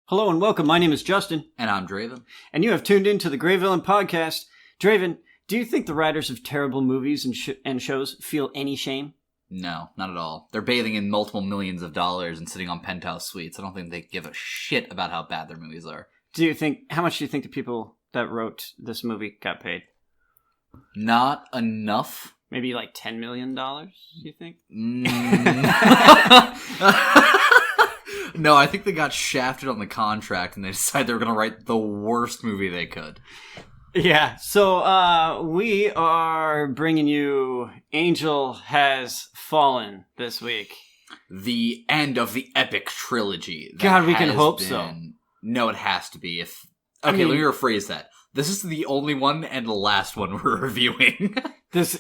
Hello and welcome. My name is Justin. And I'm Draven. And you have tuned into the GreyVillain podcast. Draven, do you think the writers of terrible movies and shows feel any shame? No, not at all. They're bathing in multiple millions of dollars and sitting on penthouse suites. I don't think they give a shit about how bad their movies are. How much do you think the people that wrote this movie got paid? Not enough. Maybe like $10 million, you think? No, I think they got shafted on the contract and they decided they were going to write the worst movie they could. Yeah, so we are bringing you Angel Has Fallen this week. The end of the epic trilogy. God, we can hope so. No, it has to be. Let me rephrase that. This is the only one and the last one we're reviewing. This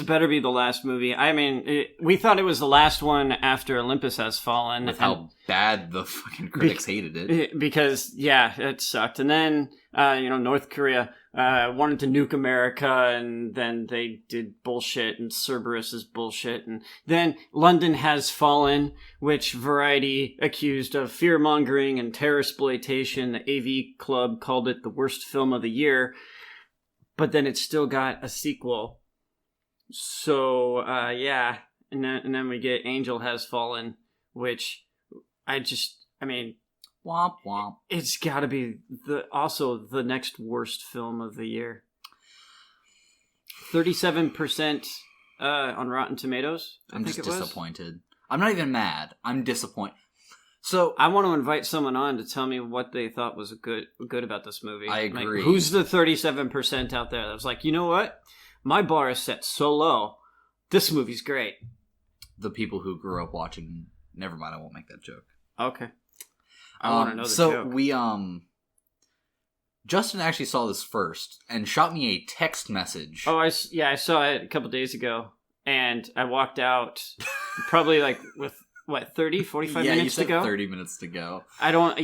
better be the last movie. I mean, we thought it was the last one after Olympus Has Fallen. With how bad the fucking critics hated it. Because, it sucked. And then, North Korea wanted to nuke America, and then they did bullshit, and Cerberus is bullshit. And then London Has Fallen, which Variety accused of fear-mongering and terror-exploitation. The AV Club called it the worst film of the year. But then it still got a sequel. So, and then we get Angel Has Fallen, which womp womp. It's gotta be the next worst film of the year. 37% on Rotten Tomatoes. I'm just disappointed. I'm not even mad. I'm disappointed. So I want to invite someone on to tell me what they thought was good about this movie. I agree. Like, who's the 37% out there that was like, you know what? My bar is set so low. This movie's great. The people who grew up watching. Never mind. I won't make that joke. Okay. I want to know the joke. So Justin actually saw this first and shot me a text message. Oh, I saw it a couple days ago, and I walked out probably with 30, 45 minutes to go? 30 minutes to go. I don't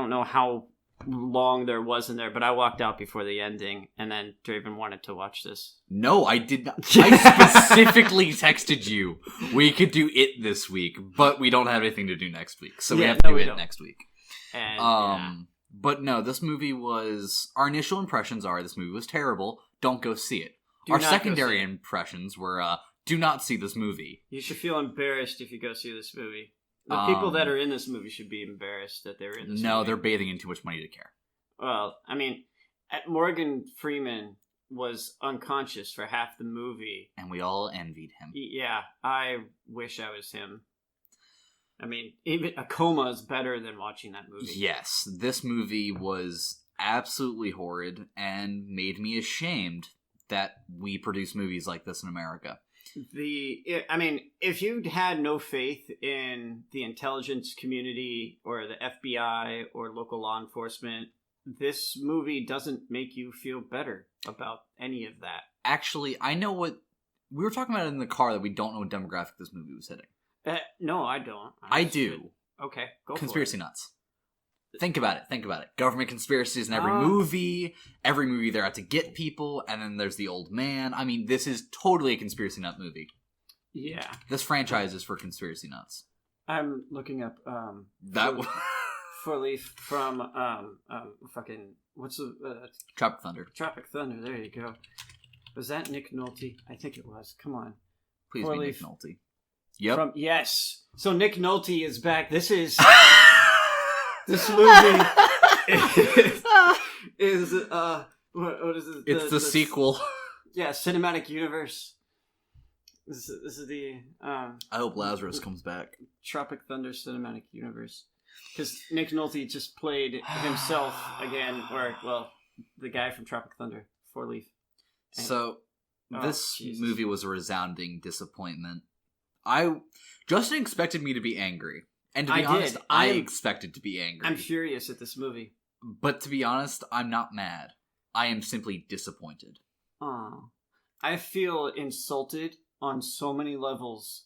know how long there was in there, but I walked out before the ending, and then Draven wanted to watch this. No, I did not. I specifically texted you. We could do it this week, but we don't have anything to do next week, so we have to do it next week. And, But no, this movie was... Our initial impressions are this movie was terrible. Don't go see it. Our secondary impressions were... do not see this movie. You should feel embarrassed if you go see this movie. The people that are in this movie should be embarrassed that they're in this movie. No, they're bathing in too much money to care. Well, I mean, Morgan Freeman was unconscious for half the movie. And we all envied him. Yeah, I wish I was him. I mean, even a coma is better than watching that movie. Yes, this movie was absolutely horrid and made me ashamed that we produce movies like this in America. If you had no faith in the intelligence community or the FBI or local law enforcement, this movie doesn't make you feel better about any of that. Actually, I know what... We were talking about it in the car that we don't know what demographic this movie was hitting. No, I don't. I do. Okay, go for it. Conspiracy nuts. Think about it. Government conspiracies in every movie. Every movie they're out to get people. And then there's the old man. I mean, this is totally a conspiracy nut movie. Yeah. This franchise is for conspiracy nuts. I'm looking up Four Leaf from what's the Tropic Thunder. Tropic Thunder. There you go. Was that Nick Nolte? I think it was. Come on. Please be Nick Nolte. Yep. Yes. So Nick Nolte is back. This is... This movie is what is it? It's the sequel. Yeah, cinematic universe. This is the... I hope Lazarus comes back. Tropic Thunder cinematic universe. Because Nick Nolte just played himself again, the guy from Tropic Thunder, Four Leaf. This movie was a resounding disappointment. Justin expected me to be angry. And to be honest, I expected to be angry. I'm furious at this movie. But to be honest, I'm not mad. I am simply disappointed. I feel insulted on so many levels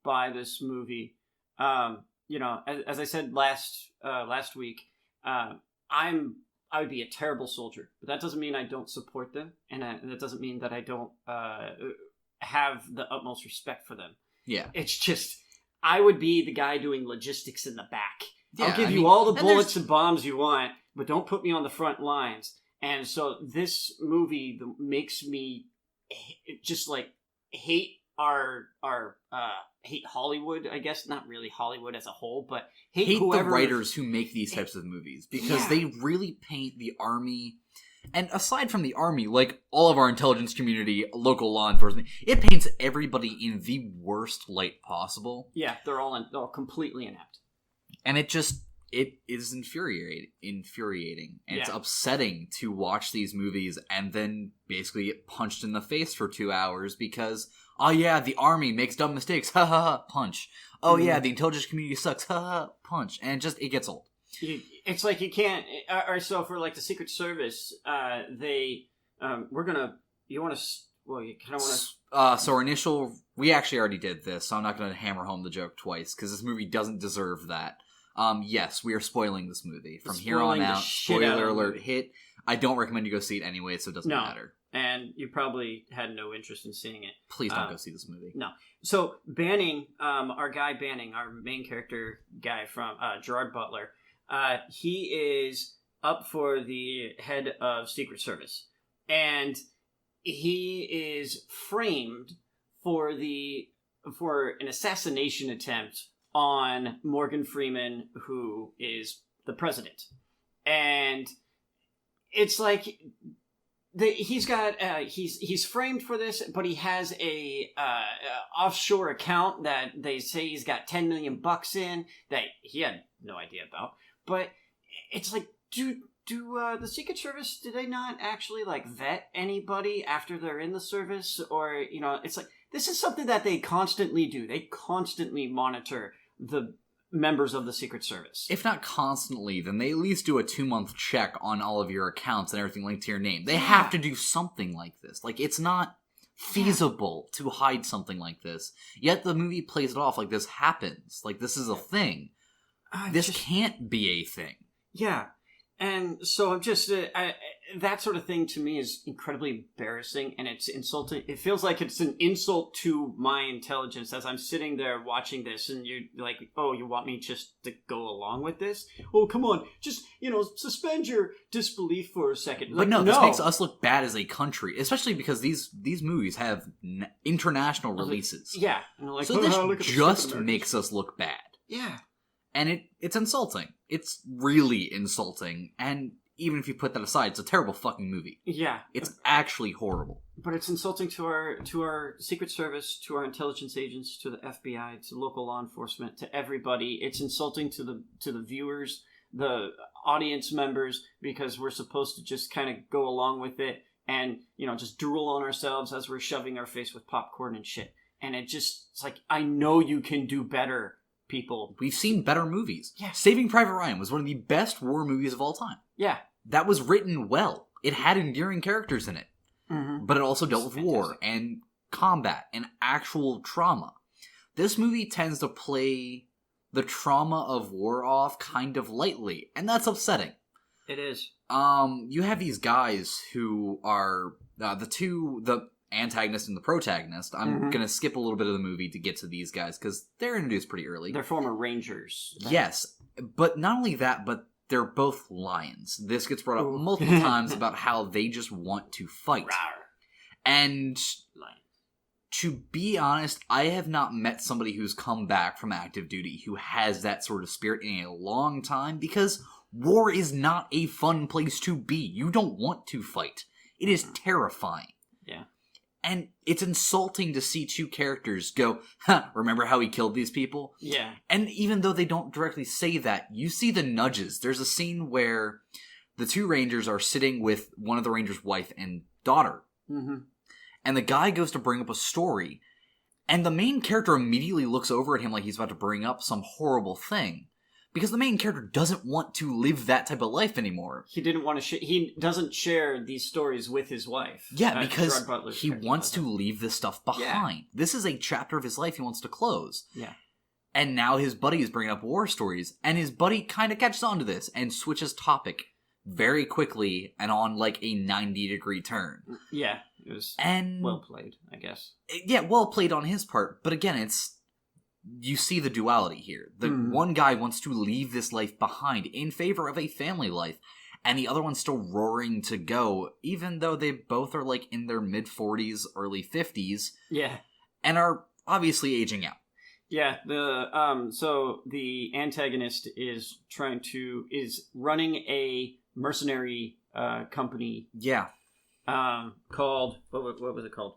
by this movie. As I said last week, I would be a terrible soldier, but that doesn't mean I don't support them, and that doesn't mean that I don't have the utmost respect for them. Yeah, it's just I would be the guy doing logistics in the back Yeah, I'll give you all the bullets and bombs you want, but don't put me on the front lines. And so this movie makes me just like hate hate Hollywood, I guess. Not really Hollywood as a whole, but hate whoever... the writers who make these types of movies, because they really paint the army, and aside from the army, like all of our intelligence community, local law enforcement, it paints everybody in the worst light possible. Yeah, they're all completely inept. And it is infuriating. And it's upsetting to watch these movies and then basically get punched in the face for 2 hours because, oh yeah, the army makes dumb mistakes, ha ha ha, punch. Oh yeah, the intelligence community sucks, ha ha, punch. And it gets old. It's like you can't, or so for like the Secret Service, we kind of want to... So our initial, we actually already did this, so I'm not going to hammer home the joke twice, because this movie doesn't deserve that. Yes, we are spoiling this movie. From here on out, spoiler alert hit. I don't recommend you go see it anyway, so it doesn't matter. And you probably had no interest in seeing it. Please don't go see this movie. No. So Banning, our guy Banning, our main character guy from Gerard Butler, he is up for the head of Secret Service. And he is framed for an assassination attempt on Morgan Freeman, who is the president. And it's like he's framed for this, but he has a offshore account that they say he's got $10 million in that he had no idea about. But it's like, do the Secret Service, do they not actually like vet anybody after they're in the service? Or, it's like, this is something that they constantly do. They constantly monitor the members of the Secret Service. If not constantly, then they at least do a 2-month check on all of your accounts and everything linked to your name. They have to do something like this. Like, it's not feasible to hide something like this. Yet the movie plays it off like this happens. Like, this is a thing. This can't be a thing. Yeah. And so I'm just, that sort of thing to me is incredibly embarrassing, and it's insulting. It feels like it's an insult to my intelligence as I'm sitting there watching this, and you're like, oh, you want me just to go along with this? Oh, come on, just, suspend your disbelief for a second. But like, this makes us look bad as a country, especially because these movies have international releases. Yeah. And like, so this just makes us look bad. Yeah. And it's insulting. It's really insulting. And even if you put that aside, it's a terrible fucking movie. Yeah. It's actually horrible. But it's insulting to our Secret Service, to our intelligence agents, to the FBI, to local law enforcement, to everybody. It's insulting to the viewers, the audience members, because we're supposed to just kind of go along with it and, just drool on ourselves as we're shoving our face with popcorn and shit. And it's like, I know you can do better, people. We've seen better movies. Yeah. Saving Private Ryan was one of the best war movies of all time. Yeah. That was written well. It had endearing characters in it. Mm-hmm. But it also dealt with war and combat and actual trauma. This movie tends to play the trauma of war off kind of lightly, and that's upsetting. It is. You have these guys who are the antagonist and the protagonist. I'm going to skip a little bit of the movie to get to these guys because they're introduced pretty early. They're former Rangers. Yes, but not only that, but they're both lions. This gets brought up multiple times about how they just want to fight. Rawr. And to be honest, I have not met somebody who's come back from active duty who has that sort of spirit in a long time, because war is not a fun place to be. You don't want to fight. It is terrifying. Yeah. And it's insulting to see two characters go, remember how he killed these people? Yeah. And even though they don't directly say that, you see the nudges. There's a scene where the two Rangers are sitting with one of the Rangers' wife and daughter. Mm-hmm. And the guy goes to bring up a story. And the main character immediately looks over at him like he's about to bring up some horrible thing. Because the main character doesn't want to live that type of life anymore. He didn't want to. He doesn't share these stories with his wife. Yeah, because he wants to leave this stuff behind. Yeah. This is a chapter of his life he wants to close. Yeah. And now his buddy is bringing up war stories, and his buddy kind of catches on to this and switches topic very quickly and on like a 90-degree turn. Yeah, it was well played, I guess. Yeah, well played on his part. But again, you see the duality here. The one guy wants to leave this life behind in favor of a family life, and the other one's still roaring to go, even though they both are like in their mid-40s, early 50s. Yeah. And are obviously aging out. Yeah, so the antagonist is running a mercenary company. Yeah. Called what was it called?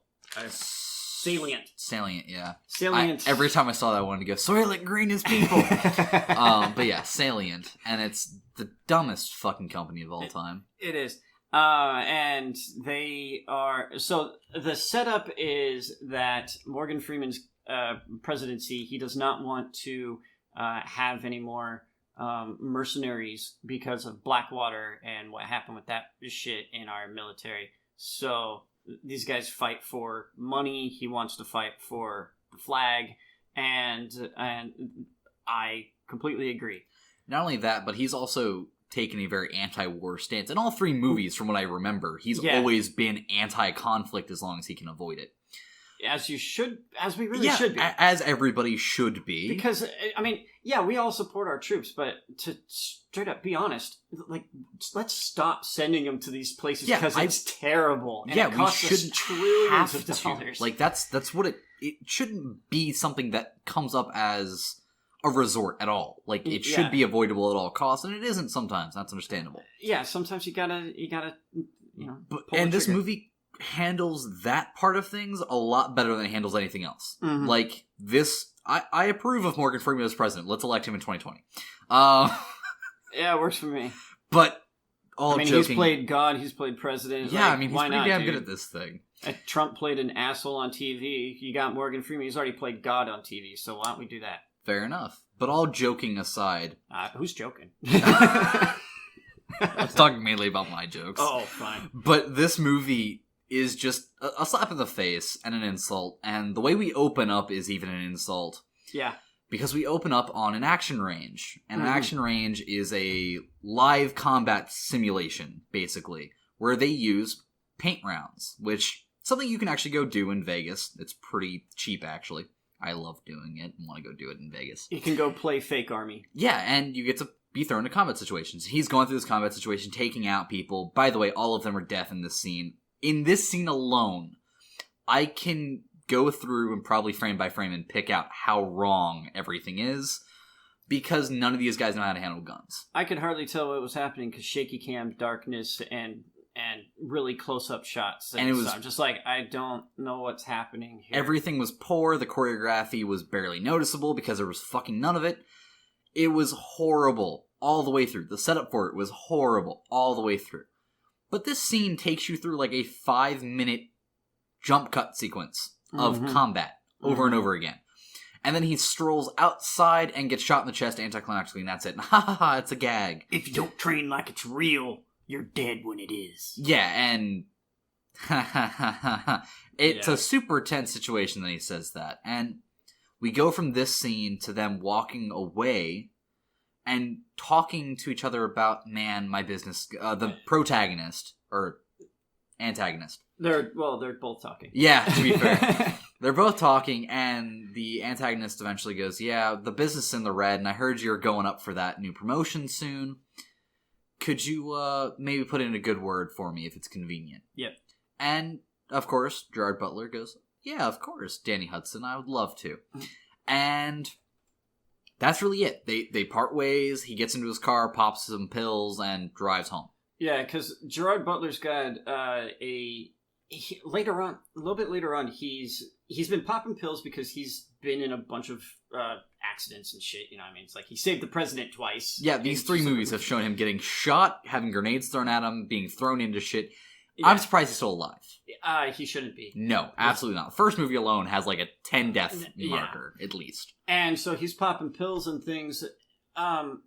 Salient. Salient, yeah. Salient. Every time I saw that, I wanted to go, Soylent Green is people. But yeah, Salient, and it's the dumbest fucking company of all time. It is. And they are... So the setup is that Morgan Freeman's presidency, he does not want to have any more mercenaries because of Blackwater and what happened with that shit in our military. So these guys fight for money. He wants to fight for the flag, and I completely agree. Not only that, but he's also taken a very anti-war stance. In all three movies, from what I remember, he's always been anti-conflict as long as he can avoid it. As we really should be. As everybody should be. Because, I mean, yeah, we all support our troops, but to straight up be honest, like, let's stop sending them to these places because it's terrible. And it costs us trillions of dollars. Like, that's what it shouldn't be something that comes up as a resort at all. Like, it should be avoidable at all costs, and it isn't sometimes. That's understandable. Yeah, sometimes you gotta, and this movie handles that part of things a lot better than it handles anything else. Mm-hmm. Like, this... I approve of Morgan Freeman as president. Let's elect him in 2020. Yeah, it works for me. But, joking... he's played God, he's played president. Yeah, he's pretty damn good at this thing. Trump played an asshole on TV. You got Morgan Freeman, he's already played God on TV, so why don't we do that? Fair enough. But all joking aside... who's joking? I was talking mainly about my jokes. Oh, fine. But this movie is just a slap in the face and an insult, and the way we open up is even an insult. Yeah. Because we open up on an action range, and an action range is a live combat simulation, basically, where they use paint rounds, which is something you can actually go do in Vegas. It's pretty cheap, actually. I love doing it and want to go do it in Vegas. You can go play fake army. Yeah, and you get to be thrown into combat situations. He's going through this combat situation, taking out people. By the way, all of them are deaf in this scene. In this scene alone, I can go through and probably frame by frame and pick out how wrong everything is, because none of these guys know how to handle guns. I could hardly tell what was happening because shaky cam, darkness, and really close-up shots. And it was, I'm just like, I don't know what's happening here. Everything was poor. The choreography was barely noticeable because there was fucking none of it. It was horrible all the way through. The setup for it was horrible all the way through. But this scene takes you through like a 5-minute jump cut sequence of combat over and over again. And then he strolls outside and gets shot in the chest anticlimactically, and that's it. Ha ha ha, it's a gag. If you don't train like it's real, you're dead when it is. Yeah, and ha ha ha ha ha. It's a super tense situation that he says that. And we go from this scene to them walking away and talking to each other about, man, my business, the protagonist, or antagonist. They're both talking. Yeah, to be fair. They're both talking, and the antagonist eventually goes, yeah, the business is in the red, and I heard you're going up for that new promotion soon. Could you maybe put in a good word for me if it's convenient? Yep. And, of course, Gerard Butler goes, yeah, of course, Danny Hudson, I would love to. And that's really it. They part ways, he gets into his car, pops some pills, and drives home. Yeah, because Gerard Butler's got a little bit later on, he's been popping pills because he's been in a bunch of accidents and shit, you know what I mean? It's like he saved the president twice. Yeah, these 3 movies have shown him getting shot, having grenades thrown at him, being thrown into shit. Yeah. I'm surprised he's still alive. He shouldn't be. No, absolutely not. The first movie alone has like a 10 death marker, at least. And so he's popping pills and things. I'm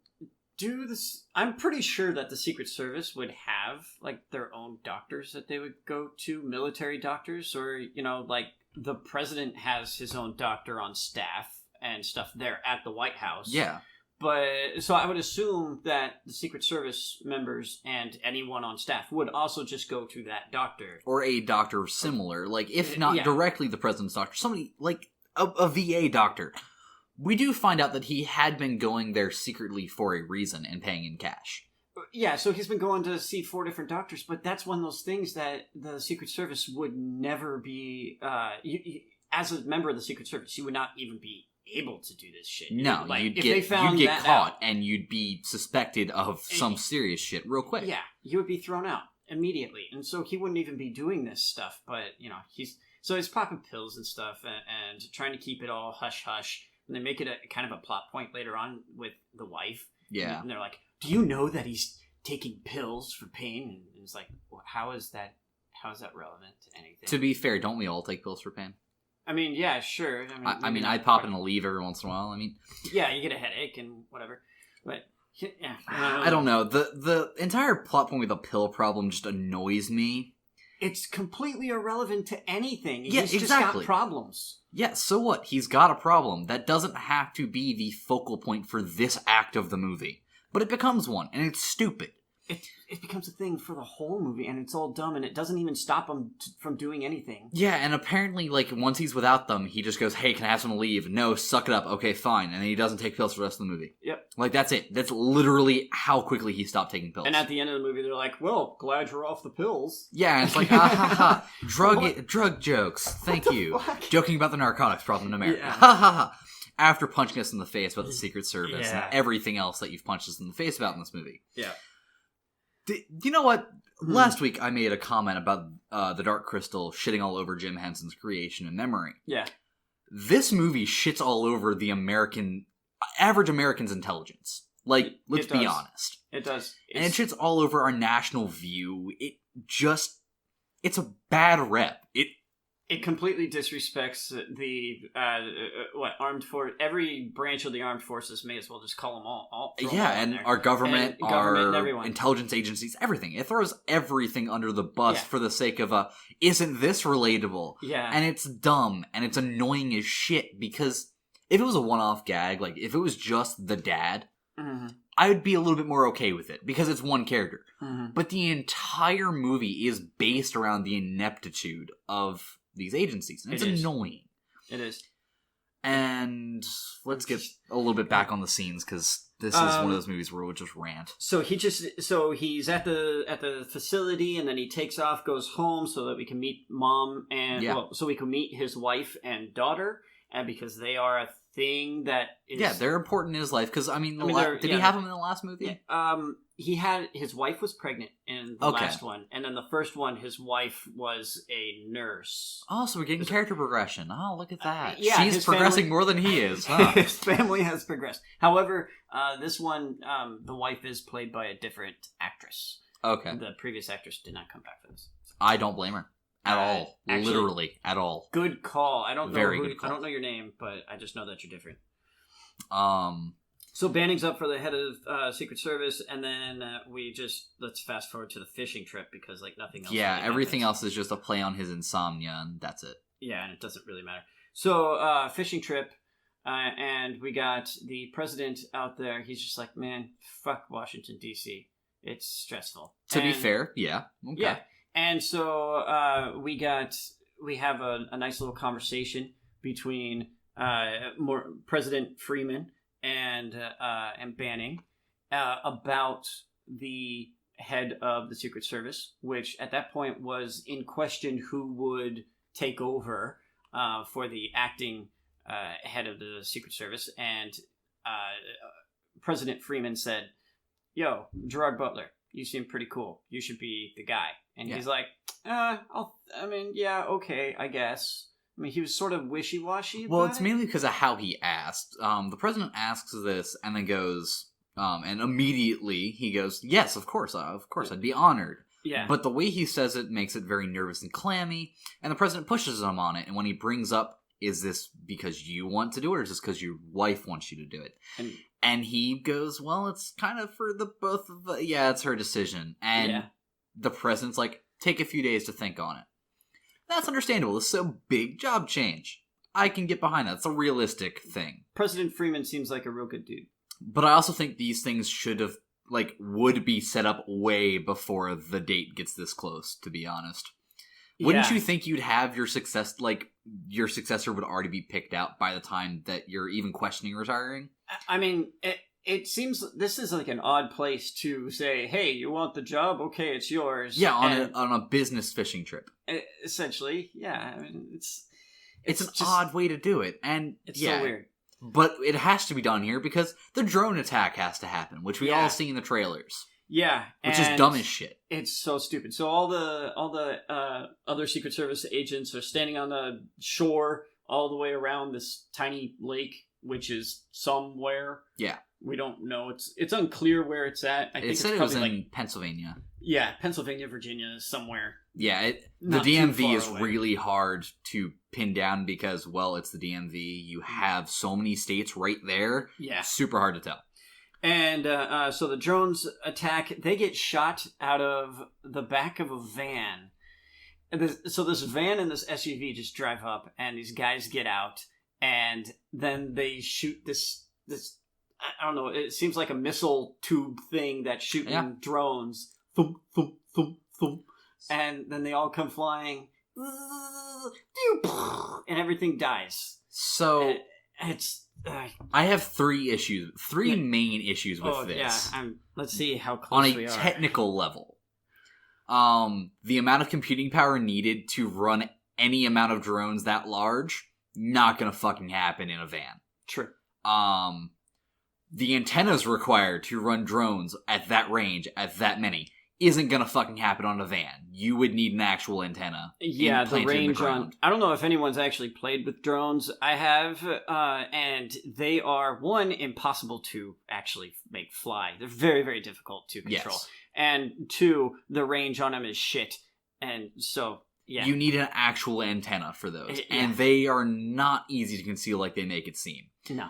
pretty sure that the Secret Service would have like their own doctors that they would go to, military doctors, or, you know, like the president has his own doctor on staff and stuff there at the White House. Yeah. But so I would assume that the Secret Service members and anyone on staff would also just go to that doctor. Or a doctor similar, like if not directly the president's doctor, somebody like a VA doctor. we do find out that he had been going there secretly for a reason and paying in cash. Yeah, so he's been going to see 4 different doctors, but that's one of those things that the Secret Service would never be... as a member of the Secret Service, you would not even be able to do this shit. No, like, you'd get caught and you'd be suspected of some serious shit real quick. Yeah, you would be thrown out immediately. And so he wouldn't even be doing this stuff, but, he's popping pills and stuff and trying to keep it all hush-hush. And they make it a kind of a plot point later on with the wife. Yeah. And they're like, do you know that he's taking pills for pain? And it's like, well, how is that relevant to anything? To be fair, don't we all take pills for pain? I mean, yeah, sure. I pop in a leave every once in a while. Yeah, you get a headache and whatever. But, yeah. I don't know. The entire plot point with the pill problem just annoys me. It's completely irrelevant to anything. Yeah, He's exactly. just got problems. Yeah, so what? He's got a problem. That doesn't have to be the focal point for this act of the movie. But it becomes one, and it's stupid. It becomes a thing for the whole movie, and it's all dumb, and it doesn't even stop him from doing anything. Yeah, and apparently, once he's without them, he just goes, hey, can I have someone leave? No, suck it up. Okay, fine. And then he doesn't take pills for the rest of the movie. Yep. That's it. That's literally how quickly he stopped taking pills. And at the end of the movie, they're like, well, glad you're off the pills. Yeah, and it's like, drug jokes. Thank you. Fuck? Joking about the narcotics problem in America. Yeah. Ha ha ha. After punching us in the face about the Secret Service and everything else that you've punched us in the face about in this movie. Yeah. You know what? Last week I made a comment about the Dark Crystal shitting all over Jim Henson's creation and memory. Yeah. This movie shits all over the average American's intelligence. Let's be honest. It does. And it shits all over our national view. It's a bad rep. It completely disrespects the armed force. Every branch of the armed forces may as well just call them all. Yeah, and our government, and our intelligence agencies, everything. It throws everything under the bus for the sake of isn't this relatable? Yeah, and it's dumb and it's annoying as shit because if it was a one-off gag, if it was just the dad, I would be a little bit more okay with it because it's one character. Mm-hmm. But the entire movie is based around the ineptitude of these agencies, and it's annoying. It is. And let's get a little bit back on the scenes because this is one of those movies where we'll just rant. So he's at the facility, and then he takes off, goes home, so that we can meet mom and so we can meet his wife and daughter, and because they are a thing that is they're important in his life because did he have them in the last movie? Yeah, his wife was pregnant in the last one, and then the first one, his wife was a nurse. Oh, so we're getting character progression. Oh, look at that. She's progressing more than he is. Huh? His family has progressed. However, this one, the wife is played by a different actress. Okay. The previous actress did not come back for this. I don't blame her. At all. Actually, literally, at all. Good call. I don't know good call. I don't know your name, but I just know that you're different. So Banning's up for the head of Secret Service, and then let's fast forward to the fishing trip because nothing else. Yeah, really everything else is just a play on his insomnia, and that's it. Yeah, and it doesn't really matter. So fishing trip, and we got the president out there. He's just like, man, fuck Washington D.C. It's stressful. To be fair, yeah, okay. Yeah, and so we have a nice little conversation between President Freeman and Banning about the head of the Secret Service, which at that point was in question who would take over for the acting head of the Secret Service, and President Freeman said, "Yo, Gerard Butler, you seem pretty cool. You should be the guy." And he's like, okay, I guess. He was sort of wishy-washy about Well, it's mainly because of how he asked. The president asks this and then goes, and immediately he goes, yes, of course, I'd be honored. Yeah. But the way he says it makes it very nervous and clammy, and the president pushes him on it, and when he brings up, is this because you want to do it, or is this because your wife wants you to do it? And he goes, well, it's kind of for the both of us. Yeah, it's her decision. And the president's like, take a few days to think on it. That's understandable. This is a big job change. I can get behind that. It's a realistic thing. President Freeman seems like a real good dude. But I also think these things should have, would be set up way before the date gets this close, to be honest. Wouldn't you think you'd have your successor would already be picked out by the time that you're even questioning retiring? I mean, it seems this is like an odd place to say, hey, you want the job? Okay, it's yours. Yeah, on a business fishing trip. Essentially, yeah. I mean, it's an odd way to do it, and it's so weird. But it has to be done here because the drone attack has to happen, which we all see in the trailers. Yeah, which is dumb as shit. It's so stupid. So all the other Secret Service agents are standing on the shore all the way around this tiny lake, which is somewhere. Yeah, we don't know. It's unclear where it's at. I think said it was in Pennsylvania. Yeah, Pennsylvania, Virginia, somewhere. Yeah, the DMV is really hard to pin down because, well, it's the DMV. You have so many states right there. Yeah, super hard to tell. And so the drones attack. They get shot out of the back of a van. So this van and this SUV just drive up, and these guys get out, and then they shoot this. I don't know. It seems like a missile tube thing that's shooting drones. Thump, thump, thump, thump. And then they all come flying, and everything dies. So it's. I have three main issues with this. Yeah, let's see how close we are. On a technical level, the amount of computing power needed to run any amount of drones that large, not gonna fucking happen in a van. True. The antennas required to run drones at that range, at that many, isn't gonna fucking happen on a van. You would need an actual antenna. Yeah, the range on... I don't know if anyone's actually played with drones. I have, and they are, one, impossible to actually make fly. They're very, very difficult to control. Yes. And two, the range on them is shit. And so, yeah. You need an actual antenna for those. And they are not easy to conceal like they make it seem. No.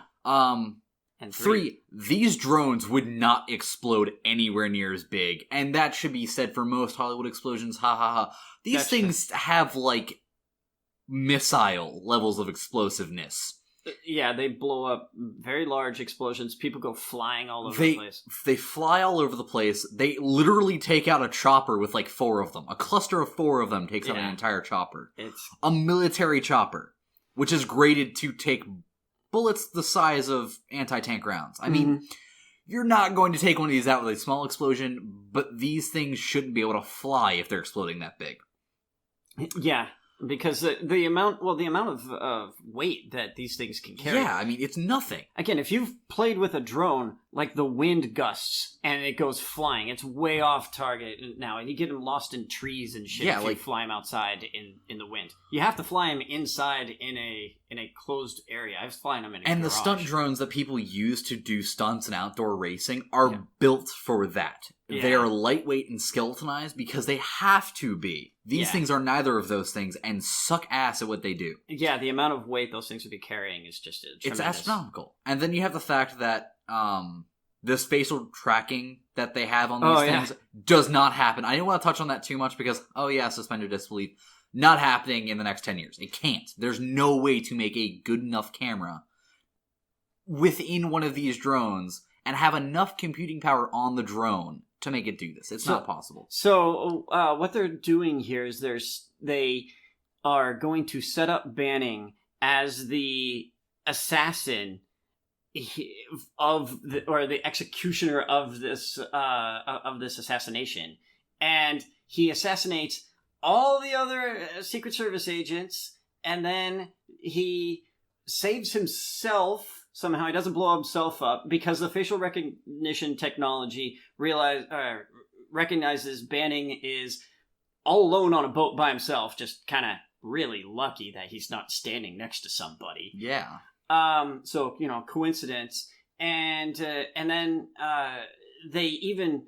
And three, these drones would not explode anywhere near as big. And that should be said for most Hollywood explosions. Ha ha ha. These things have, like, missile levels of explosiveness. Yeah, they blow up very large explosions. People go flying all over the place. They fly all over the place. They literally take out a chopper with, like, 4 of them. A cluster of 4 of them takes out an entire chopper. It's a military chopper, which is graded to take bullets the size of anti-tank rounds. I mean, you're not going to take one of these out with a small explosion, but these things shouldn't be able to fly if they're exploding that big. Yeah, because the amount of weight that these things can carry. Yeah, I mean, it's nothing. Again, if you've played with a drone, like the wind gusts and it goes flying, it's way off target now, and you get them lost in trees and shit if you fly them outside in the wind. You have to fly them inside in a closed area. I was flying them in a garage. The stunt drones that people use to do stunts and outdoor racing are built for that. Yeah. They are lightweight and skeletonized because they have to be. These things are neither of those things and suck ass at what they do. Yeah, the amount of weight those things would be carrying is just tremendous. It's astronomical. And then you have the fact that this facial tracking that they have on these things does not happen. I didn't want to touch on that too much because, suspend your disbelief. Not happening in the next 10 years. It can't. There's no way to make a good enough camera within one of these drones and have enough computing power on the drone to make it do this. It's not possible. So what they're doing here is they are going to set up Banning as the assassin or the executioner of this assassination, and he assassinates all the other Secret Service agents, and then he saves himself. Somehow he doesn't blow himself up because the facial recognition technology recognizes Banning is all alone on a boat by himself, just kind of really lucky that he's not standing next to somebody. Yeah. So, coincidence. And then they even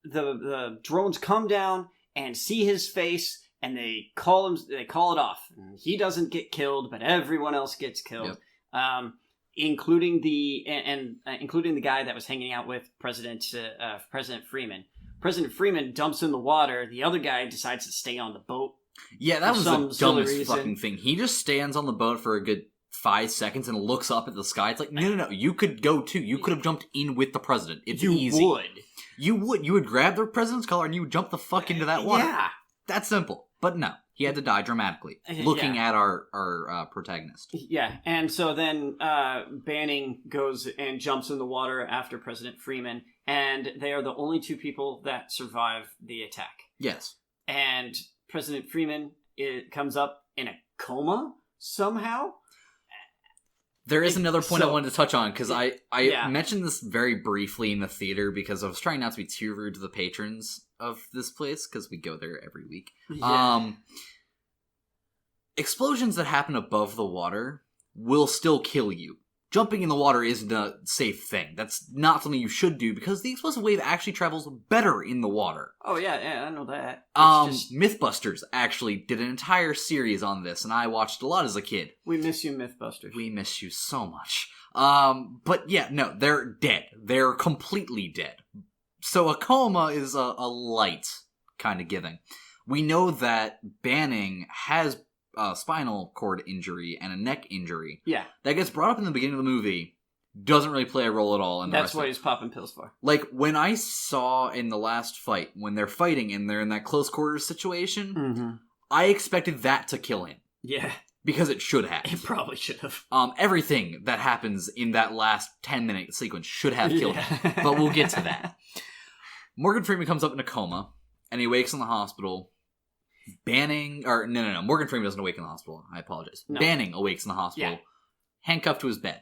the drones come down and see his face, and they call it off. And he doesn't get killed, but everyone else gets killed. Yep. Including the guy that was hanging out with President Freeman. President Freeman dumps in the water. The other guy decides to stay on the boat. Yeah, that was the dumbest fucking thing. He just stands on the boat for a good 5 seconds and looks up at the sky. It's like, no, you could go too. You could have jumped in with the president. It's easy. You would grab the president's collar and you would jump the fuck into that water. Yeah. That's simple. But no. He had to die dramatically, looking at our protagonist. Yeah, and so then Banning goes and jumps in the water after President Freeman, and they are the only two people that survive the attack. Yes. And President Freeman comes up in a coma somehow. There is another point I wanted to touch on, because I mentioned this very briefly in the theater because I was trying not to be too rude to the patrons of this place, because we go there every week. Yeah. Explosions that happen above the water will still kill you. Jumping in the water isn't a safe thing. That's not something you should do, because the explosive wave actually travels better in the water. Oh, yeah, I know that. Mythbusters actually did an entire series on this, and I watched a lot as a kid. We miss you, Mythbusters. We miss you so much. But yeah, no, they're dead. They're completely dead. So a coma is a light kind of giving. We know that Banning has a spinal cord injury and a neck injury. Yeah. That gets brought up in the beginning of the movie. Doesn't really play a role at all in the rest That's what he's popping pills for. Like, when I saw in the last fight, when they're fighting and they're in that close quarters situation, I expected that to kill him. Yeah. Because it should have. It probably should have. Everything that happens in that last 10-minute sequence should have killed him. But we'll get to that. Morgan Freeman comes up in a coma, and he wakes in the hospital. Morgan Freeman doesn't awake in the hospital. I apologize. No. Banning awakes in the hospital, handcuffed to his bed.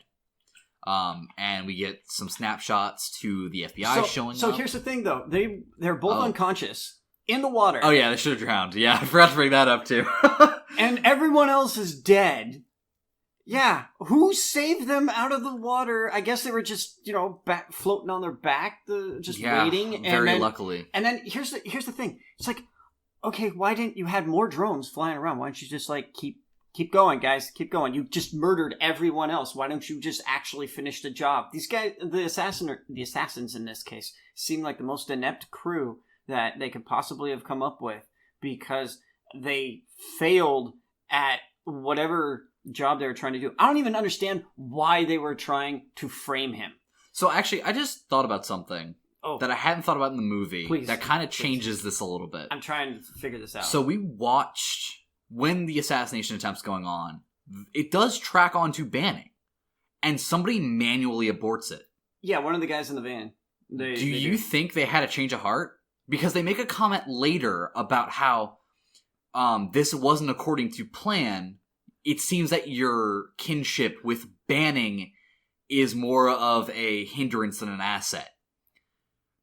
And we get some snapshots to the FBI showing up. So here's the thing, though. They're both unconscious in the water. Oh, yeah, they should have drowned. Yeah, I forgot to bring that up, too. And everyone else is dead. Yeah, who saved them out of the water? I guess they were just, floating on their back, waiting. Very luckily. And then here's the thing. It's like, okay, why didn't you have more drones flying around? Why don't you just keep going, guys? Keep going. You just murdered everyone else. Why don't you just actually finish the job? These guys, the assassins in this case, seem like the most inept crew that they could possibly have come up with, because they failed at whatever job they were trying to do. I don't even understand why they were trying to frame him. So actually, I just thought about something that I hadn't thought about in the movie that kind of changes this a little bit. I'm trying to figure this out. So we watched, when the assassination attempt's going on, it does track onto Banning, and somebody manually aborts it. Yeah, one of the guys in the van. Do you think they had a change of heart? Because they make a comment later about how this wasn't according to plan. It seems that your kinship with Banning is more of a hindrance than an asset.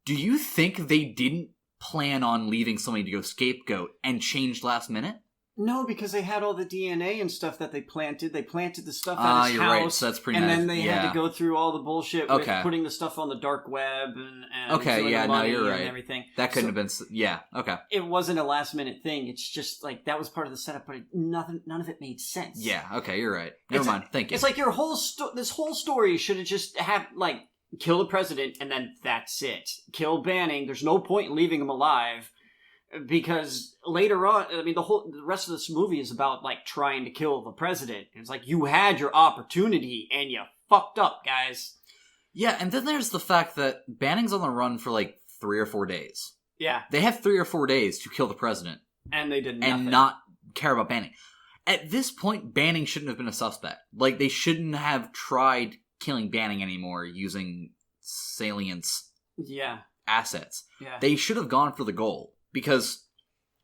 Do you think they didn't plan on leaving somebody to go scapegoat and changed last minute? No, because they had all the DNA and stuff that they planted. They planted the stuff at his house. Right. So that's pretty and nice. then they had to go through all the bullshit with putting the stuff on the dark web and you're right. And everything. That couldn't have been... Yeah, okay. It wasn't a last-minute thing. It's just, like, that was part of the setup, but none of it made sense. Yeah, okay, you're right. Never mind. Thank you. It's like your this whole story should have just kill the president, and then that's it. Kill Banning. There's no point in leaving him alive, because later on, I mean, the rest of this movie is about, trying to kill the president. It's like, you had your opportunity, and you fucked up, guys. Yeah, and then there's the fact that Banning's on the run for, 3 or 4 days. Yeah. They have 3 or 4 days to kill the president. And they did nothing. And not care about Banning. At this point, Banning shouldn't have been a suspect. They shouldn't have tried killing Banning anymore using salience assets. Yeah. They should have gone for the goal, because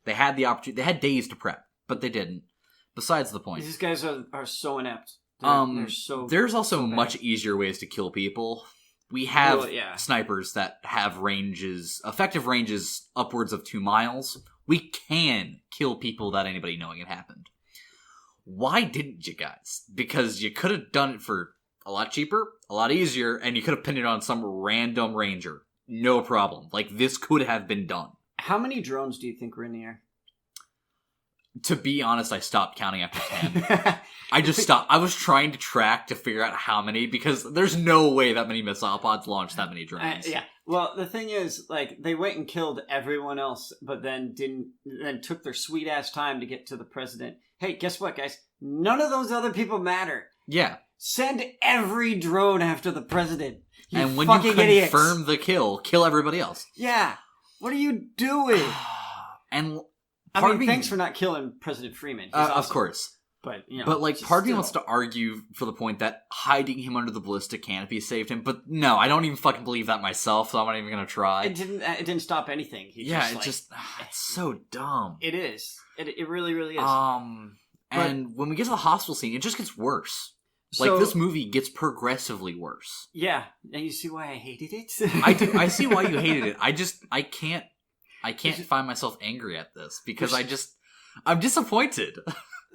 they had the opportunity. They had days to prep, but they didn't. Besides the point. These guys are so inept. There's also much easier ways to kill people. We have snipers that have effective ranges upwards of 2 miles. We can kill people without anybody knowing it happened. Why didn't you guys? Because you could have done it for a lot cheaper, a lot easier, and you could have pinned it on some random ranger. No problem. This could have been done. How many drones do you think were in the air? To be honest, I stopped counting after 10. I just stopped. I was trying to track to figure out how many, because there's no way that many missile pods launched that many drones. Yeah. Well, the thing is, they went and killed everyone else, but then took their sweet ass time to get to the president. Hey, guess what, guys? None of those other people matter. Yeah. Send every drone after the president. And when you confirm the kill everybody else. Yeah. What are you doing? And I mean, thanks for not killing President Freeman. He's awesome. Of course. But, part of me wants to argue for the point that hiding him under the ballistic canopy saved him. But no, I don't even fucking believe that myself, so I'm not even going to try. It didn't stop anything. It's so dumb. It is. It really, really is. And when we get to the hospital scene, it just gets worse. Like, this movie gets progressively worse. Yeah, and you see why I hated it? I do. I see why you hated it. I can't find myself angry at this, because I'm disappointed.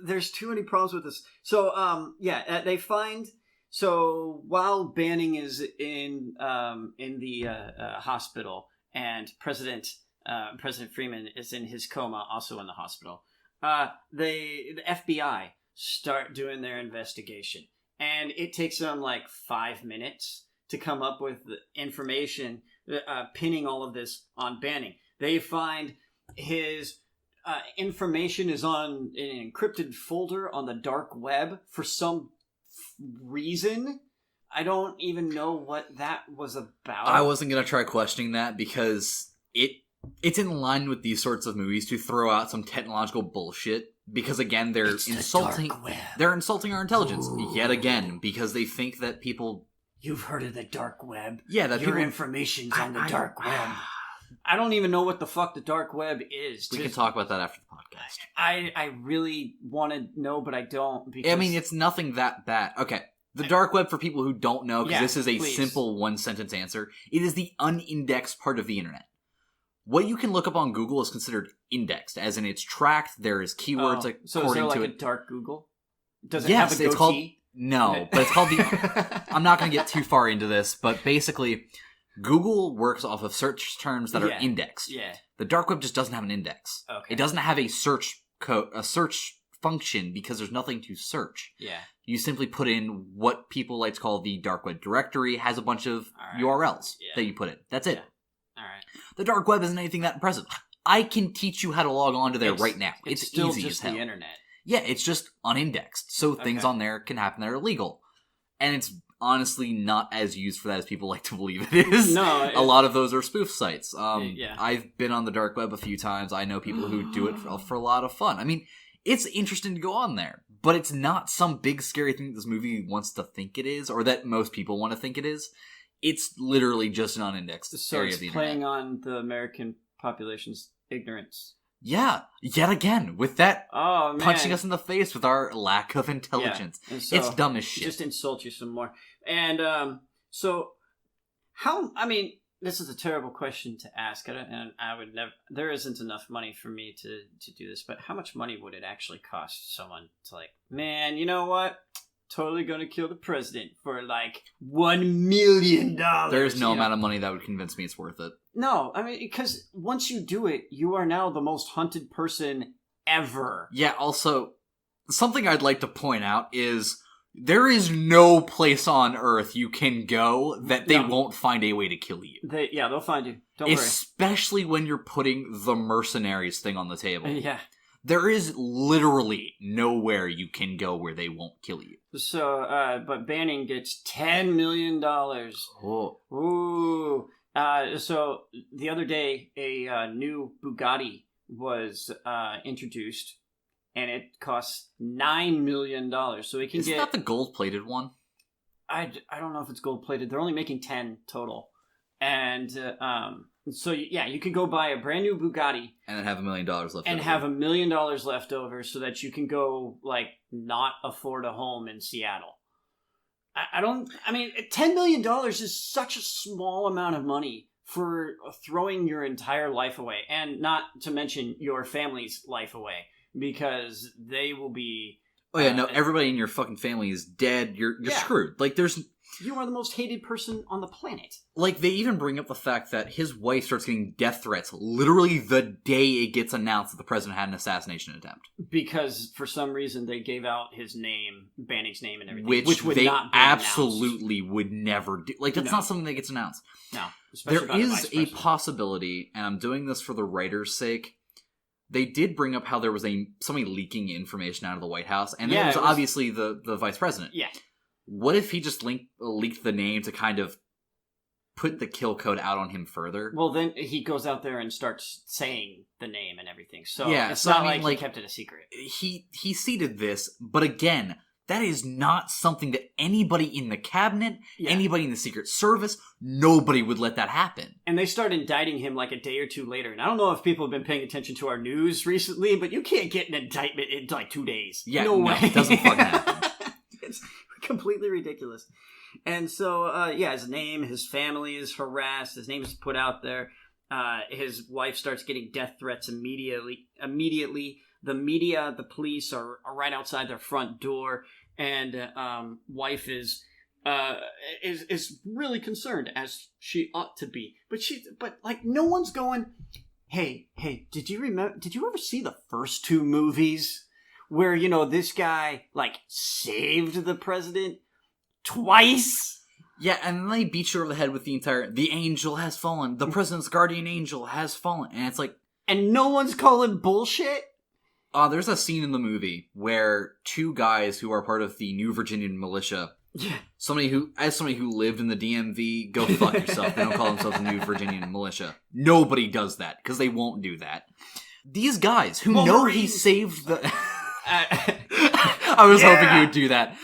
There's too many problems with this. So, they find... So, while Banning is in the hospital, and President Freeman is in his coma, also in the hospital, the FBI start doing their investigation. And it takes them like 5 minutes to come up with the information, pinning all of this on Banning. They find his information is on an encrypted folder on the dark web for some reason. I don't even know what that was about. I wasn't going to try questioning that, because it's in line with these sorts of movies to throw out some technological bullshit. Because again, they're insulting our intelligence yet again, because they think that people... You've heard of the dark web. Yeah, that your information's on the dark web. I don't even know what the fuck the dark web is. We can talk about that after the podcast. I really want to know, but I don't. Because... I mean, it's nothing that bad. Okay, the dark web, for people who don't know, because this is a simple one-sentence answer, it is the unindexed part of the internet. What you can look up on Google is considered indexed, as in it's tracked. There is keywords according to it. So is there like a dark Google? Does it have a goatee? It's called... No, but it's called the... I'm not going to get too far into this, but basically, Google works off of search terms that are indexed. Yeah. The dark web just doesn't have an index. Okay. It doesn't have a search function, because there's nothing to search. Yeah. You simply put in what people like to call the dark web directory, has a bunch of URLs that you put in. That's it. All right. The dark web isn't anything that impressive. I can teach you how to log on to there right now. It's still easy just as hell. the internet. Yeah, it's just unindexed. So things on there can happen that are illegal. And it's honestly not as used for that as people like to believe it is. No. A lot of those are spoof sites. I've been on the dark web a few times. I know people who do it for a lot of fun. I mean, it's interesting to go on there. But it's not some big scary thing that this movie wants to think it is, or that most people want to think it is. It's literally just an unindexed area of the internet. So it's playing on the American population's ignorance. Yeah, yet again, with that punching us in the face with our lack of intelligence. Yeah. So it's dumb as shit. Just insult you some more. And so, how, I mean, this is a terrible question to ask, and I would never, there isn't enough money for me to do this, but how much money would it actually cost someone to, like, man, you know what? Totally gonna kill the president for like $1 million. There's no amount of money that would convince me it's worth it. No, I mean, because once you do it, you are now the most hunted person ever. Yeah, also, something I'd like to point out is there is no place on Earth you can go that they won't find a way to kill you. They'll find you. Don't worry. Especially when you're putting the mercenaries thing on the table. Yeah. There is literally nowhere you can go where they won't kill you. So, but Banning gets $10 million. Oh. Ooh. So, the other day, a new Bugatti was introduced, and it costs $9 million. So it can Isn't that the gold-plated one? I don't know if it's gold-plated. They're only making 10 total. And, so, yeah, you can go buy a brand new Bugatti. And then have $1 million left over. And have $1 million left over so that you can go, like, not afford a home in Seattle. I mean, $10 million is such a small amount of money for throwing your entire life away. And not to mention your family's life away. Because they will be... Oh, yeah, no, everybody in your fucking family is dead. You're screwed. Like, there's... You are the most hated person on the planet. Like, they even bring up the fact that his wife starts getting death threats literally the day it gets announced that the president had an assassination attempt. Because, for some reason, they gave out his name, Banning's name and everything. Which would they not be absolutely would never do. Like, that's not something that gets announced. No. There is a possibility, and I'm doing this for the writer's sake. They did bring up how there was somebody leaking information out of the White House, and it was obviously the vice president. Yeah. What if he just leaked the name to kind of put the kill code out on him further. Well, then he goes out there and starts saying the name and everything. So yeah, it's so not I mean, like he kept it a secret. He seeded this, but again, that is not something that anybody in the cabinet, anybody in the Secret Service, nobody would let that happen. And they start indicting him like a day or two later. And I don't know if people have been paying attention to our news recently, but you can't get an indictment in like 2 days. Yeah, no way. It doesn't fucking happen. It's completely ridiculous. And so, his name, his family is harassed. His name is put out there. His wife starts getting death threats immediately. The media, the police are right outside their front door, and wife is really concerned, as she ought to be. But no one's going, hey, did you ever see the first 2 movies where this guy saved the president twice? Yeah, and then they beat you over the head with the angel has fallen, the president's guardian angel has fallen, and it's like, and no one's calling bullshit. There's a scene in the movie where 2 guys who are part of the New Virginian militia, somebody who lived in the DMV, go fuck yourself. They don't call themselves the New Virginian militia. Nobody does that, because they won't do that. These guys who know he saved the... I was hoping you would do that.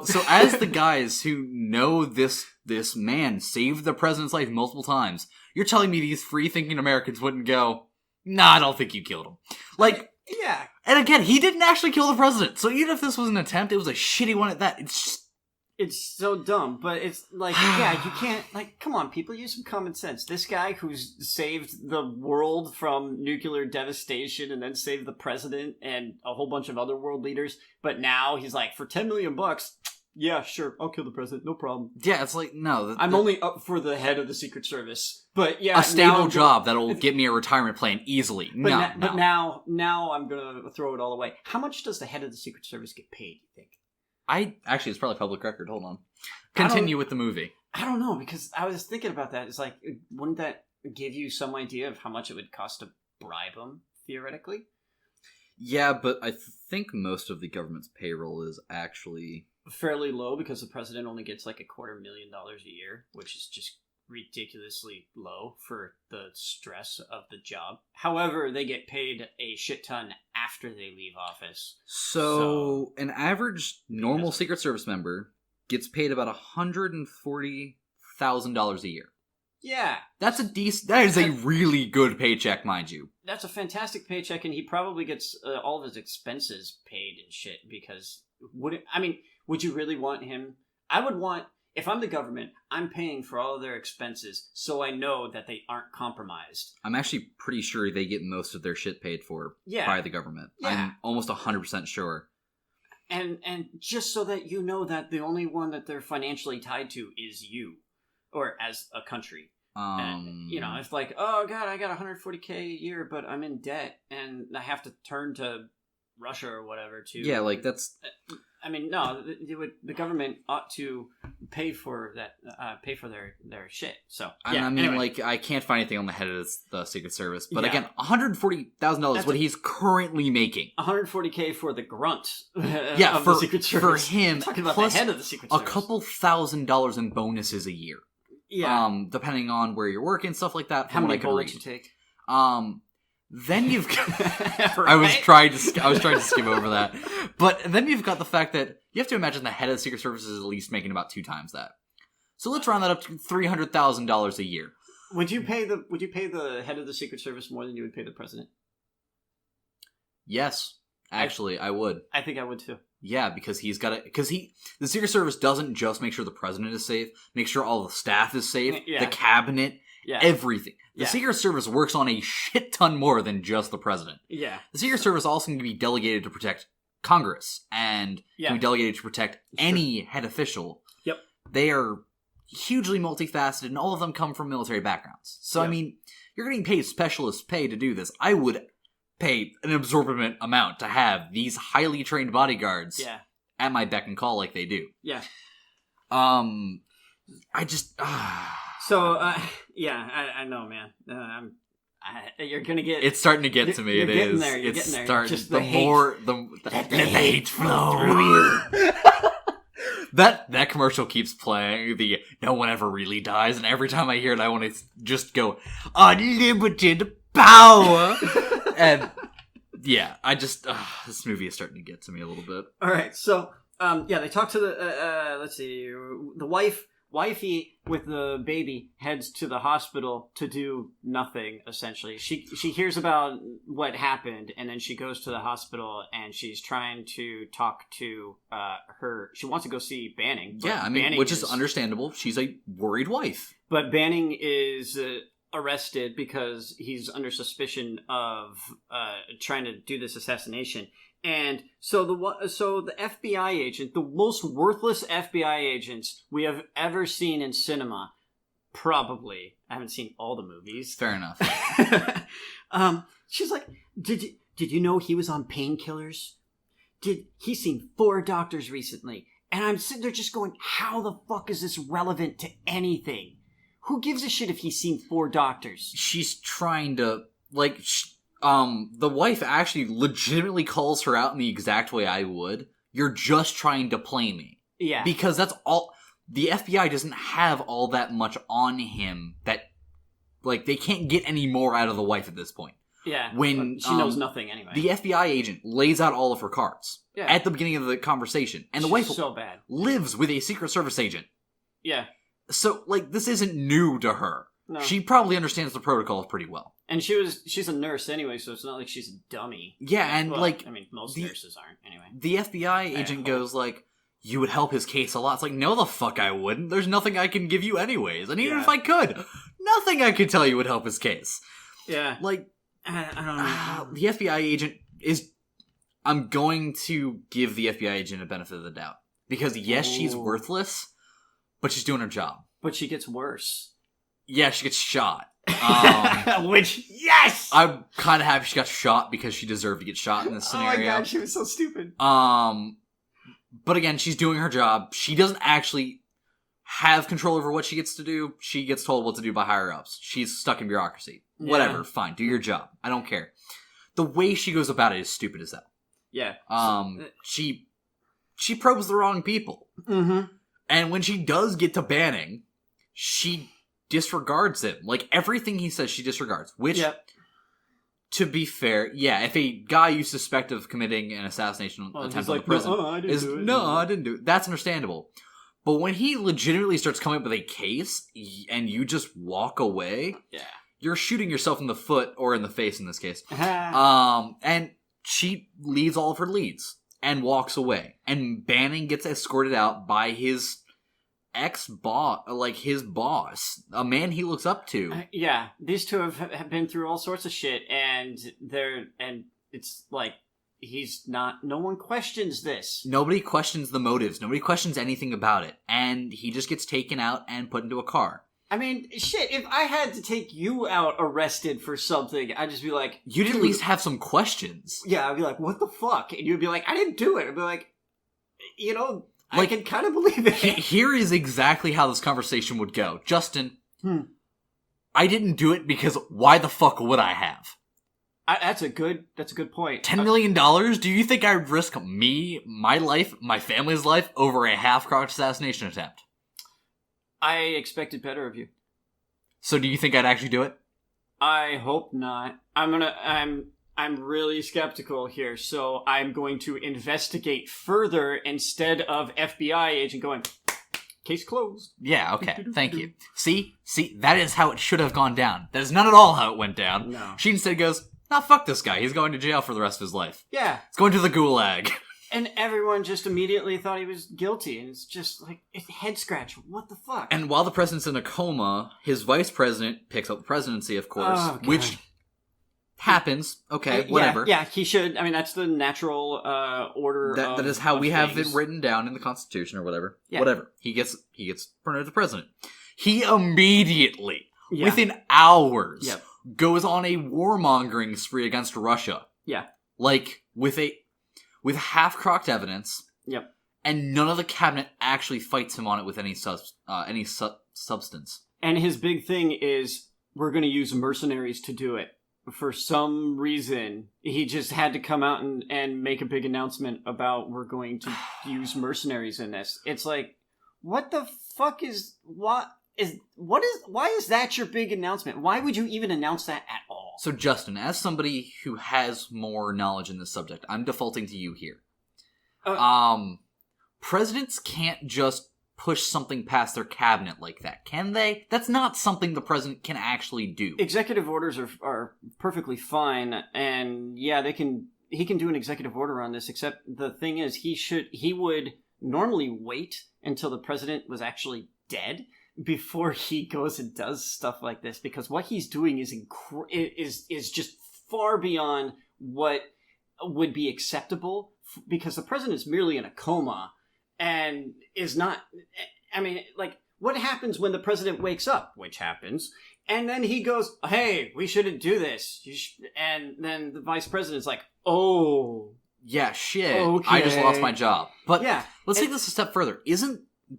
So as the guys who know this man saved the president's life multiple times, you're telling me these free-thinking Americans wouldn't go, nah, I don't think you killed him. Yeah. And again, he didn't actually kill the president. So even if this was an attempt, it was a shitty one at that. It's so dumb, but it's you can't, come on, people, use some common sense. This guy who's saved the world from nuclear devastation and then saved the president and a whole bunch of other world leaders, but now he's like, for $10 million, yeah, sure, I'll kill the president, no problem. Yeah, it's like, no. I'm only up for the head of the Secret Service. But yeah, a stable job that'll get me a retirement plan easily. But now I'm gonna throw it all away. How much does the head of the Secret Service get paid, you think? It's probably public record. Hold on. Continue with the movie. I don't know, because I was thinking about that. It's like, wouldn't that give you some idea of how much it would cost to bribe them, theoretically? Yeah, but I think most of the government's payroll is actually fairly low, because the president only gets like $250,000 a year, which is just ridiculously low for the stress of the job. However, they get paid a shit ton after they leave office. So an average normal Secret Service member gets paid about $140,000 a year. Yeah. That is a really good paycheck, mind you. That's a fantastic paycheck, and he probably gets all of his expenses paid and shit, because would you really want him? I would want, if I'm the government, I'm paying for all of their expenses, so I know that they aren't compromised. I'm actually pretty sure they get most of their shit paid for by the government. Yeah. I'm almost 100% sure. And just so that you know that the only one that they're financially tied to is you, or as a country. And, it's like, oh god, I got $140K a year, but I'm in debt, and I have to turn to Russia or whatever to... Yeah, that's... no, the government ought to pay for that, pay for their shit. So, yeah. Anyway. I can't find anything on the head of the Secret Service, but again, $140,000 is what he's currently making. $140K for the grunt. For the Secret Service. For him, talking about the head of the Secret Service. A couple $1,000s in bonuses a year. Yeah. Depending on where you're working, stuff like that. How many bullets you take? Then you've got... Right? I was trying to skim over that. But then you've got the fact that you have to imagine the head of the Secret Service is at least making about 2 times that. So let's round that up to $300,000 a year. Would you pay the head of the Secret Service more than you would pay the president? Yes. Actually, I would. I think I would too. Yeah, because the Secret Service doesn't just make sure the president is safe, make sure all the staff is safe, the cabinet, everything. The Secret Service works on a shit ton more than just the president. Yeah. The Secret Service also can be delegated to protect Congress and can be delegated to protect any head official. Yep. They are hugely multifaceted, and all of them come from military backgrounds. So, you're getting paid specialist pay to do this. I would pay an absorbent amount to have these highly trained bodyguards at my beck and call like they do. Yeah. I just... So, I know, man. You're gonna get... It's starting to get to me, it is. You're getting there. Starting, just the hate. more... The hate flow through you. That commercial keeps playing, the no one ever really dies, and every time I hear it, I want to just go, unlimited power! And, yeah, I just, this movie is starting to get to me a little bit. Alright, so, they talk to the, let's see, the wifey with the baby heads to the hospital to do nothing, essentially. She hears about what happened, and then she goes to the hospital, and she's trying to talk to she wants to go see Banning. Yeah, I mean, Banning which is understandable. She's a worried wife. But Banning is arrested because he's under suspicion of trying to do this assassination. And so the FBI agent, the most worthless FBI agents we have ever seen in cinema, probably. I haven't seen all the movies. Fair enough. She's like, did you know he was on painkillers? He's seen 4 doctors recently. And I'm sitting there just going, how the fuck is this relevant to anything? Who gives a shit if he's seen 4 doctors? She's trying to, like... the wife actually legitimately calls her out in the exact way I would. You're just trying to play me. Yeah. Because that's all... The FBI doesn't have all that much on him that... Like, they can't get any more out of the wife at this point. Yeah. When she knows nothing anyway. The FBI agent lays out all of her cards. Yeah. At the beginning of the conversation. And the wife so bad. Lives with a Secret Service agent. Yeah. So, like, this isn't new to her. No. She probably understands the protocols pretty well. And she's a nurse anyway, so it's not like she's a dummy. Yeah, and most nurses aren't anyway. The FBI agent goes like, you would help his case a lot. It's like, no the fuck I wouldn't. There's nothing I can give you anyways. And even if I could, nothing I could tell you would help his case. Yeah. Like, I don't know. The FBI agent is... I'm going to give the FBI agent a benefit of the doubt. Because yes, she's worthless, but she's doing her job. But she gets worse. Yeah, she gets shot. Which, yes! I'm kind of happy she got shot because she deserved to get shot in this scenario. Oh my god, she was so stupid. But again, she's doing her job. She doesn't actually have control over what she gets to do. She gets told what to do by higher-ups. She's stuck in bureaucracy. Yeah. Whatever, fine, do your job. I don't care. The way she goes about it is stupid as hell. Yeah. She probes the wrong people. Mm-hmm. And when she does get to Banning, she... disregards him. Like, everything he says, she disregards. Which, to be fair, if a guy you suspect of committing an assassination attempt on the president I didn't do it. That's understandable. But when he legitimately starts coming up with a case, and you just walk away, you're shooting yourself in the foot, or in the face in this case. And she leaves all of her leads, and walks away. And Banning gets escorted out by his... ex-boss, like his boss, a man he looks up to. These two have been through all sorts of shit, and it's like no one questions this. Nobody questions the motives. Nobody questions anything about it, and he just gets taken out and put into a car. I mean, shit, if I had to take you out arrested for something, I'd just be like... You'd at least have some questions. Yeah, I'd be like, what the fuck? And you'd be like, I didn't do it. I'd be like, I can kind of believe it. Here is exactly how this conversation would go. Justin, I didn't do it because why the fuck would I have? That's a good point. $10 million? Do you think I'd risk me, my life, my family's life over a half-cocked assassination attempt? I expected better of you. So do you think I'd actually do it? I hope not. I'm really skeptical here, so I'm going to investigate further instead of FBI agent going, case closed. Yeah, okay, thank you. See, that is how it should have gone down. That is not at all how it went down. No. She instead goes, fuck this guy, he's going to jail for the rest of his life. Yeah. He's going to the gulag. And everyone just immediately thought he was guilty, and it's just like, it's head scratch. What the fuck? And while the president's in a coma, his vice president picks up the presidency, of course, which... happens. Okay, whatever. Yeah, he should. I mean, that's the natural order. That is how we have it written down in the Constitution or whatever. Yeah. Whatever. He gets promoted to president. He immediately, within hours, goes on a warmongering spree against Russia. Yeah. Like with half-cocked evidence. Yep. And none of the cabinet actually fights him on it with any substance. And his big thing is, we're going to use mercenaries to do it. for some reason, he just had to come out and make a big announcement about we're going to use mercenaries in this. It's like, what the fuck why is that your big announcement? Why would you even announce that at all? So, Justin, as somebody who has more knowledge in this subject, I'm defaulting to you here. Presidents can't just push something past their cabinet like that, can they? That's not something the president can actually do. Executive orders are perfectly fine, and yeah, he can do an executive order on this, except the thing is he would normally wait until the president was actually dead before he goes and does stuff like this, because what he's doing is just far beyond what would be acceptable, because the president is merely in a coma and is not, I mean, like, what happens when the president wakes up, which happens, and then he goes, hey, we shouldn't do this, and then the vice president's like, oh, yeah, shit, okay. I just lost my job. But yeah, let's take this a step further.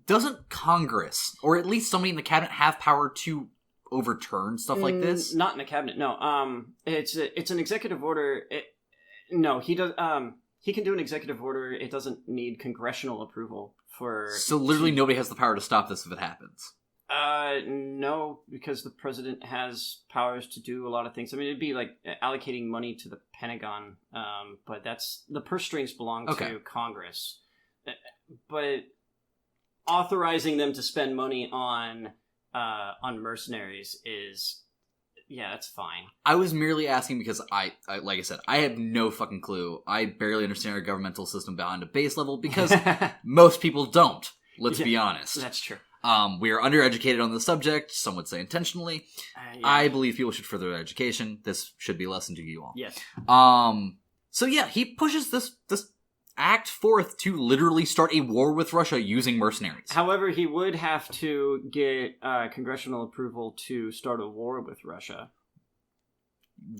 Doesn't Congress, or at least somebody in the cabinet, have power to overturn stuff like this? Not in the cabinet, no. It's an executive order. No, he does. He can do an executive order. It doesn't need congressional approval for. So literally nobody has the power to stop this if it happens. No, because the president has powers to do a lot of things. I mean, it'd be like allocating money to the Pentagon, but the purse strings belong to Congress. But authorizing them to spend money on mercenaries is, yeah, that's fine. I was merely asking because I like I said, I have no fucking clue. I barely understand our governmental system behind a base level because most people don't. Let's be honest. That's true. We are undereducated on the subject. Some would say intentionally. Yeah. I believe people should further their education. This should be a lesson to you all. Yes. So yeah, he pushes this act forth to literally start a war with Russia using mercenaries. However, he would have to get congressional approval to start a war with Russia.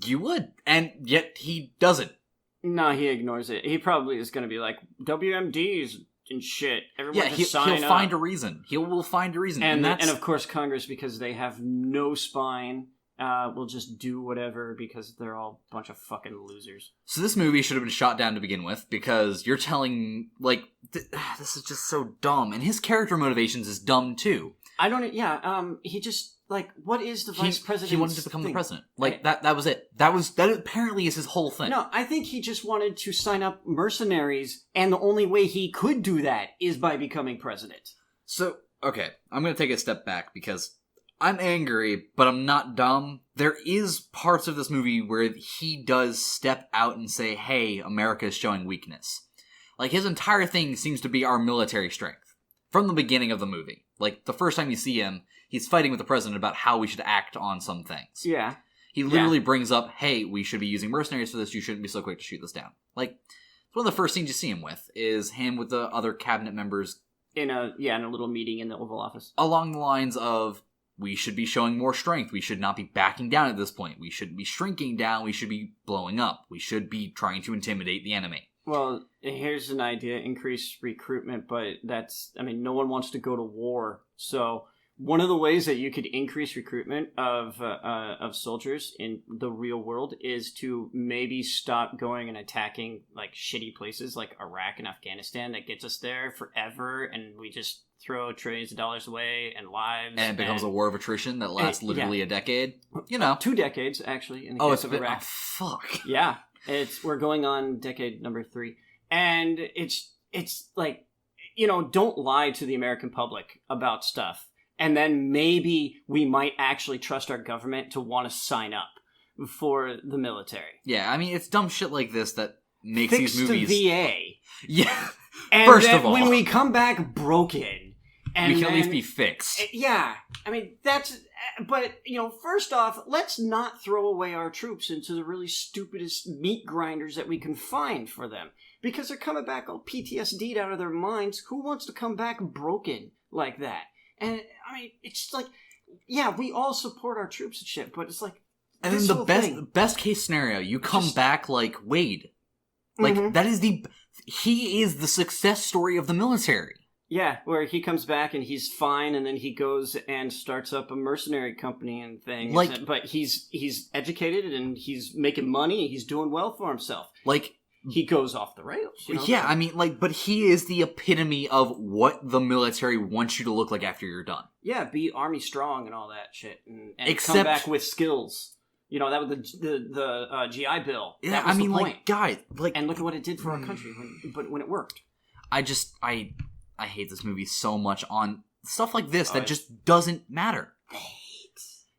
You would, and yet he doesn't. No, he ignores it. He probably is going to be like, WMDs and shit. Everyone just sign up. He'll find a reason. He will find a reason. And of course Congress, because they have no spine, will just do whatever because they're all a bunch of fucking losers. So this movie should have been shot down to begin with, because you're telling, like, this is just so dumb. And his character motivations is dumb too. He just, like, what is the vice president? He wanted to become the president. Like, that was it. That apparently is his whole thing. No, I think he just wanted to sign up mercenaries, and the only way he could do that is by becoming president. So, okay, I'm going to take a step back, because I'm angry, but I'm not dumb. There is parts of this movie where he does step out and say, hey, America is showing weakness. Like, his entire thing seems to be our military strength. From the beginning of the movie. Like, the first time you see him, he's fighting with the president about how we should act on some things. Yeah. He literally brings up, hey, we should be using mercenaries for this, you shouldn't be so quick to shoot this down. Like, it's one of the first scenes you see him with, is him with the other cabinet members. In a little meeting in the Oval Office. Along the lines of, we should be showing more strength, we should not be backing down at this point, we shouldn't be shrinking down, we should be blowing up, we should be trying to intimidate the enemy. Well, here's an idea, increase recruitment, but no one wants to go to war. So one of the ways that you could increase recruitment of soldiers in the real world is to maybe stop going and attacking, like, shitty places like Iraq and Afghanistan that gets us there forever, and we just throw trillions of dollars away and lives. And it becomes a war of attrition that lasts literally a decade. 2 decades, actually, in the case of Iraq. Oh, fuck. Yeah. We're going on decade number 3. And it's like, don't lie to the American public about stuff. And then maybe we might actually trust our government to want to sign up for the military. Yeah, I mean, it's dumb shit like this that makes these movies... the VA. Yeah. And First of all, when we come back broken... we can at least be fixed. Yeah. I mean, that's... But, first off, let's not throw away our troops into the really stupidest meat grinders that we can find for them. Because they're coming back all PTSD'd out of their minds. Who wants to come back broken like that? And, I mean, it's like, yeah, we all support our troops and shit, but it's like... And then the best case scenario, you come back like Wade. Like, that is he is the success story of the military. Yeah, where he comes back and he's fine, and then he goes and starts up a mercenary company and things. Like, but he's educated and he's making money and he's doing well for himself. Like, he goes off the rails. You know? Yeah, I mean, like, but he is the epitome of what the military wants you to look like after you're done. Yeah, be army strong and all that shit, and Except, come back with skills. You know, that was the GI Bill. Yeah, that was I mean, the point. like, guys, like, and look at what it did for our country when it worked. I hate this movie so much on stuff like this that just doesn't matter.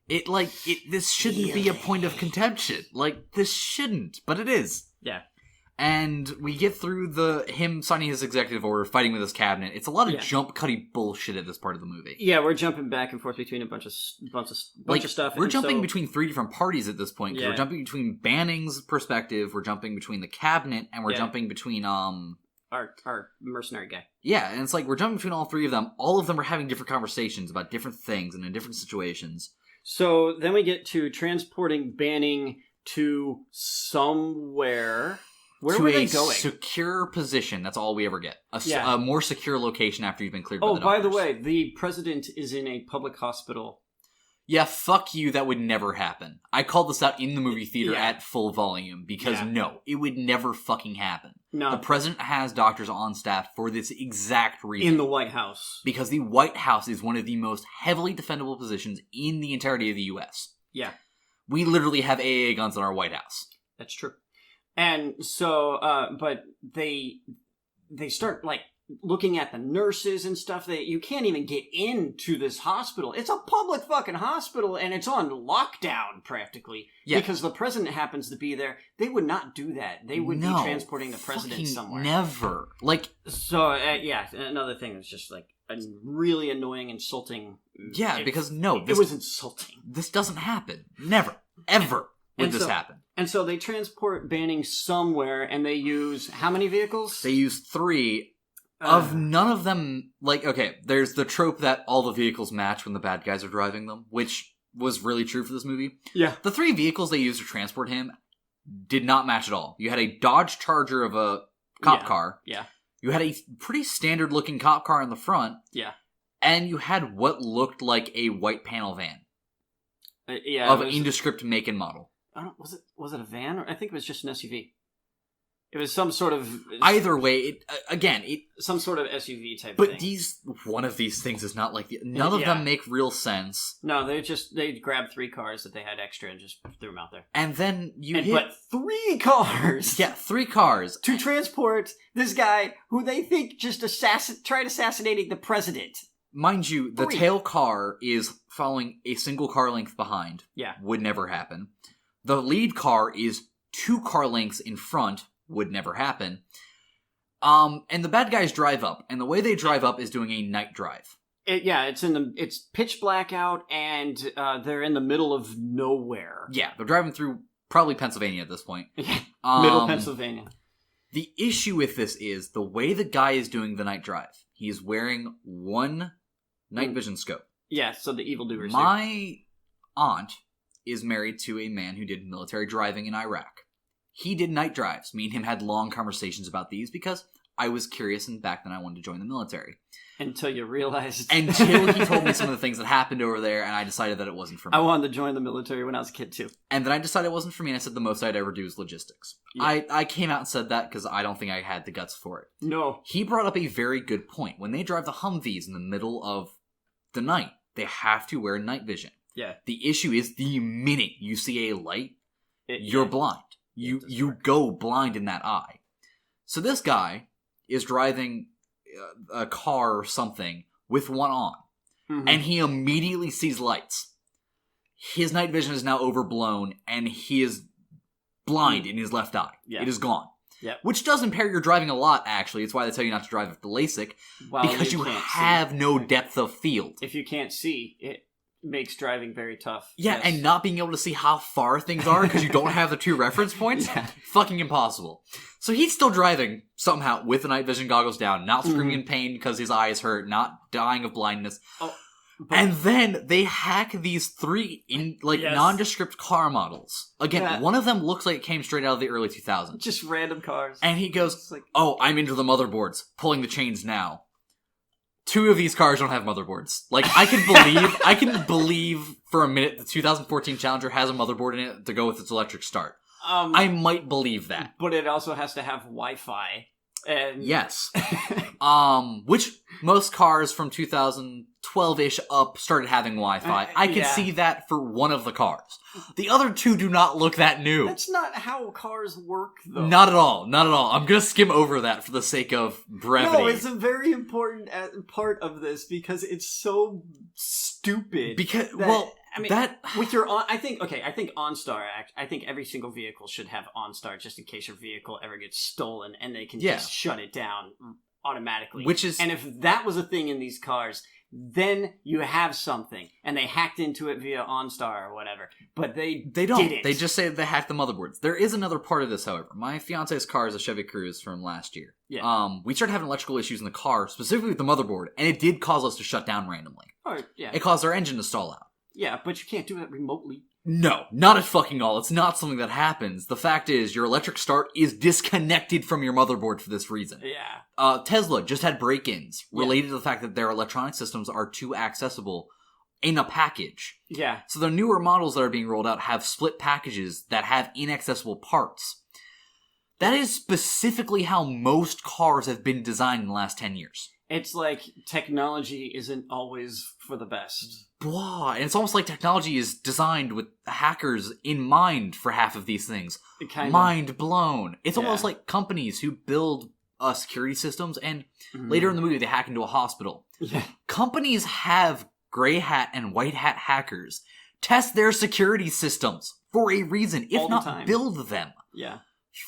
This shouldn't be a point of contention. Like, this shouldn't, but it is. Yeah. And we get through him signing his executive order, fighting with his cabinet. It's a lot of jump cutty bullshit at this part of the movie. Yeah, we're jumping back and forth between a bunch of stuff. We're jumping between 3 different parties at this point. Yeah. We're jumping between Banning's perspective, we're jumping between the cabinet, and we're jumping between our mercenary guy. Yeah, and it's like we're jumping between all 3 of them. All of them are having different conversations about different things and in different situations. So then we get to transporting Banning to somewhere. Where were they going? Secure position. That's all we ever get. A more secure location after you've been cleared by the doctors. Oh, by the way, the president is in a public hospital. Yeah, fuck you, that would never happen. I called this out in the movie theater at full volume, because no, it would never fucking happen. No. The president has doctors on staff for this exact reason. In the White House. Because the White House is one of the most heavily defendable positions in the entirety of the U.S. Yeah. We literally have AA guns in our White House. That's true. And so, but they start, like, looking at the nurses and stuff. You can't even get into this hospital. It's a public fucking hospital, and it's on lockdown, practically. Yeah. Because the president happens to be there. They would not do that. They would be transporting the president somewhere. Never. Like, so, another thing that's just, like, a really annoying, insulting... Yeah, because, it was insulting. This doesn't happen. Never. Ever would this happen. And so they transport Banning somewhere, and they use how many vehicles? They use 3... Of none of them, like, okay, there's the trope that all the vehicles match when the bad guys are driving them, which was really true for this movie. Yeah. The 3 vehicles they used to transport him did not match at all. You had a Dodge Charger of a cop car. Yeah. You had a pretty standard-looking cop car in the front. Yeah. And you had what looked like a white panel van. Of indescript make and model. Was it a van? Or I think it was just an SUV. It was some sort of... Either way, some sort of SUV type thing. But one of these things is not like... None of them make real sense. No, they grabbed 3 cars that they had extra and just threw them out there. And then But 3 cars! Yeah, 3 cars. To transport this guy who they think just tried assassinating the president. Mind you, the tail car is following a single car length behind. Yeah. Would never happen. The lead car is 2 car lengths in front. Would never happen. And the bad guys drive up, and the way they drive up is doing a night drive. It's pitch black out, and they're in the middle of nowhere. Yeah, they're driving through probably Pennsylvania at this point. Middle Pennsylvania. The issue with this is the way the guy is doing the night drive. He is wearing one night vision scope. Yeah, so the evildoers. My aunt is married to a man who did military driving in Iraq. He did night drives. Me and him had long conversations about these because I was curious, and back then I wanted to join the military. Until you realized. Until he told me some of the things that happened over there, and I decided that it wasn't for me. I wanted to join the military when I was a kid, too. And then I decided it wasn't for me, and I said the most I'd ever do is logistics. Yeah. I came out and said that because I don't think I had the guts for it. No. He brought up a very good point. When they drive the Humvees in the middle of the night, they have to wear night vision. Yeah. The issue is the minute you see a light, you're blind. You go blind in that eye. So this guy is driving a car or something with one on. Mm-hmm. And he immediately sees lights. His night vision is now overblown, and he is blind in his left eye. Yeah. It is gone. Yeah. Which does impair your driving a lot, actually. It's why they tell you not to drive with the LASIK. Because you have no depth of field. If you can't see, it makes driving very tough. Yeah, yes. And not being able to see how far things are because you don't have the 2 reference points, fucking impossible. So he's still driving, somehow, with the night vision goggles down, not screaming in pain because his eye is hurt, not dying of blindness. Oh, and then they hack these 3 nondescript car models. Again, one of them looks like it came straight out of the early 2000s. Just random cars. And he goes, I'm into the motherboards, pulling the chains now. 2 of these cars don't have motherboards. Like, I can believe for a minute the 2014 Challenger has a motherboard in it to go with its electric start. I might believe that. But it also has to have Wi-Fi. And... Yes. Which most cars from 2012-ish up started having Wi-Fi. I could see that for one of the cars. The other 2 do not look that new. That's not how cars work, though. Not at all. Not at all. I'm gonna skim over that for the sake of brevity. No, it's a very important part of this because it's so stupid. Because, with your I think OnStar. I think every single vehicle should have OnStar just in case your vehicle ever gets stolen, and they can just shut it down automatically. And if that was a thing in these cars, then you have something, and they hacked into it via OnStar or whatever. But they don't. Didn't. They just say they hacked the motherboards. There is another part of this, however. My fiance's car is a Chevy Cruze from last year. Yeah. We started having electrical issues in the car, specifically with the motherboard, and it did cause us to shut down randomly. Oh, yeah. It caused our engine to stall out. Yeah, but you can't do that remotely. No, not at fucking all. It's not something that happens. The fact is, your electric start is disconnected from your motherboard for this reason. Yeah. Tesla just had break-ins related to the fact that their electronic systems are too accessible in a package. Yeah. So the newer models that are being rolled out have split packages that have inaccessible parts. That is specifically how most cars have been designed in the last 10 years. It's like technology isn't always for the best. Blah. And it's almost like technology is designed with hackers in mind for half of these things. Mind blown. It's almost like companies who build security systems and later in the movie they hack into a hospital. Yeah. Companies have gray hat and white hat hackers test their security systems for a reason, if not build them. Yeah.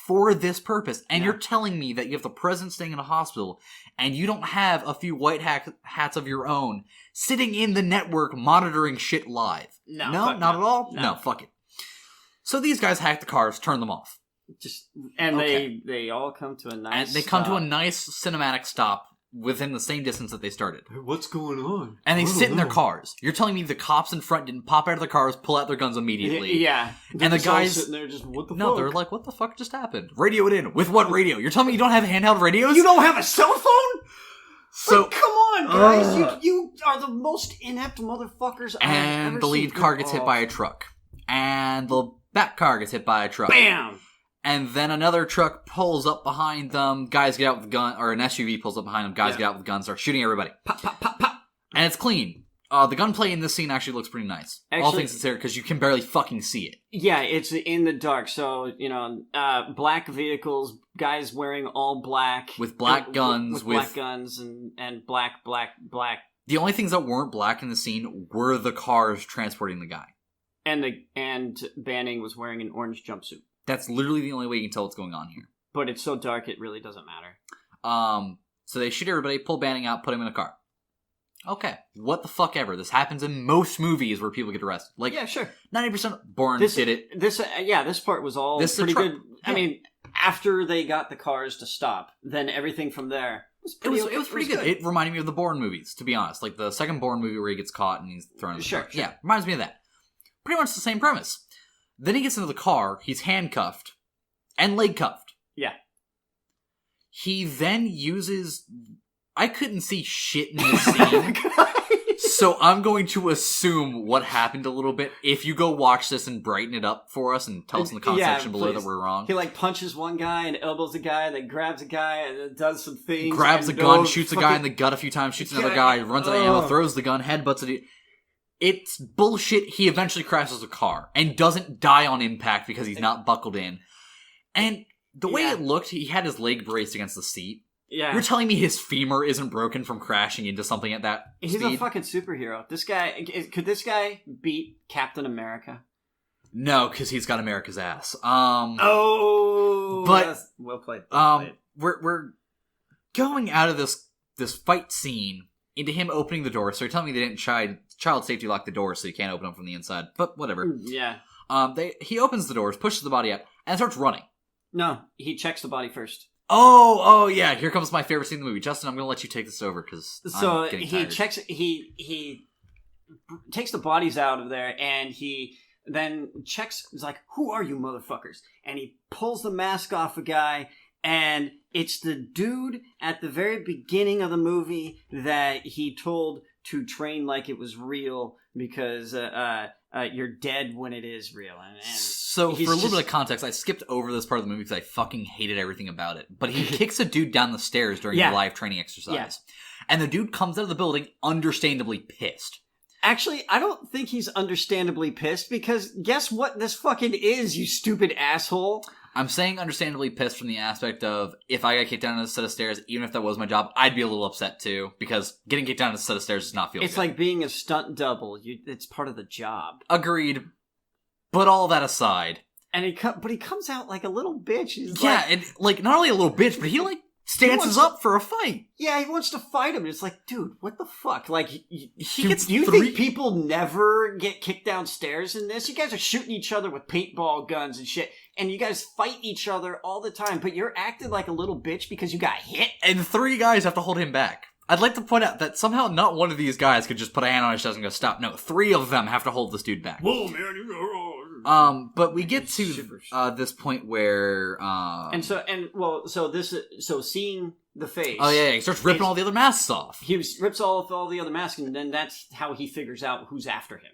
For this purpose. And you're telling me that you have the president staying in a hospital and you don't have a few white hats of your own sitting in the network monitoring shit live. No, not at all? No, fuck it. So these guys hack the cars, turn them off. They all come to a nice And they come to a nice cinematic stop within the same distance that they started. What's going on? And they sit in their cars. You're telling me the cops in front didn't pop out of their cars, pull out their guns immediately? Yeah. And the guys sitting there just, what the fuck? No, they're like, what the fuck just happened? Radio it in. With what radio? You're telling me you don't have handheld radios? You don't have a cell phone? So come on, guys. You are the most inept motherfuckers I've ever seen. And the lead car gets hit by a truck. And the back car gets hit by a truck. Bam! And then another truck pulls up behind them. Guys get out with the gun, or an SUV pulls up behind them. Guys get out with guns, start shooting everybody. Pop, pop, pop, pop. And it's clean. The gunplay in this scene actually looks pretty nice. All things considered, because you can barely fucking see it. Yeah, it's in the dark. So, black vehicles, guys wearing all black. With black guns. With black guns and black. The only things that weren't black in the scene were the cars transporting the guy. And Banning was wearing an orange jumpsuit. That's literally the only way you can tell what's going on here. But it's so dark, it really doesn't matter. So they shoot everybody, pull Banning out, put him in a car. Okay, what the fuck ever. This happens in most movies where people get arrested. Like, yeah, sure. 90% Bourne did it. This part was all pretty good. Yeah. I mean, after they got the cars to stop, then everything from there was pretty good. It was pretty good. It reminded me of the Bourne movies, to be honest. Like the second Bourne movie where he gets caught and he's thrown in the car. Yeah, reminds me of that. Pretty much the same premise. Then he gets into the car, he's handcuffed, and leg cuffed. Yeah. He then uses... I couldn't see shit in this scene, so I'm going to assume what happened a little bit. If you go watch this and brighten it up for us and tell us in the comment section below that we're wrong. He punches one guy and elbows a guy, then grabs a guy and does some things. Grabs a gun, shoots a guy in the gut a few times, shoots another guy, runs out of ammo, throws the gun, headbutts it. It's bullshit. He eventually crashes a car and doesn't die on impact because he's not buckled in. And the way it looked, he had his leg braced against the seat. Yeah. You're telling me his femur isn't broken from crashing into something at that speed? He's a fucking superhero. This guy, could this guy beat Captain America? No, because he's got America's ass. But well played. We're going out of this fight scene into him opening the door. So you're telling me they didn't child safety lock the door so you can't open them from the inside. But whatever. Yeah. He opens the doors, pushes the body out, and starts running. No, he checks the body first. Oh yeah! Here comes my favorite scene in the movie. Justin, I'm going to let you take this over because I'm getting tired. He takes the bodies out of there, and he then checks. He's like, "Who are you, motherfuckers?" And he pulls the mask off a guy, And it's the dude at the very beginning of the movie that he told to train like it was real because you're dead when it is real. And so, for a little bit of context, I skipped over this part of the movie because I fucking hated everything about it. But he kicks a dude down the stairs during the live training exercise. Yeah. And the dude comes out of the building understandably pissed. Actually, I don't think he's understandably pissed because guess what this fucking is, you stupid asshole? I'm saying understandably pissed from the aspect of if I got kicked down a set of stairs, even if that was my job, I'd be a little upset too because getting kicked down a set of stairs does not feel good. It's like being a stunt double. It's part of the job. Agreed. But all that aside. And he comes out like a little bitch. He's and not only a little bitch, but he stances up for a fight. Yeah, he wants to fight him. It's like, dude, what the fuck? Like, you think people never get kicked downstairs in this? You guys are shooting each other with paintball guns and shit, and you guys fight each other all the time, but you're acting like a little bitch because you got hit? And 3 guys have to hold him back. I'd like to point out that somehow not one of these guys could just put a hand on his chest and go, stop. No, 3 of them have to hold this dude back. Whoa, man, but we get to this point where so seeing the face. Oh yeah, he starts ripping all the other masks off. He rips all the other masks, and then that's how he figures out who's after him.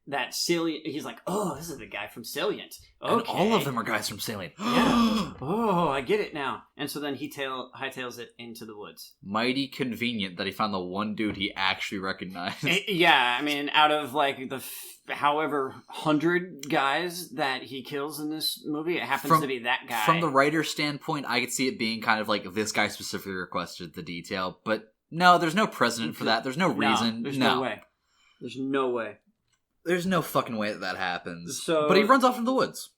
That Salient. He's like, oh, this is the guy from Salient. Okay. And all of them are guys from Salient. Yeah. Oh, I get it now. And so then he hightails it into the woods. Mighty convenient that he found the one dude he actually recognized. Yeah, I mean, out of like the however 100 guys that he kills in this movie, it happens to be that guy. From the writer's standpoint, I could see it being kind of like this guy specifically requested the detail, but no, there's no precedent for that. There's no reason. There's no way. There's no way. There's no fucking way that happens. So, but he runs off into the woods.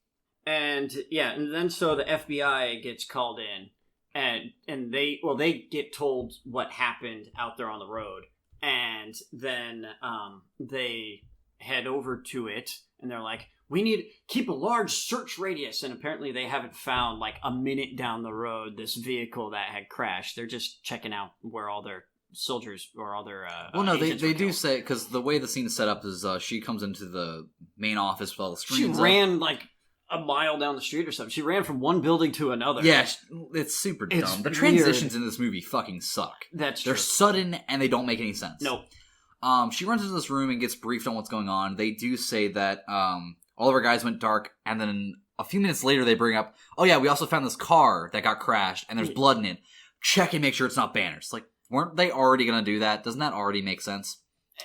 And then so the FBI gets called in, and they get told what happened out there on the road, and then they head over to it, and they're like, we need to keep a large search radius, and apparently they haven't found like a minute down the road this vehicle that had crashed. They're just checking out where all their soldiers or other they do say, because the way the scene is set up is she comes into the main office with all the screens. She ran like a mile down the street or something. She ran from one building to another. Yeah, it's super dumb. The transitions in this movie fucking suck. That's true. They're sudden and they don't make any sense. Nope. She runs into this room and gets briefed on what's going on. They do say that all of our guys went dark, and then a few minutes later they bring up, oh yeah, we also found this car that got crashed and there's blood in it. Check and make sure it's not banners. Like, weren't they already going to do that? Doesn't that already make sense?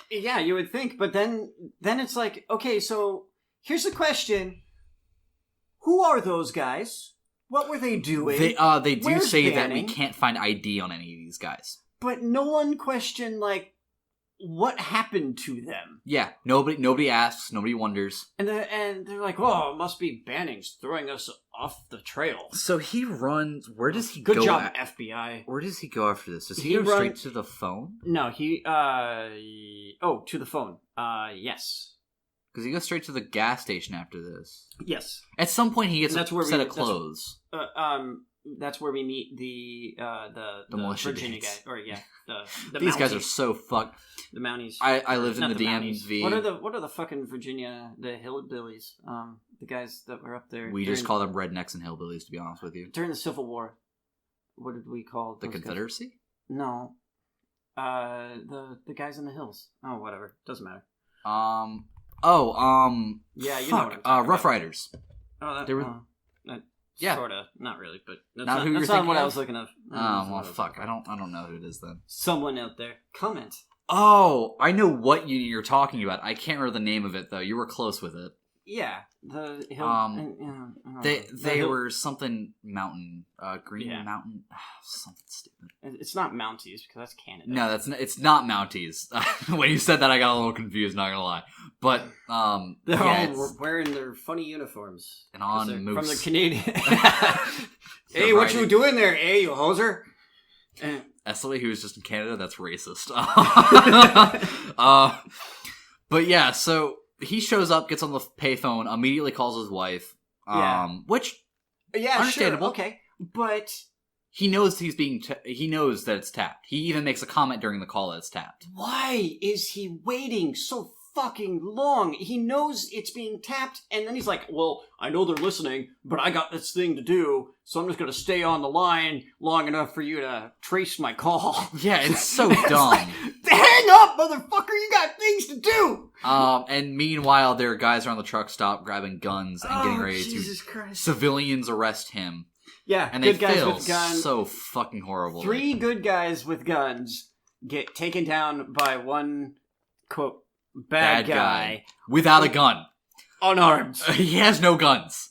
Yeah, you would think. But then it's like, okay, so here's the question. Who are those guys? What were they doing? They do say that we can't find ID on any of these guys. But no one questioned, like, what happened to them? Yeah, nobody asks, nobody wonders. And they're like, oh, it must be Banning's throwing us off the trail. So he runs. Where does he go? Good job, FBI. Where does he go after this? Does he go straight to the phone? No, to the phone. Yes. Because he goes straight to the gas station after this. Yes. At some point, he gets a set of clothes. That's where we meet the Virginia guy, or the these Mounties. guys are so fucked. The Mounties. I lived in the DMV. What are the fucking Virginia, the hillbillies? The guys that were up there. We just call them rednecks and hillbillies, to be honest with you. During the Civil War, what did we call the Confederacy? Guys? No, the guys in the hills. Oh, whatever, doesn't matter. Yeah, you know what Rough Riders. Oh, they were. Yeah, sort of. Not really, but that's not what I was looking of. Oh well, fuck. I don't know who it is then. Someone out there, comment. Oh, I know what you're talking about. I can't remember the name of it though. You were close with it. Yeah, the hill. They were something mountain, Green Mountain, something stupid. It's not Mounties because that's Canada. No, it's not Mounties. When you said that, I got a little confused. Not gonna lie, but they're all wearing their funny uniforms and on moose from the Canadian. Hey, what you doing there? Hey, you hoser. That's the way he was just in Canada. That's racist. But yeah, so. He shows up, gets on the payphone, immediately calls his wife. Which, understandable. Sure, okay, but he knows he knows that it's tapped. He even makes a comment during the call that it's tapped. Why is he waiting so fucking long. He knows it's being tapped, and then he's like, well, I know they're listening, but I got this thing to do, so I'm just gonna stay on the line long enough for you to trace my call. Yeah, it's so dumb. Like, hang up, motherfucker, you got things to do! And meanwhile, there are guys around the truck stop grabbing guns and getting ready Jesus to... Christ. Civilians arrest him. Yeah, And good they guys fail with guns. so fucking horrible. 3 good guys with guns get taken down by one, quote, bad guy. Without a gun. Unarmed. He has no guns.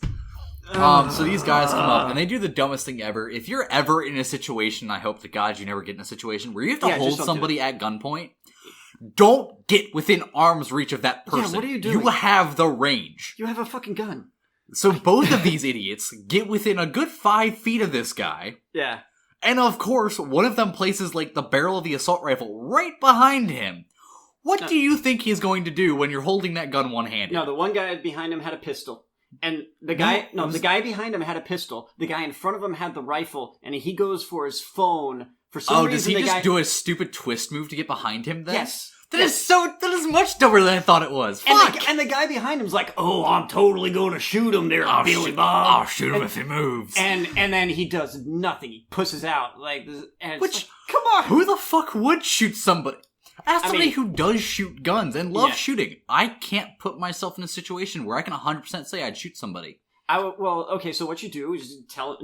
So these guys come up and they do the dumbest thing ever. If you're ever in a situation, I hope to God you never get in a situation where you have to hold somebody at gunpoint, don't get within arm's reach of that person. Yeah, what are you doing? You have the range. You have a fucking gun. So both of these idiots get within a good 5 feet of this guy. Yeah. And of course, one of them places like the barrel of the assault rifle right behind him. What do you think he's going to do when you're holding that gun one-handed? No, the one guy behind him had a pistol. And the guy, the guy behind him had a pistol. The guy in front of him had the rifle, and he goes for his phone. For some reason, does he just do a stupid twist move to get behind him then? Yes. That is much dumber than I thought it was. Fuck! And the guy behind him's like, oh, I'm totally going to shoot him there, Billy Bob. I'll shoot him if he moves. And then he does nothing. He pushes out. Like, and Which, like, come on! Who the fuck would shoot somebody? As somebody who does shoot guns and loves shooting, I can't put myself in a situation where I can 100% say I'd shoot somebody. Okay, so what you do is go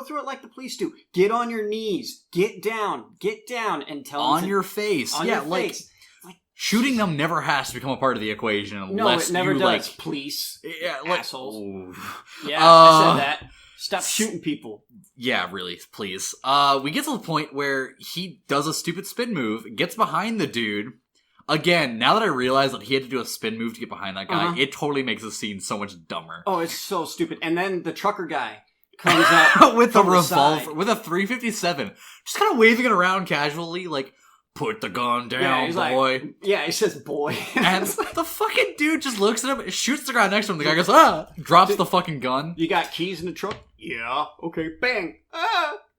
through it like the police do. Get on your knees. Get down, and tell them on your face. On yeah, your like, face. Shooting them never has to become a part of the equation unless no, it never you, does, police. Yeah, like, assholes. Yeah, I said that. Stop shooting people. Yeah, really, please. We get to the point where he does a stupid spin move, gets behind the dude. Again, now that I realize that he had to do a spin move to get behind that guy, it totally makes the scene so much dumber. Oh, it's so stupid. And then the trucker guy comes out with a revolver, with a .357, just kind of waving it around casually, like, put the gun down, boy. He says boy. And the fucking dude just looks at him, shoots the guy next to him, the guy goes, drops the fucking gun. You got keys in the truck? Yeah. Okay, bang.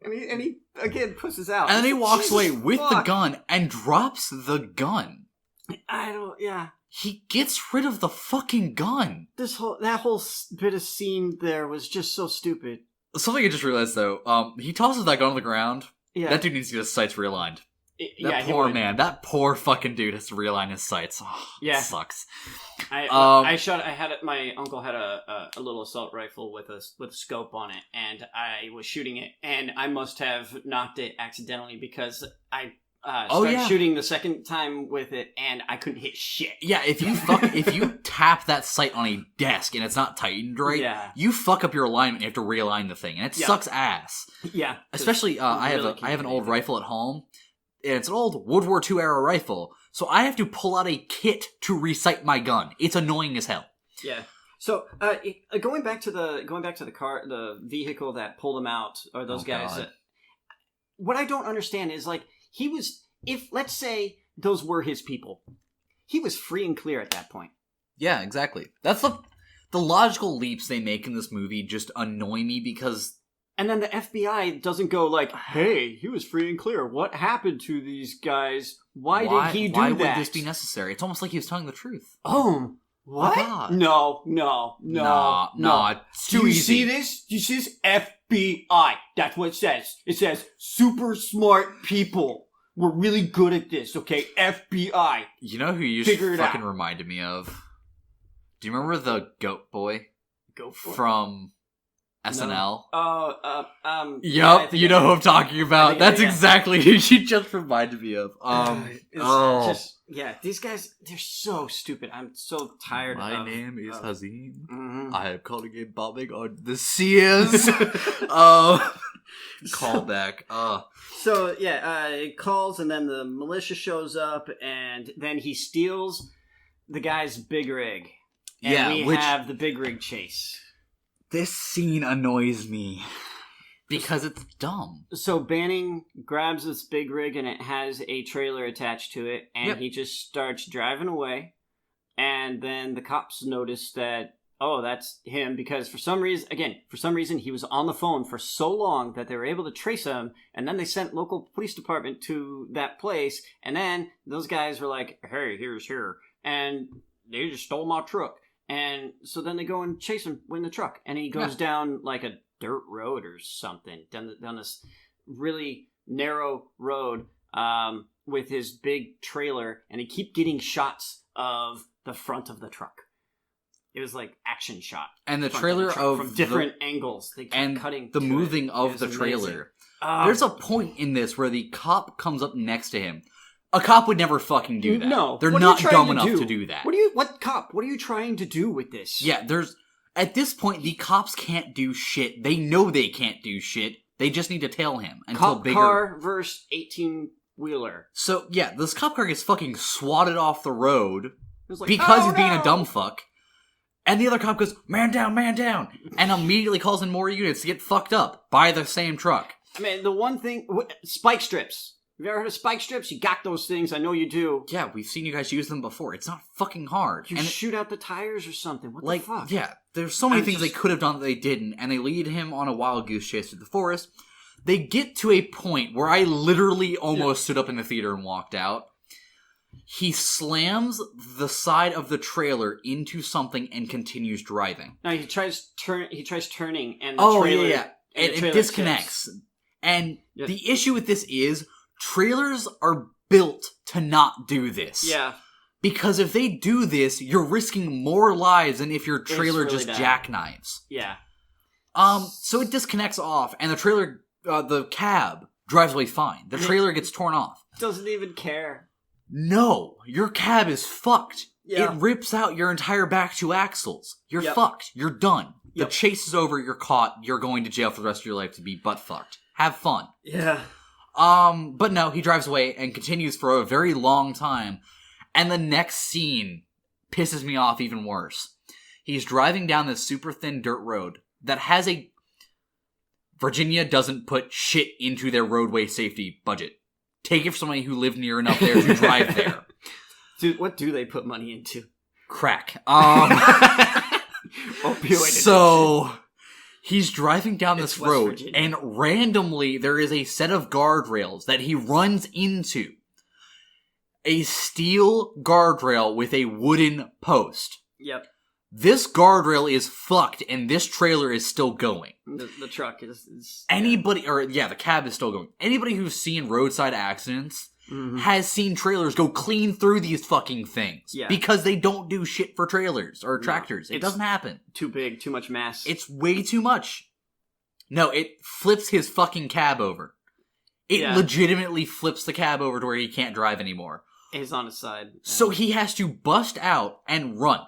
And he again pushes out. And then he walks away with the gun and drops the gun. He gets rid of the fucking gun. That whole bit of scene there was just so stupid. Something I just realized though, he tosses that gun on the ground. Yeah. That dude needs to get his sights realigned. That poor fucking dude has to realign his sights. Oh, yeah. It sucks. My uncle had a little assault rifle with a scope on it, and I was shooting it, and I must have knocked it accidentally because I started shooting the second time with it, and I couldn't hit shit. Yeah, if you tap that sight on a desk and it's not tightened right, you fuck up your alignment. You have to realign the thing, and it sucks ass. Yeah, especially I have an old rifle at home. It's an old World War II era rifle, so I have to pull out a kit to resight my gun. It's annoying as hell. Yeah. So going back to the car, the vehicle that pulled him out, or those guys. What I don't understand is if let's say those were his people, he was free and clear at that point. Yeah, exactly. That's the logical leaps they make in this movie just annoy me because. And then the FBI doesn't go like, hey, he was free and clear. What happened to these guys? Why did he do that? Why would this be necessary? It's almost like he was telling the truth. Oh, what? Oh, no. It's too easy. See this? Do you see this? FBI. That's what it says. It says super smart people. We're really good at this, okay? FBI. You know who you just fucking reminded me of? Do you remember the Goat Boy? From SNL? No. Yup, you know who I'm talking about. That's exactly who you just reminded me of. These guys, they're so stupid. I'm so tired of My name is Hazim. Mm-hmm. I am calling it bombing on the seas. Callback. So, it calls, and then the militia shows up, and then he steals the guy's big rig. And we have the big rig chase. This scene annoys me because it's dumb. So Banning grabs this big rig and it has a trailer attached to it, and he just starts driving away. And then the cops notice that, that's him, because for some reason he was on the phone for so long that they were able to trace him, and then they sent local police department to that place, and then those guys were like, hey, here's here. and they just stole my truck. And so then they go and chase him in the truck, and he goes down like a dirt road or something, down this really narrow road with his big trailer, and he keep getting shots of the front of the truck. It was like action shot. And the trailer from different angles. They kept cutting the moving of the trailer. There's a point in this where the cop comes up next to him. A cop would never fucking do that. No. They're not dumb enough to do that. What cop? What are you trying to do with this? Yeah, at this point, the cops can't do shit. They know they can't do shit. They just need to tail him until Cop car versus 18-wheeler. So, yeah, this cop car gets fucking swatted off the road like, because he's being a dumb fuck. And the other cop goes, man down, and immediately calls in more units to get fucked up by the same truck. I mean, the one thing... Spike strips. Have you ever heard of spike strips? You got those things. I know you do. Yeah, we've seen you guys use them before. It's not fucking hard. You shoot out the tires or something. What the fuck? Yeah, there's so many things they could have done that they didn't, and they lead him on a wild goose chase through the forest. They get to a point where I literally almost stood up in the theater and walked out. He slams the side of the trailer into something and continues driving. No, he tries turning, and the trailer... yeah. It disconnects. Tips. And the issue with this is, trailers are built to not do this. Yeah. Because if they do this, you're risking more lives than if your trailer just jackknives. Yeah. So it disconnects off, and the trailer, the cab, drives away fine. The trailer gets torn off. Doesn't even care. No, your cab is fucked. Yeah. It rips out your entire back two axles. You're fucked. You're done. The chase is over. You're caught. You're going to jail for the rest of your life to be butt fucked. Have fun. Yeah. But no, he drives away and continues for a very long time. And the next scene pisses me off even worse. He's driving down this super thin dirt road that has a... Virginia doesn't put shit into their roadway safety budget. Take it from somebody who lived near enough there to drive there. Dude, what do they put money into? Crack. Opioid so, he's driving down this West road, Virginia. and randomly there is a set of guardrails that he runs into. A steel guardrail with a wooden post. Yep. This guardrail is fucked, and this trailer is still going. The truck is Anybody, or yeah, the cab is still going. Anybody who's seen roadside accidents has seen trailers go clean through these fucking things. Yeah. Because they don't do shit for trailers or tractors. It doesn't happen. Too big, too much mass. It's way too much. No, it flips his fucking cab over. It legitimately flips the cab over to where he can't drive anymore. He's on his side. So he has to bust out and run.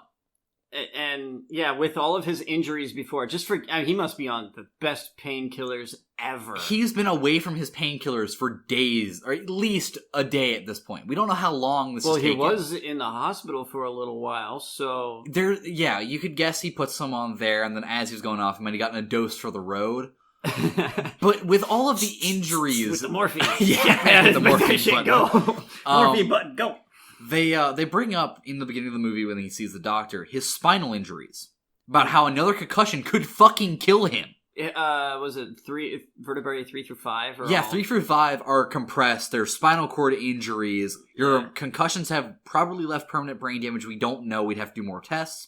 And yeah, with all of his injuries before, he must be on the best painkillers ever. He's been away from his painkillers for days, or at least a day at this point. We don't know how long this is taking. Well, he was in the hospital for a little while, so... You could guess he put some on there, and then as he was going off, he might have gotten a dose for the road. But with all of the injuries... With the morphine. With the morphine button. Go! Morphine button, go! They bring up, in the beginning of the movie when he sees the doctor, his spinal injuries. About how another concussion could fucking kill him. Was it vertebrae 3 through 5? 3 through 5 are compressed. They're spinal cord injuries. Your concussions have probably left permanent brain damage. We don't know. We'd have to do more tests.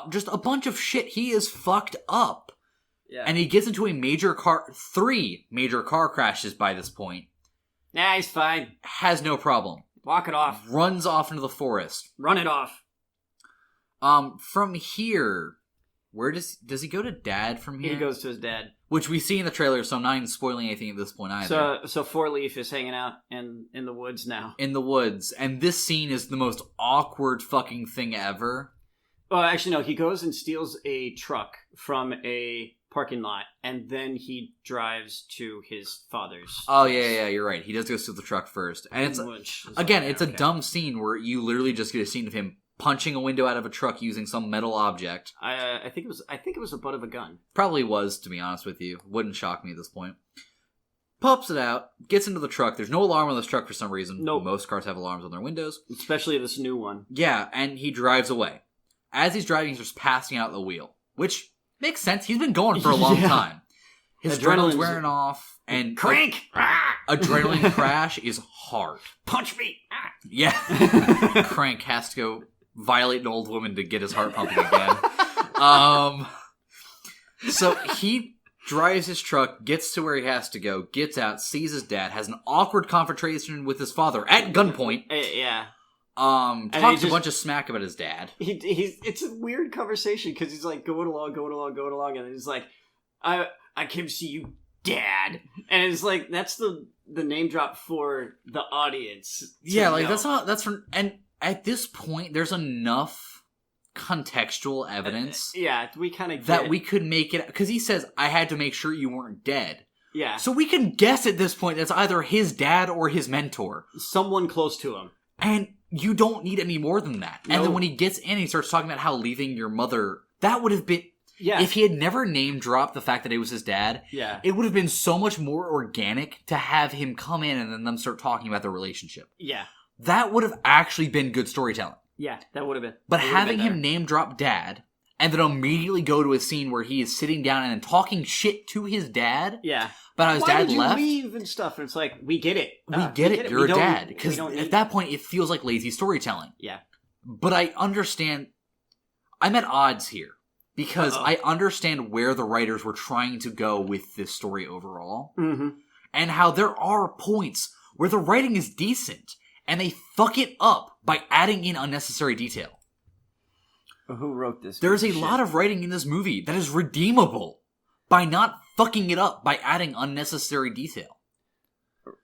Just a bunch of shit. He is fucked up. Yeah. And he gets into three major car crashes by this point. Nah, he's fine. Has no problem. Walk it off. Runs off into the forest. Run it off. From here, where does he go to Dad from here? He goes to his dad. Which we see in the trailer, so I'm not even spoiling anything at this point either. So Four Leaf is hanging out in the woods now. In the woods. And this scene is the most awkward fucking thing ever. Well, actually, no. He goes and steals a truck from a parking lot, and then he drives to his father's. Oh, yeah, you're right. He does go steal the truck first. And it's a dumb scene where you literally just get a scene of him punching a window out of a truck using some metal object. I think it was the butt of a gun. Probably was, to be honest with you. Wouldn't shock me at this point. Pops it out, gets into the truck. There's no alarm on this truck for some reason. Nope. Most cars have alarms on their windows. Especially this new one. Yeah, and he drives away. As he's driving, he's just passing out the wheel. Which makes sense. He's been going for a long time. His adrenaline's wearing off, and crank. Adrenaline crash is hard. Punch me. Yeah. Crank has to go violate an old woman to get his heart pumping again. So he drives his truck, gets to where he has to go, gets out, sees his dad, has an awkward confrontation with his father at gunpoint. Yeah. Talks a bunch of smack about his dad. It's a weird conversation because he's like going along, and he's like, I came to see you, Dad, and it's like that's the name drop for the audience. Yeah, like that's from, and at this point, there's enough contextual evidence. Yeah, we kind of that we could make it because he says, "I had to make sure you weren't dead." Yeah, so we can guess at this point that's either his dad or his mentor, someone close to him, and you don't need any more than that. No. And then when he gets in, he starts talking about how leaving your mother. That would have been. Yeah. If he had never name dropped the fact that it was his dad, it would have been so much more organic to have him come in and then them start talking about their relationship. Yeah. That would have actually been good storytelling. Yeah, that would have been. But having him name drop dad and then immediately go to a scene where he is sitting down and then talking shit to his dad. Yeah. But how his dad left. Why did you leave and stuff? And it's like, we get it. We get it. You're a dad. Because at that point, it feels like lazy storytelling. Yeah. But I understand. I'm at odds here. Because I understand where the writers were trying to go with this story overall. Mm-hmm. And how there are points where the writing is decent. And they fuck it up by adding in unnecessary detail. Who wrote this? There's a lot of writing in this movie that is redeemable by not fucking it up by adding unnecessary detail.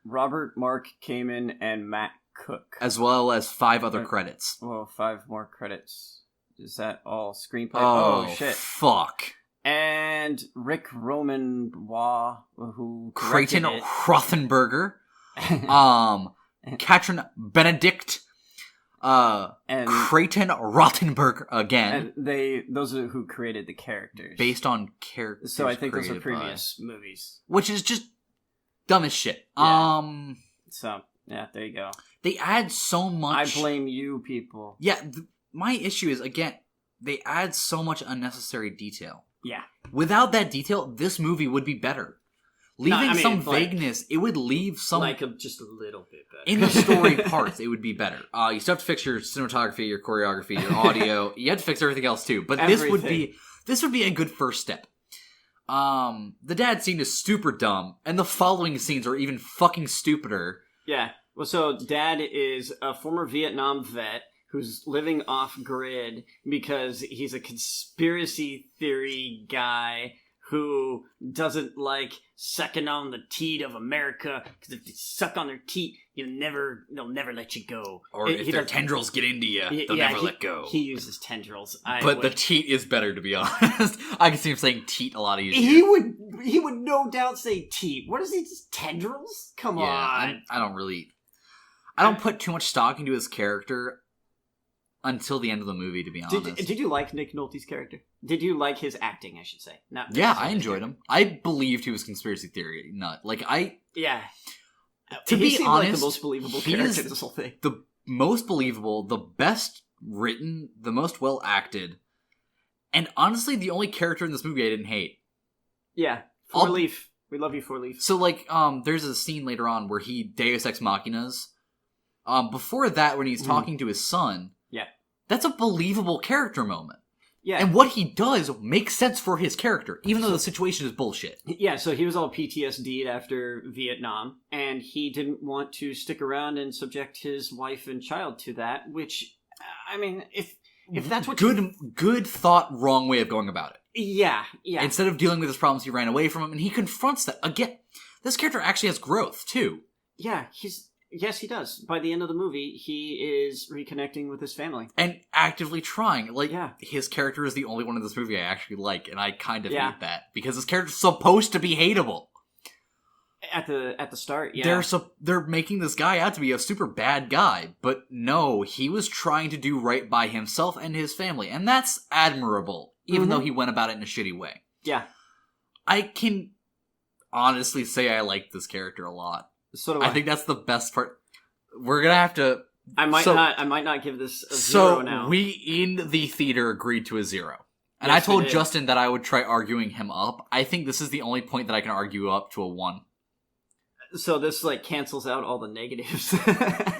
Robert Mark Kamen and Matt Cook. As well as 5 other credits. Well, 5 more credits. Is that all screenplay? Oh, shit. Fuck. And Rick Roman Waugh, who Creighton it. Rothenberger. Katrin Benedict. And Creighton Rothenberger again. And those are who created the characters. Based on characters. So I think those are previous movies. Which is just dumb as shit. Yeah. So, yeah, there you go. They add so much. I blame you, people. Yeah, my issue is, again, they add so much unnecessary detail. Yeah. Without that detail, this movie would be better. Leaving some vagueness, it would leave some... just a little bit better. In the story parts, it would be better. You still have to fix your cinematography, your choreography, your audio. You have to fix everything else, too. But this would be a good first step. The dad scene is super dumb, and the following scenes are even fucking stupider. Yeah. Well, so Dad is a former Vietnam vet who's living off-grid because he's a conspiracy theory guy who doesn't like sucking on the teat of America, because if you suck on their teat, they'll never let you go. Or if their tendrils get into you, they'll never let go. He uses tendrils. The teat is better, to be honest. I can see him saying teat a lot easier. He would no doubt say teat. What is he, just tendrils? Come on. I don't put too much stock into his character until the end of the movie, to be honest. Did you like Nick Nolte's character? Did you like his acting, I should say? Yeah, I enjoyed him. I believed he was conspiracy theory nut. Yeah. To be honest, like the most believable character in this whole thing. The most believable, the best written, the most well acted, and honestly, the only character in this movie I didn't hate. Yeah. Four Leaf. We love you, Four Leaf. So, there's a scene later on where he Deus Ex Machinas. Before that, when he's talking to his son... Yeah. That's a believable character moment. Yeah. And what he does makes sense for his character, even though the situation is bullshit. Yeah, so he was all PTSD'd after Vietnam, and he didn't want to stick around and subject his wife and child to that, which, I mean, if that's what Good thought, wrong way of going about it. Yeah, yeah. Instead of dealing with his problems, he ran away from him, and he confronts that. Again, this character actually has growth, too. Yeah, Yes, he does. By the end of the movie, he is reconnecting with his family. And actively trying. His character is the only one in this movie I actually like, and I kind of hate that. Because his character's supposed to be hateable. At the start, yeah. They're making this guy out to be a super bad guy, but no, he was trying to do right by himself and his family, and that's admirable, even though he went about it in a shitty way. Yeah. I can honestly say I like this character a lot. So do I. I think that's the best part. We're gonna have to... I might not give this a 0 now. So, we in the theater agreed to a 0. And yes, I told Justin that I would try arguing him up. I think this is the only point that I can argue up to a 1. So this, like, cancels out all the negatives.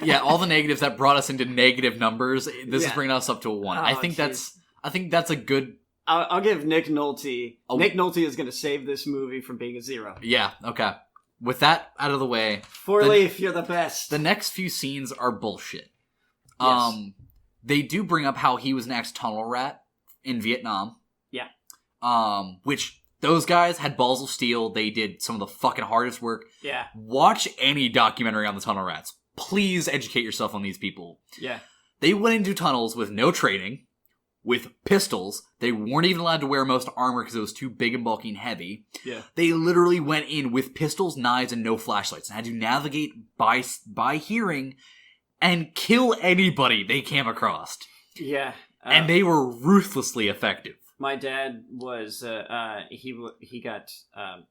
Yeah, all the negatives that brought us into negative numbers. This is bringing us up to a 1. I think that's a good... I'll give Nick Nolte... Nick Nolte is going to save this movie from being a 0. Yeah, okay. With that out of the way... Four-Leaf, you're the best. The next few scenes are bullshit. Yes. They do bring up how he was an ex-tunnel rat in Vietnam. Yeah. Which those guys had balls of steel. They did some of the fucking hardest work. Yeah. Watch any documentary on the tunnel rats. Please educate yourself on these people. Yeah. They went into tunnels with no training, with pistols. They weren't even allowed to wear most armor because it was too big and bulky and heavy. Yeah. They literally went in with pistols, knives, and no flashlights and had to navigate by hearing and kill anybody they came across. Yeah. And they were ruthlessly effective. My dad was, he got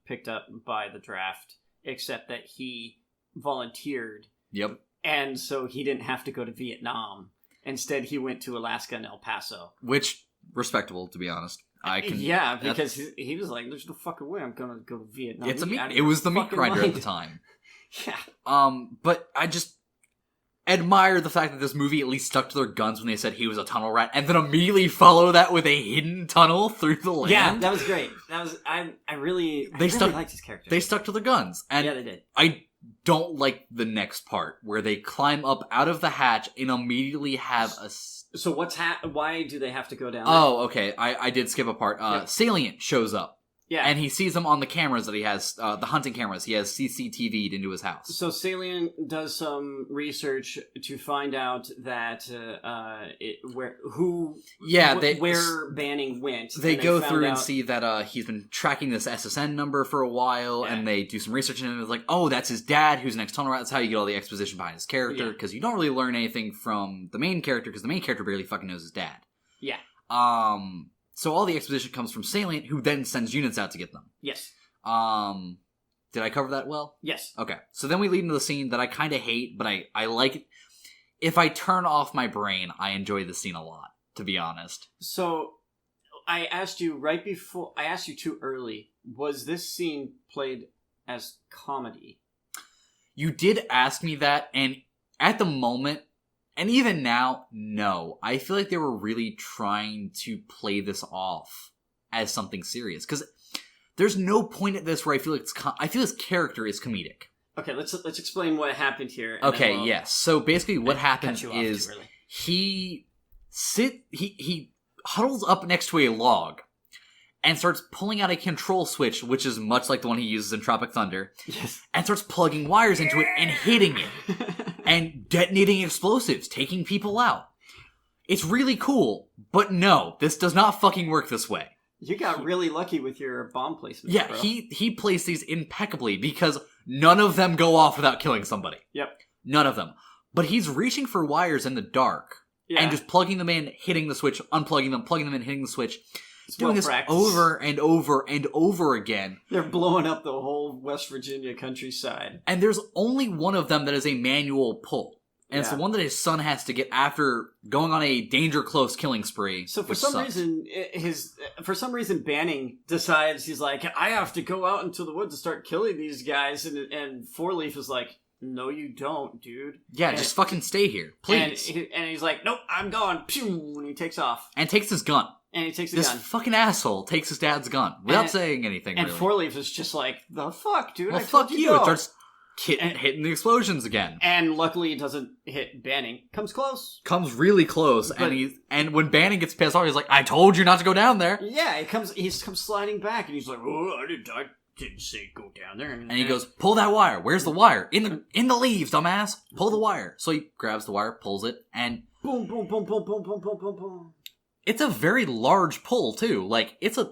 picked up by the draft, except that he volunteered. Yep. And so he didn't have to go to Vietnam. Instead, he went to Alaska and El Paso. Which, respectable, to be honest. Yeah, because he was like, there's no fucking way I'm going to go to Vietnam. It was the meat grinder at the time. Yeah. But I just admire the fact that this movie at least stuck to their guns when they said he was a tunnel rat, and then immediately follow that with a hidden tunnel through the land. Yeah, that was great. I really liked his character. They stuck to the guns. And yeah, they did. I don't like the next part, where they climb up out of the hatch and immediately have a... So why do they have to go down there? Oh, okay. I did skip a part. Salient shows up. Yeah. And he sees them on the cameras that he has, the hunting cameras. He has CCTV'd into his house. So Salient does some research to find out that where Banning went. They go through and see that he's been tracking this SSN number for a while, and they do some research, and it's like, oh, that's his dad, who's an ex-tunnel rat. That's how you get all the exposition behind his character, because you don't really learn anything from the main character, because the main character barely fucking knows his dad. Yeah. So all the exposition comes from Salient, who then sends units out to get them. Yes. Did I cover that well? Yes. Okay. So then we lead into the scene that I kind of hate, but I like it. If I turn off my brain, I enjoy the scene a lot, to be honest. So I asked you too early, was this scene played as comedy? You did ask me that, and at the moment, and even now, no. I feel like they were really trying to play this off as something serious. Because there's no point at this where I feel like I feel his character is comedic. Okay, let's explain what happened here. Okay, yes. So basically what happens is he huddles up next to a log and starts pulling out a control switch, which is much like the one he uses in Tropic Thunder. Yes. And starts plugging wires into it and hitting it. And detonating explosives, taking people out. It's really cool, but no, this does not fucking work this way. You got really lucky with your bomb placement. Yeah, bro. He placed these impeccably because none of them go off without killing somebody. Yep. None of them. But he's reaching for wires in the dark and just plugging them in, hitting the switch, unplugging them, plugging them in, hitting the switch. Doing this over and over and over again. They're blowing up the whole West Virginia countryside. And there's only one of them that is a manual pull. And it's the one that his son has to get after going on a danger close killing spree. So for some reason, Banning decides, he's like, I have to go out into the woods and start killing these guys. And Four-Leaf is like, no, you don't, dude. Yeah, just fucking stay here, please. And he's like, nope, I'm going. Pew! And he takes off. And takes his gun. And he takes this gun. Fucking asshole takes his dad's gun without saying anything. And really. Four-Leaf is just like, the fuck, dude. Well, fuck you. It starts hitting the explosions again. And luckily, it doesn't hit Banning. Comes close. Comes really close. And when Banning gets pissed off, he's like, I told you not to go down there. Yeah, he comes sliding back, and he's like, oh, I didn't say go down there. And he goes, pull that wire. Where's the wire? In the leaves, dumbass. Pull the wire. So he grabs the wire, pulls it, and boom, boom, boom, boom, boom, boom, boom, boom, boom. It's a very large pull, too. Like, it's a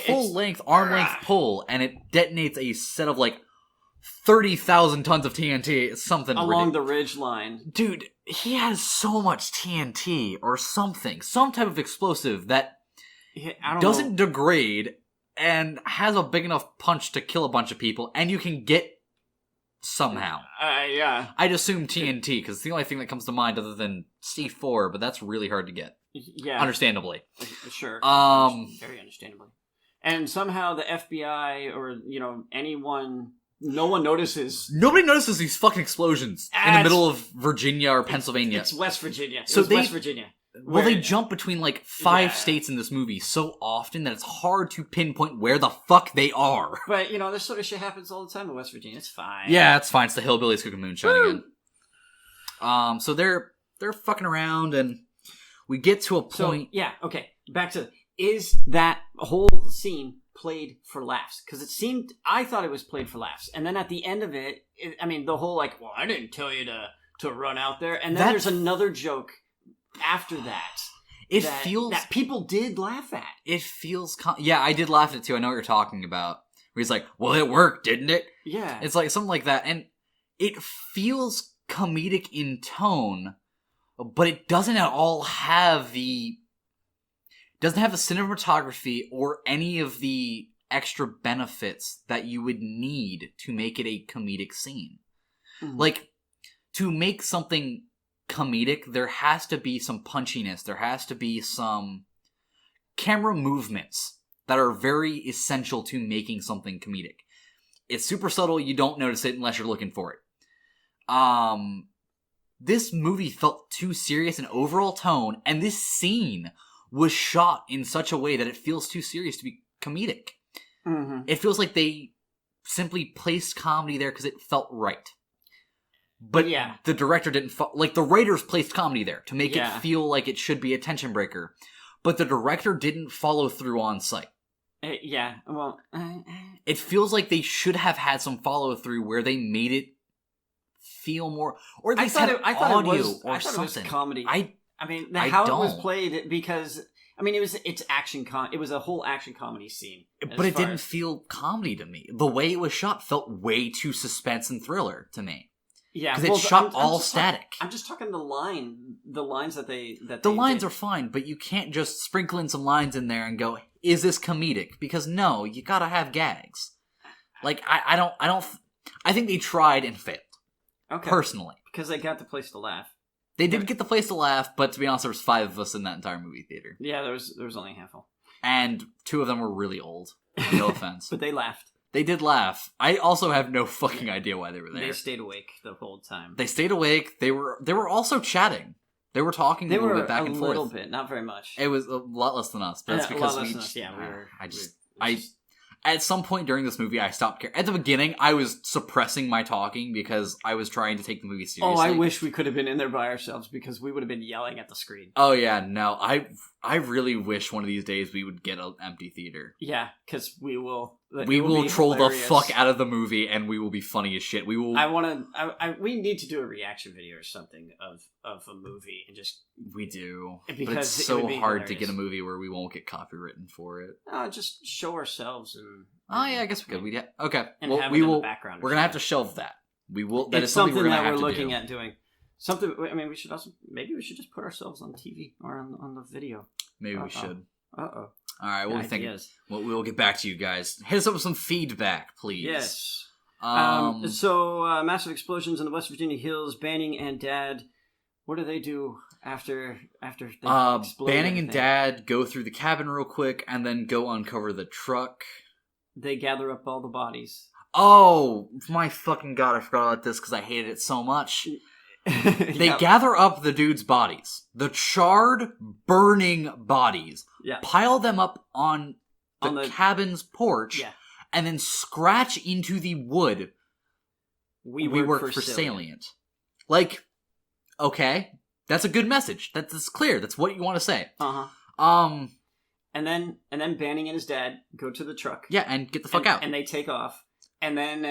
full-length, arm-length pull, and it detonates a set of, 30,000 tons of TNT. It's something along the ridge line. Dude, he has so much TNT or something. Some type of explosive that doesn't degrade and has a big enough punch to kill a bunch of people, and you can get somehow. Yeah. I'd assume TNT, because it's the only thing that comes to mind other than C4, but that's really hard to get. Yeah. Understandably. Sure. Very understandably. And somehow the FBI or, anyone, no one notices. Nobody notices these fucking explosions in the middle of Virginia or Pennsylvania. It's West Virginia. West Virginia. Well, they jump between, 5 states in this movie so often that it's hard to pinpoint where the fuck they are. But, this sort of shit happens all the time in West Virginia. It's fine. Yeah, it's fine. It's the hillbillies cooking moonshine again. So they're fucking around, and we get to a point... So, okay. Back to... Is that whole scene played for laughs? Because I thought it was played for laughs. And then at the end of it, the whole, well, I didn't tell you to run out there. And then there's another joke after that. Feels... That people did laugh at. It feels... Yeah, I did laugh at it too. I know what you're talking about. Where he's like, well, it worked, didn't it? Yeah. It's like something like that. And it feels comedic in tone, but it doesn't at all have the... Doesn't have the cinematography or any of the extra benefits that you would need to make it a comedic scene. Mm-hmm. To make something comedic, there has to be some punchiness. There has to be some camera movements that are very essential to making something comedic. It's super subtle. You don't notice it unless you're looking for it. This movie felt too serious in overall tone, and this scene was shot in such a way that it feels too serious to be comedic. Mm-hmm. It feels like they simply placed comedy there because it felt right. But the director didn't... the writers placed comedy there to make it feel like it should be a tension breaker. But the director didn't follow through on site. It feels like they should have had some follow-through where they made it feel more... Or at least I thought it was comedy. How it was played, because it's action. It was a whole action comedy scene, but it didn't feel comedy to me. The way it was shot felt way too suspense and thriller to me. Yeah, because it's shot all static. I'm just talking the lines that they lines are fine, but you can't just sprinkle in some lines in there and go, "Is this comedic?" Because no, you gotta have gags. I think they tried and failed. Okay, personally, because they got the place to laugh. They did get the place to laugh, but to be honest, there was 5 of us in that entire movie theater. Yeah, there was only a handful. And 2 of them were really old. No offense. But they laughed. They did laugh. I also have no fucking idea why they were there. They stayed awake the whole time. They stayed awake. They were also chatting. They were talking a little bit back and forth. A little bit, not very much. It was a lot less than us, but that's because we just... At some point during this movie, I stopped caring. At the beginning, I was suppressing my talking because I was trying to take the movie seriously. Oh, I wish we could have been in there by ourselves because we would have been yelling at the screen. Oh, yeah, no. I really wish one of these days we would get an empty theater. Yeah, because we will... We will troll hilarious. The fuck out of the movie, and we will be funny as shit. We will... we need to do a reaction video or something of a movie, and just... We do. But it's so hard hilarious. To get a movie where we won't get copywritten for it. Just show ourselves and... Oh, yeah, I guess we could. Okay. And have it in the background. We're going to have to shelve that. We will... That it's is something we're that we're looking at doing. Something... we should also... Maybe we should just put ourselves on TV or on the video. Maybe we should. Uh-oh. All right, what do we think? We'll get back to you guys. Hit us up with some feedback, please. Yes. Massive explosions in the West Virginia hills. Banning and Dad, what do they do after they explode? Banning and Dad go through the cabin real quick and then go uncover the truck. They gather up all the bodies. Oh, my fucking god, I forgot about this because I hated it so much. They gather up the dude's bodies. The charred, burning bodies. Yeah. Pile them up on the cabin's porch. Yeah. And then scratch into the wood. We work for Salient. Okay. That's a good message. That's clear. That's what you want to say. Uh-huh. And then Banning and his dad go to the truck. Yeah, and get the fuck out. And they take off. And then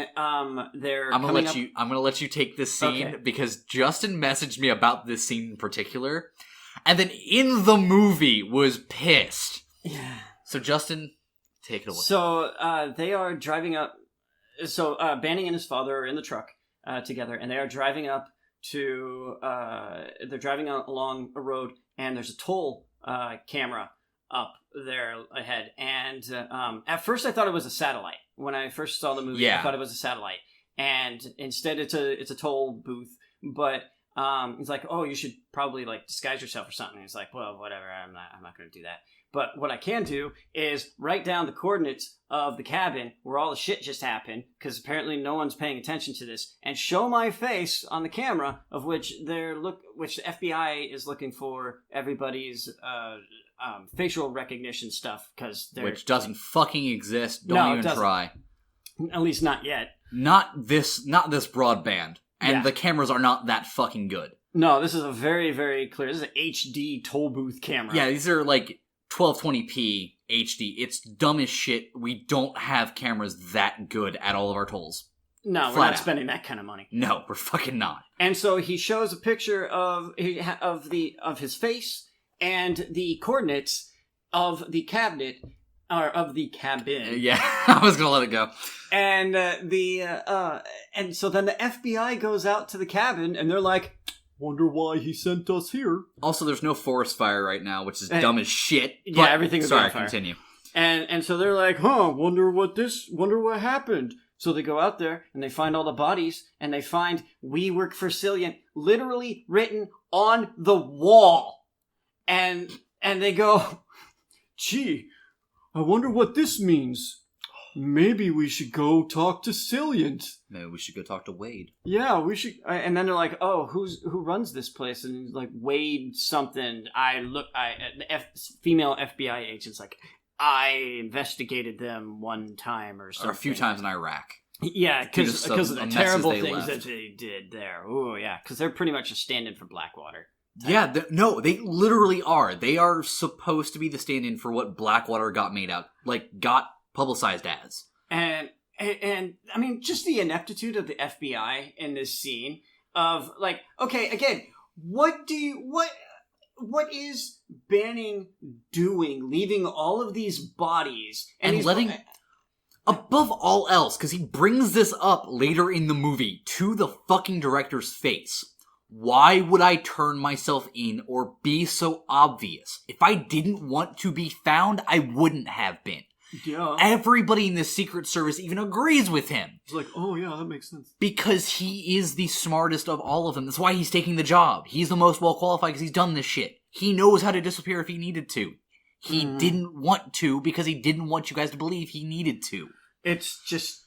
they're I'm gonna let you take this scene because Justin messaged me about this scene in particular, and then in the movie was pissed. Yeah. So Justin, take it away. So they are driving up. So Banning and his father are in the truck together, and they are driving up to. They're driving along a road, and there's a toll camera up there ahead. And at first, I thought it was a satellite. When I first saw the movie, I thought it was a satellite, and instead it's a toll booth. But he's like, oh, you should probably like disguise yourself or something. He's like, well, whatever, I'm not going to do that. But what I can do is write down the coordinates of the cabin where all the shit just happened, because apparently no one's paying attention to this, and show my face on the camera, of which which the FBI is looking for everybody's facial recognition stuff, which doesn't fucking exist. Don't even try. At least not yet. Not this broadband. And the cameras are not that fucking good. No, this is a very, very clear. This is an HD toll booth camera. Yeah, these are like 1220p HD. It's dumb as shit. We don't have cameras that good at all of our tolls. No, we're not spending that kind of money. No, we're fucking not. And so he shows a picture of his face and the coordinates of the cabinet. Or of the cabin. Yeah, I was gonna let it go. And and so then the FBI goes out to the cabin, and they're like, "Wonder why he sent us here." Also, there's no forest fire right now, which is dumb as shit. Yeah, everything's on fire. Continue. And so they're like, wonder what happened. So they go out there and they find all the bodies, and they find "We work for Cillian" literally written on the wall, and they go, "Gee, I wonder what this means. Maybe we should go talk to Cillian. Maybe we should go talk to Wade." Yeah, we should. And then they're like, "Oh, who runs this place?" And he's like, "Wade something." The female FBI agent's like, "I investigated them one time or something, or a few times in Iraq." Yeah, because of the terrible things that they did there. Oh yeah, because they're pretty much a stand-in for Blackwater. Yeah, they literally are. They are supposed to be the stand-in for what Blackwater got publicized as. And I mean, just the ineptitude of the FBI in this scene of like, okay, again, what is Banning doing, leaving all of these bodies and letting, above all else, because he brings this up later in the movie to the fucking director's face. Why would I turn myself in or be so obvious? If I didn't want to be found, I wouldn't have been. Yeah. Everybody in the Secret Service even agrees with him. It's like, oh yeah, that makes sense. Because he is the smartest of all of them. That's why he's taking the job. He's the most well-qualified because he's done this shit. He knows how to disappear if he needed to. He didn't want to because he didn't want you guys to believe he needed to. It's just...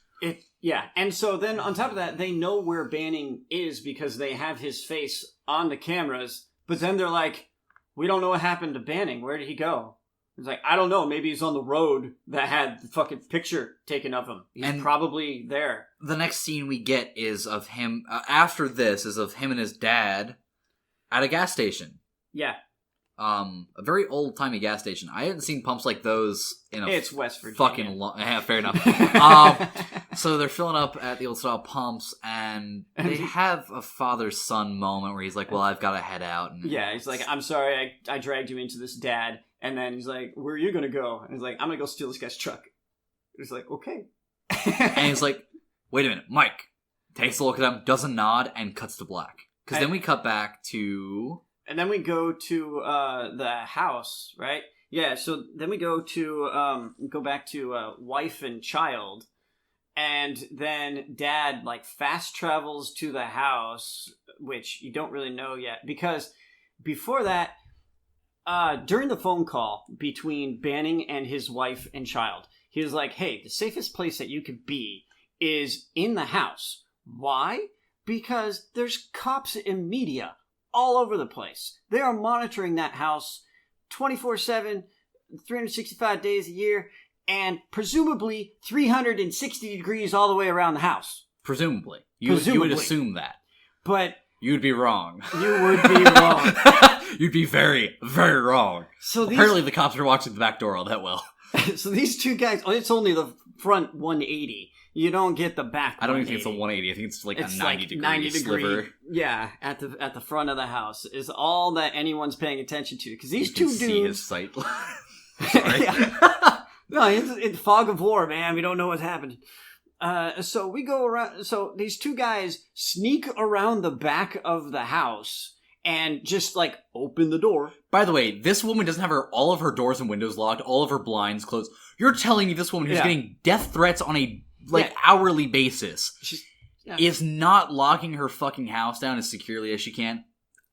Yeah, and so then on top of that, they know where Banning is because they have his face on the cameras, but then they're like, we don't know what happened to Banning. Where did he go? It's like, I don't know. Maybe he's on the road that had the fucking picture taken of him. He's probably there. The next scene we get is of him, after this, is of him and his dad at a gas station. Yeah. A very old-timey gas station. I hadn't seen pumps like those in It's West Virginia. Fucking long... Yeah, fair enough. So they're filling up at the old-style pumps, and they have a father-son moment where he's like, well, I've got to head out. And yeah, he's like, I'm sorry I dragged you into this, Dad. And then he's like, where are you going to go? And he's like, I'm going to go steal this guy's truck. He's like, okay. And he's like, wait a minute, Mike. Takes a look at him, doesn't nod, and cuts to black. Because then we cut back to... And then we go to the house, right? Yeah, so then we go back to wife and child. And then Dad, fast travels to the house, which you don't really know yet. Because before that, during the phone call between Banning and his wife and child, he was like, hey, the safest place that you could be is in the house. Why? Because there's cops and media all over the place. They are monitoring that house 24/7, 365 days a year, and presumably 360 degrees all the way around the house. Presumably. You would assume that. But... You'd be wrong. You would be wrong. You'd be very, very wrong. So apparently the cops are watching the back door all that well. So these two guys... Oh, it's only the front 180. You don't get the back 180. I don't even think it's a 180. I think it's a 90 degree sliver. Yeah, at the front of the house is all that anyone's paying attention to. Because these two dudes... see his sight. Sorry. No, it's fog of war, man. We don't know what's happening. So we go around... So these two guys sneak around the back of the house and just, open the door. By the way, this woman doesn't have all of her doors and windows locked, all of her blinds closed. You're telling me this woman who's getting death threats on a... hourly basis. is not locking her fucking house down as securely as she can.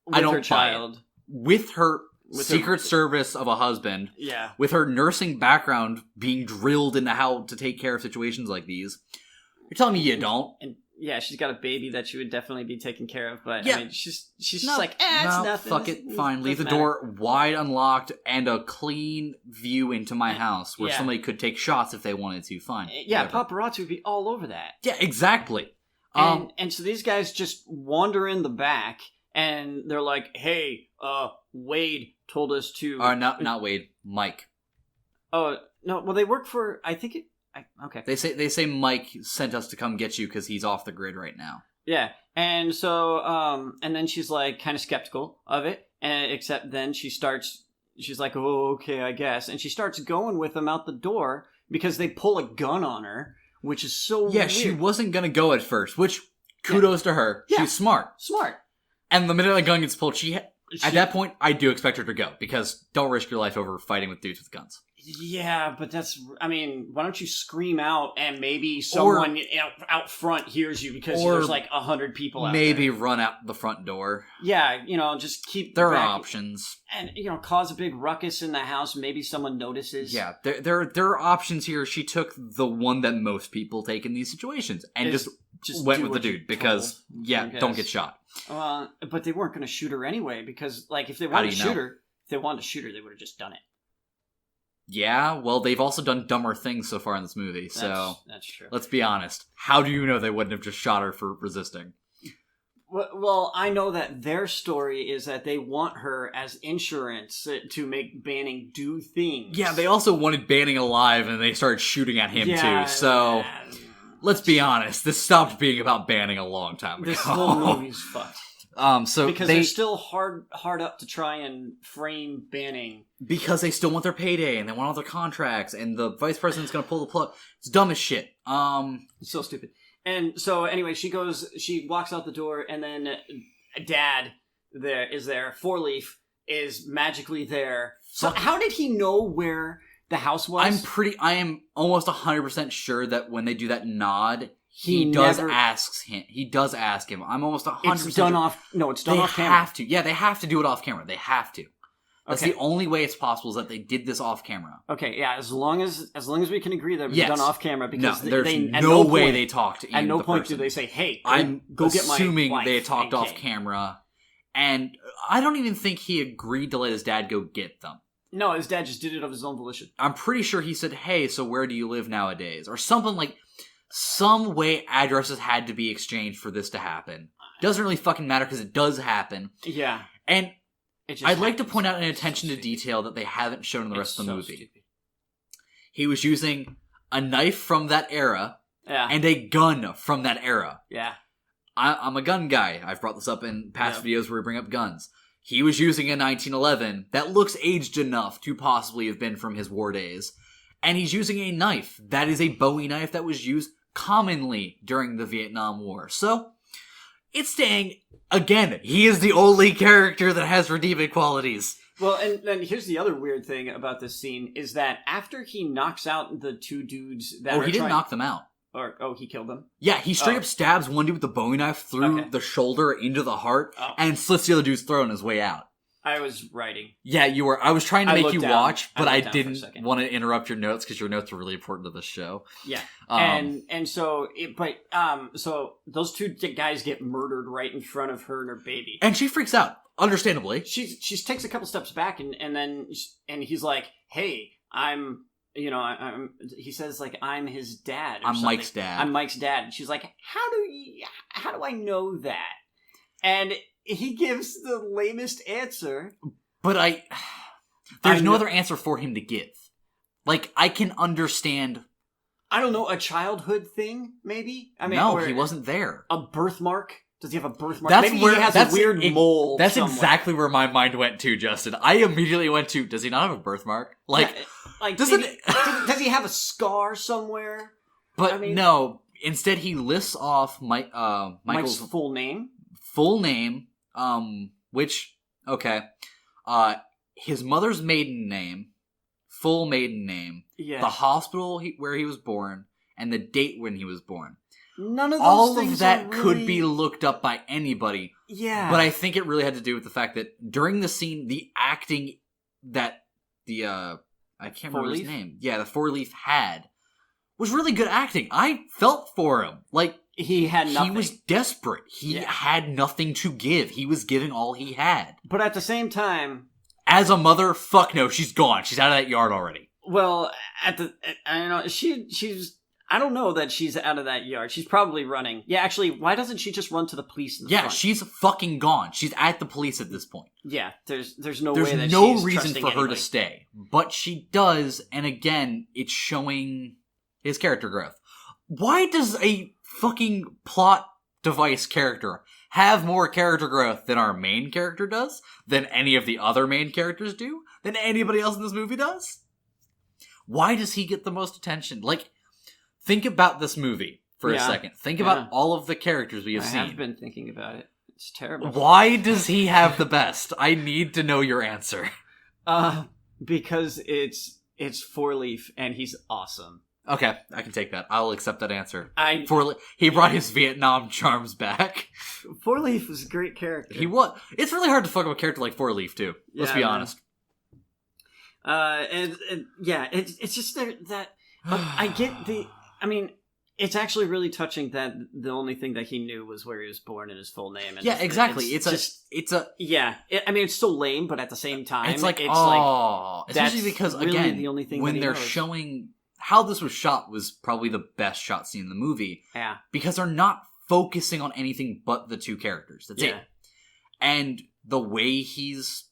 With I don't her child. With her Secret Service of a husband. Yeah. With her nursing background being drilled into how to take care of situations like these. You're telling me you don't? And yeah, she's got a baby that she would definitely be taken care of, but yeah. I mean, she's just like, it's nothing. Fuck it, fine. Leave the door wide unlocked and a clean view into my house where somebody could take shots if they wanted to. Fine. Yeah, whatever. paparazzi would be all over that. Yeah, exactly. And so these guys just wander in the back, and they're like, "Hey, Wade told us to." Not Wade. Mike. Oh no! Well, they work for. I think it. Okay. They say Mike sent us to come get you because he's off the grid right now. Yeah, and so and then she's like kind of skeptical of it, and except then she's like, "Oh, okay, I guess," and she starts going with them out the door because they pull a gun on her. Which is so weird. She wasn't going to go at first, which kudos to her. Yeah. She's smart. And the minute a gun gets pulled, at that point, I do expect her to go, because don't risk your life over fighting with dudes with guns. Yeah, but why don't you scream out and maybe someone out front hears you because there's like 100 people out there. Maybe run out the front door. Yeah, just keep There back. are options. And, cause a big ruckus in the house. Maybe someone notices. Yeah, there are options here. She took the one that most people take in these situations and just went with the dude because, don't get shot. But they weren't going to shoot her anyway because, like, if they wanted to shoot her, they would have just done it. Yeah, well, they've also done dumber things so far in this movie, so... That's true. Let's be honest. How do you know they wouldn't have just shot her for resisting? Well, I know that their story is that they want her as insurance to make Banning do things. Yeah, they also wanted Banning alive, and they started shooting at him, too, so... Let's be honest, this stopped being about Banning a long time ago. This whole movie's fucked. Because they're still hard up to try and frame Banning. Because they still want their payday, and they want all their contracts, and the vice president's gonna pull the plug. It's dumb as shit. It's so stupid. And so, anyway, she walks out the door, and then Dad is there. Four Leaf is magically there. So how did he know where the house was? I am almost 100% sure that when they do that nod... He does ask him. I'm almost 100%. It's done off. No, it's done off camera. They have to. Yeah, they have to do it off camera. They have to. That's the only way it's possible is that they did this off camera. Okay, yeah. As long as we can agree that it was done off camera, because there's no way they talked. At no point do they say, "Hey, go get my assuming wife, they talked off camera, and I don't even think he agreed to let his dad go get them. No, his dad just did it of his own volition. I'm pretty sure he said, "Hey, so where do you live nowadays?" or something like. Some way addresses had to be exchanged for this to happen. Doesn't really fucking matter because it does happen. Yeah. And I'd like to point out an attention to detail that they haven't shown in the rest of the movie. Stupid. He was using a knife from that era and a gun from that era. Yeah. I'm a gun guy. I've brought this up in past videos where we bring up guns. He was using a 1911 that looks aged enough to possibly have been from his war days. And he's using a knife. That is a Bowie knife that was used commonly during the Vietnam War. So, it's staying, again, he is the only character that has redeeming qualities. Well, and then here's the other weird thing about this scene, is that after he knocks out the two dudes that he didn't knock them out. He killed them? Yeah, he straight up stabs one dude with the Bowie knife through the shoulder into the heart, and slits the other dude's throat on his way out. I was writing. Yeah, you were. I was trying to make you watch, but I didn't want to interrupt your notes because your notes are really important to this show. Yeah, so those two guys get murdered right in front of her and her baby, and she freaks out. Understandably, she takes a couple steps back, and then he's like, "Hey, I'm." He says like I'm his dad. I'm Mike's dad. I'm Mike's dad. And she's like, how do I know that? And he gives the lamest answer. But there's no other answer for him to give. Like, I can understand. I don't know, a childhood thing, maybe? No, he wasn't there. A birthmark? Does he have a birthmark? Maybe he has a weird mole. That's somewhere. Exactly where my mind went to, Justin. I immediately went to, does he not have a birthmark? Does he have a scar somewhere? But no. Instead, he lists off Michael's full name. Full name, which, okay. His mother's maiden name, full maiden name, the hospital where he was born, and the date when he was born. None of those all things of that really... could be looked up by anybody. Yeah. But I think it really had to do with the fact that during the scene, the acting that the, I can't remember his name. Yeah, the Four-Leaf had was really good acting. I felt for him. Like, he had nothing. He was desperate. He had nothing to give. He was giving all he had. But at the same time... As a mother, fuck no, she's gone. She's out of that yard already. Well, I don't know, she's... I don't know that she's out of that yard. She's probably running. Yeah, actually, why doesn't she just run to the police in the front? Yeah, she's fucking gone. She's at the police at this point. Yeah, there's no way that There's no she's reason for her to stay. But she does, and again, it's showing his character growth. Why does a fucking plot device character have more character growth than our main character does? Than any of the other main characters do? Than anybody else in this movie does? Why does he get the most attention? Like, think about this movie for a second. Think about all of the characters we have seen. I have been thinking about it. It's terrible. Why does he have the best? I need to know your answer. Because it's Four-Leaf and he's awesome. Okay, I can take that. I'll accept that answer. He brought his Vietnam charms back. Four-Leaf was a great character. He was. It's really hard to fuck up a character like Four-Leaf too. Let's be honest. It's just that I get the. I mean, it's actually really touching that the only thing that he knew was where he was born and his full name. And exactly. It's so lame, but at the same time, especially because really again, the only thing when they're showing how this was shot was probably the best shot scene in the movie. Yeah, because they're not focusing on anything but the two characters. That's it. And the way he's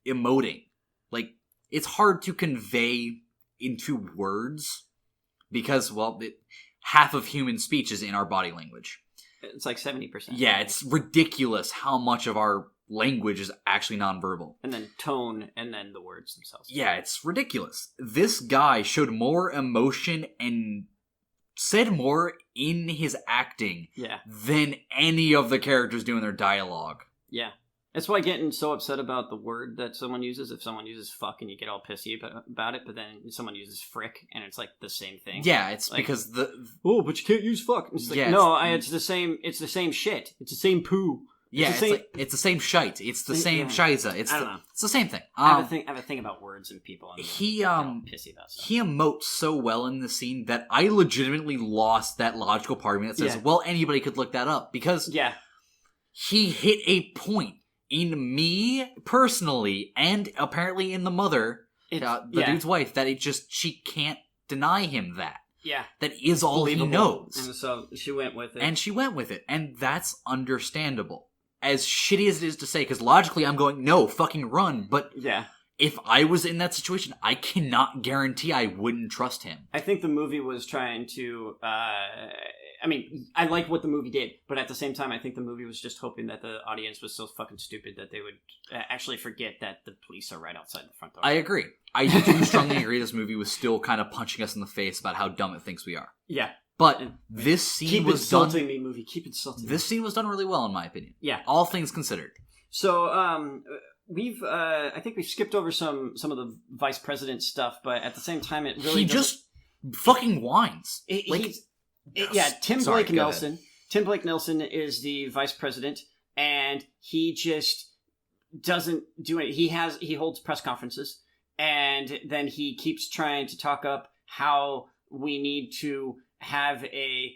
emoting, like, it's hard to convey into words because, well, half of human speech is in our body language. It's like 70%. Yeah, it's ridiculous how much of our language is actually nonverbal. And then tone, and then the words themselves. Yeah, it's ridiculous. This guy showed more emotion and said more in his acting than any of the characters do in their dialogue. Yeah. That's why getting so upset about the word that someone uses. If someone uses fuck and you get all pissy about it, but then someone uses frick and it's like the same thing. Yeah, it's like, because but you can't use fuck. It's like, it's the same. It's the same shit. It's the same poo. It's the same shite. It's the same shiza. It's the same thing. I have a thing about words and people. He pissy about stuff. He emotes so well in the scene that I legitimately lost that logical part of me that says, well, anybody could look that up because he hit a point in me personally, and apparently in the mother, the dude's wife, that she can't deny him that. Yeah. That is all he knows. And so she went with it. And that's understandable. As shitty as it is to say, because logically I'm going, no, fucking run, but if I was in that situation, I cannot guarantee I wouldn't trust him. I think the movie was trying to, I mean, I like what the movie did, but at the same time, I think the movie was just hoping that the audience was so fucking stupid that they would actually forget that the police are right outside the front door. I agree. I do strongly agree this movie was still kind of punching us in the face about how dumb it thinks we are. Yeah. But this scene was done... Keep insulting me, movie. Keep insulting me. This scene was done really well, in my opinion. Yeah. All things considered. So, I think we've skipped over some of the vice president stuff, but at the same time, it really just fucking whines. Tim Blake Nelson. Tim Blake Nelson is the vice president, and he just doesn't do it. He holds press conferences, and then he keeps trying to talk up how we need to have a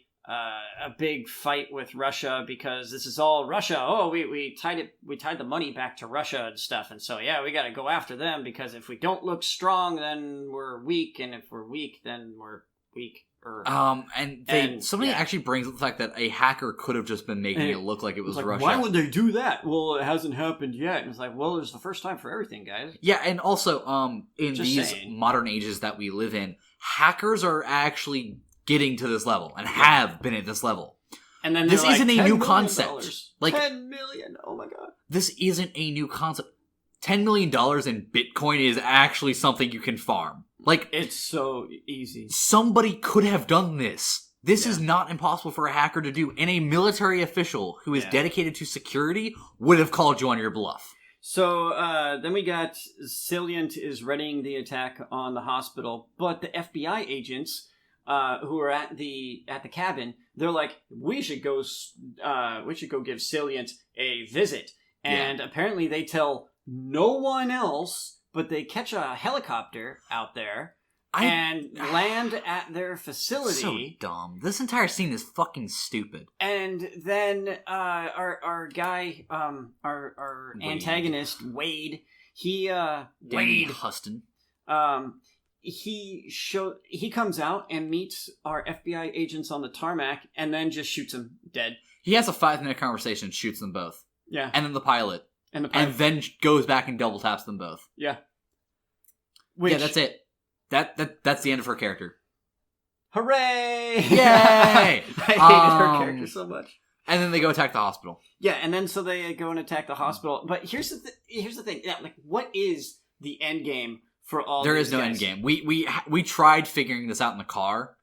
big fight with Russia because this is all Russia. Oh, we tied the money back to Russia and stuff, and so we got to go after them because if we don't look strong, then we're weak, and if we're weak, then we're weak. Somebody actually brings up the fact that a hacker could have just been making it look like it was Russia. Why would they do that? Well, it hasn't happened yet. And it's like, well, it's the first time for everything, guys. Yeah, and also, in these modern ages that we live in, hackers are actually getting to this level and have been at this level. And then this isn't a new concept. Like $10 million. Oh my god. This isn't a new concept. $10 million in Bitcoin is actually something you can farm. Like, it's so easy. Somebody could have done this. This is not impossible for a hacker to do. And a military official who is dedicated to security would have called you on your bluff. So, then we got Salient is readying the attack on the hospital, but the FBI agents who are at the cabin, they're like, we should go give Salient a visit. And apparently they tell no one else, but they catch a helicopter out there and land at their facility. So dumb. This entire scene is fucking stupid. And then our guy, our Wade. Antagonist, Wade, Wade Huston. He comes out and meets our FBI agents on the tarmac and then just shoots them dead. He has a 5-minute conversation and shoots them both. Yeah. And then the pilot. And then goes back and double taps them both. Yeah. Yeah, that's it. That's the end of her character. Hooray! Yay! I hated her character so much. And then they go attack the hospital. Yeah, and then so they go and attack the hospital. But here's the thing. Yeah, like, what is the end game for all There these is no guys? end game. We tried figuring this out in the car.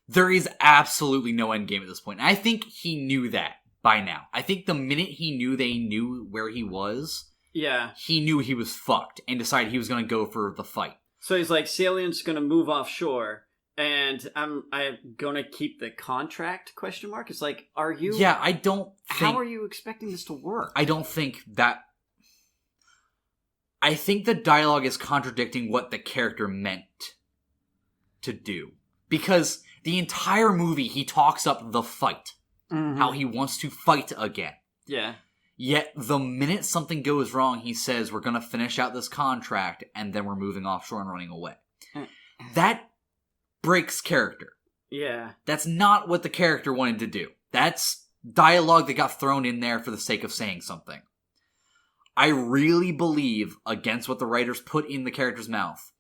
There is absolutely no end game at this point. And I think he knew that by now. I think the minute he knew they knew where he was, he knew he was fucked and decided he was going to go for the fight. So he's like, Salient's going to move offshore, and I'm going to keep the contract, ? It's like, are you... Yeah, I don't think... How are you expecting this to work? I don't think that... I think the dialogue is contradicting what the character meant to do. Because the entire movie, he talks up the fight. Mm-hmm. How he wants to fight again. Yeah. Yet, the minute something goes wrong, he says, we're going to finish out this contract, and then we're moving offshore and running away. That breaks character. Yeah. That's not what the character wanted to do. That's dialogue that got thrown in there for the sake of saying something. I really believe, against what the writers put in the character's mouth,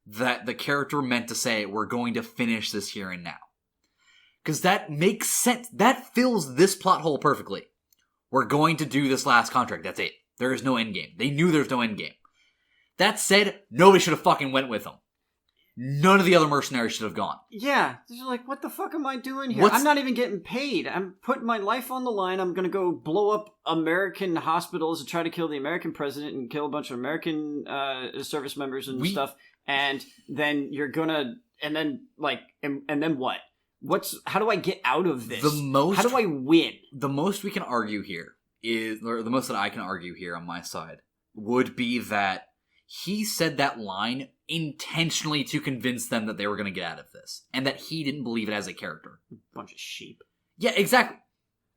that the character meant to say, we're going to finish this here and now. Because that makes sense. That fills this plot hole perfectly. We're going to do this last contract. That's it. There is no end game. They knew there's no end game. That said, nobody should have fucking went with them. None of the other mercenaries should have gone. Yeah. They're like, what the fuck am I doing here? I'm not even getting paid. I'm putting my life on the line. I'm going to go blow up American hospitals and try to kill the American president and kill a bunch of American service members and stuff. And then you're going to... And then, like... And then what? How do I get out of this? How do I win? The most we can argue here or the most that I can argue here on my side, would be that he said that line intentionally to convince them that they were going to get out of this, and that he didn't believe it as a character. Bunch of sheep. Yeah, exactly.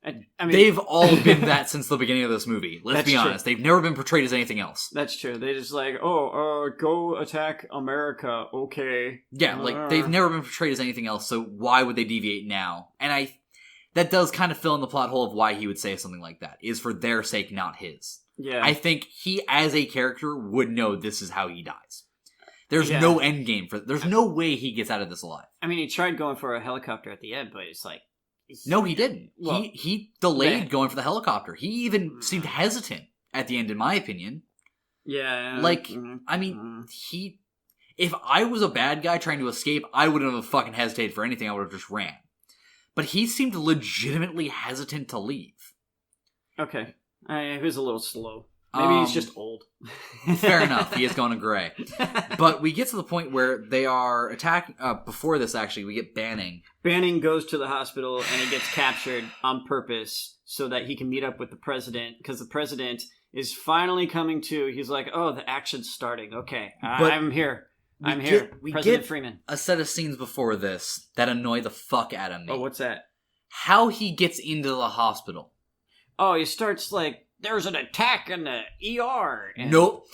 I mean, they've all been that since the beginning of this movie. Let's be honest. True. They've never been portrayed as anything else. That's true. They just like, go attack America. Okay. Yeah, like, they've never been portrayed as anything else, so why would they deviate now? And that does kind of fill in the plot hole of why he would say something like that, is for their sake, not his. Yeah. I think he, as a character, would know this is how he dies. There's no end game there's no way he gets out of this alive. I mean, he tried going for a helicopter at the end, but it's like... No, he didn't. Well, he delayed going for the helicopter. He even seemed hesitant at the end, in my opinion. Yeah. Like, I mean, if I was a bad guy trying to escape, I wouldn't have fucking hesitated for anything. I would have just ran. But he seemed legitimately hesitant to leave. Okay. He was a little slow. Maybe he's just old. Fair enough. He is going to gray. But we get to the point where they are attacking... before this, actually, we get Banning. Banning goes to the hospital and he gets captured on purpose so that he can meet up with the president. Because the president is finally coming to. He's like, oh, the action's starting. Okay, I'm here. We President get Freeman. A set of scenes before this that annoy the fuck out of me. Oh, what's that? How he gets into the hospital. Oh, he starts like... There's an attack in the ER. Nope.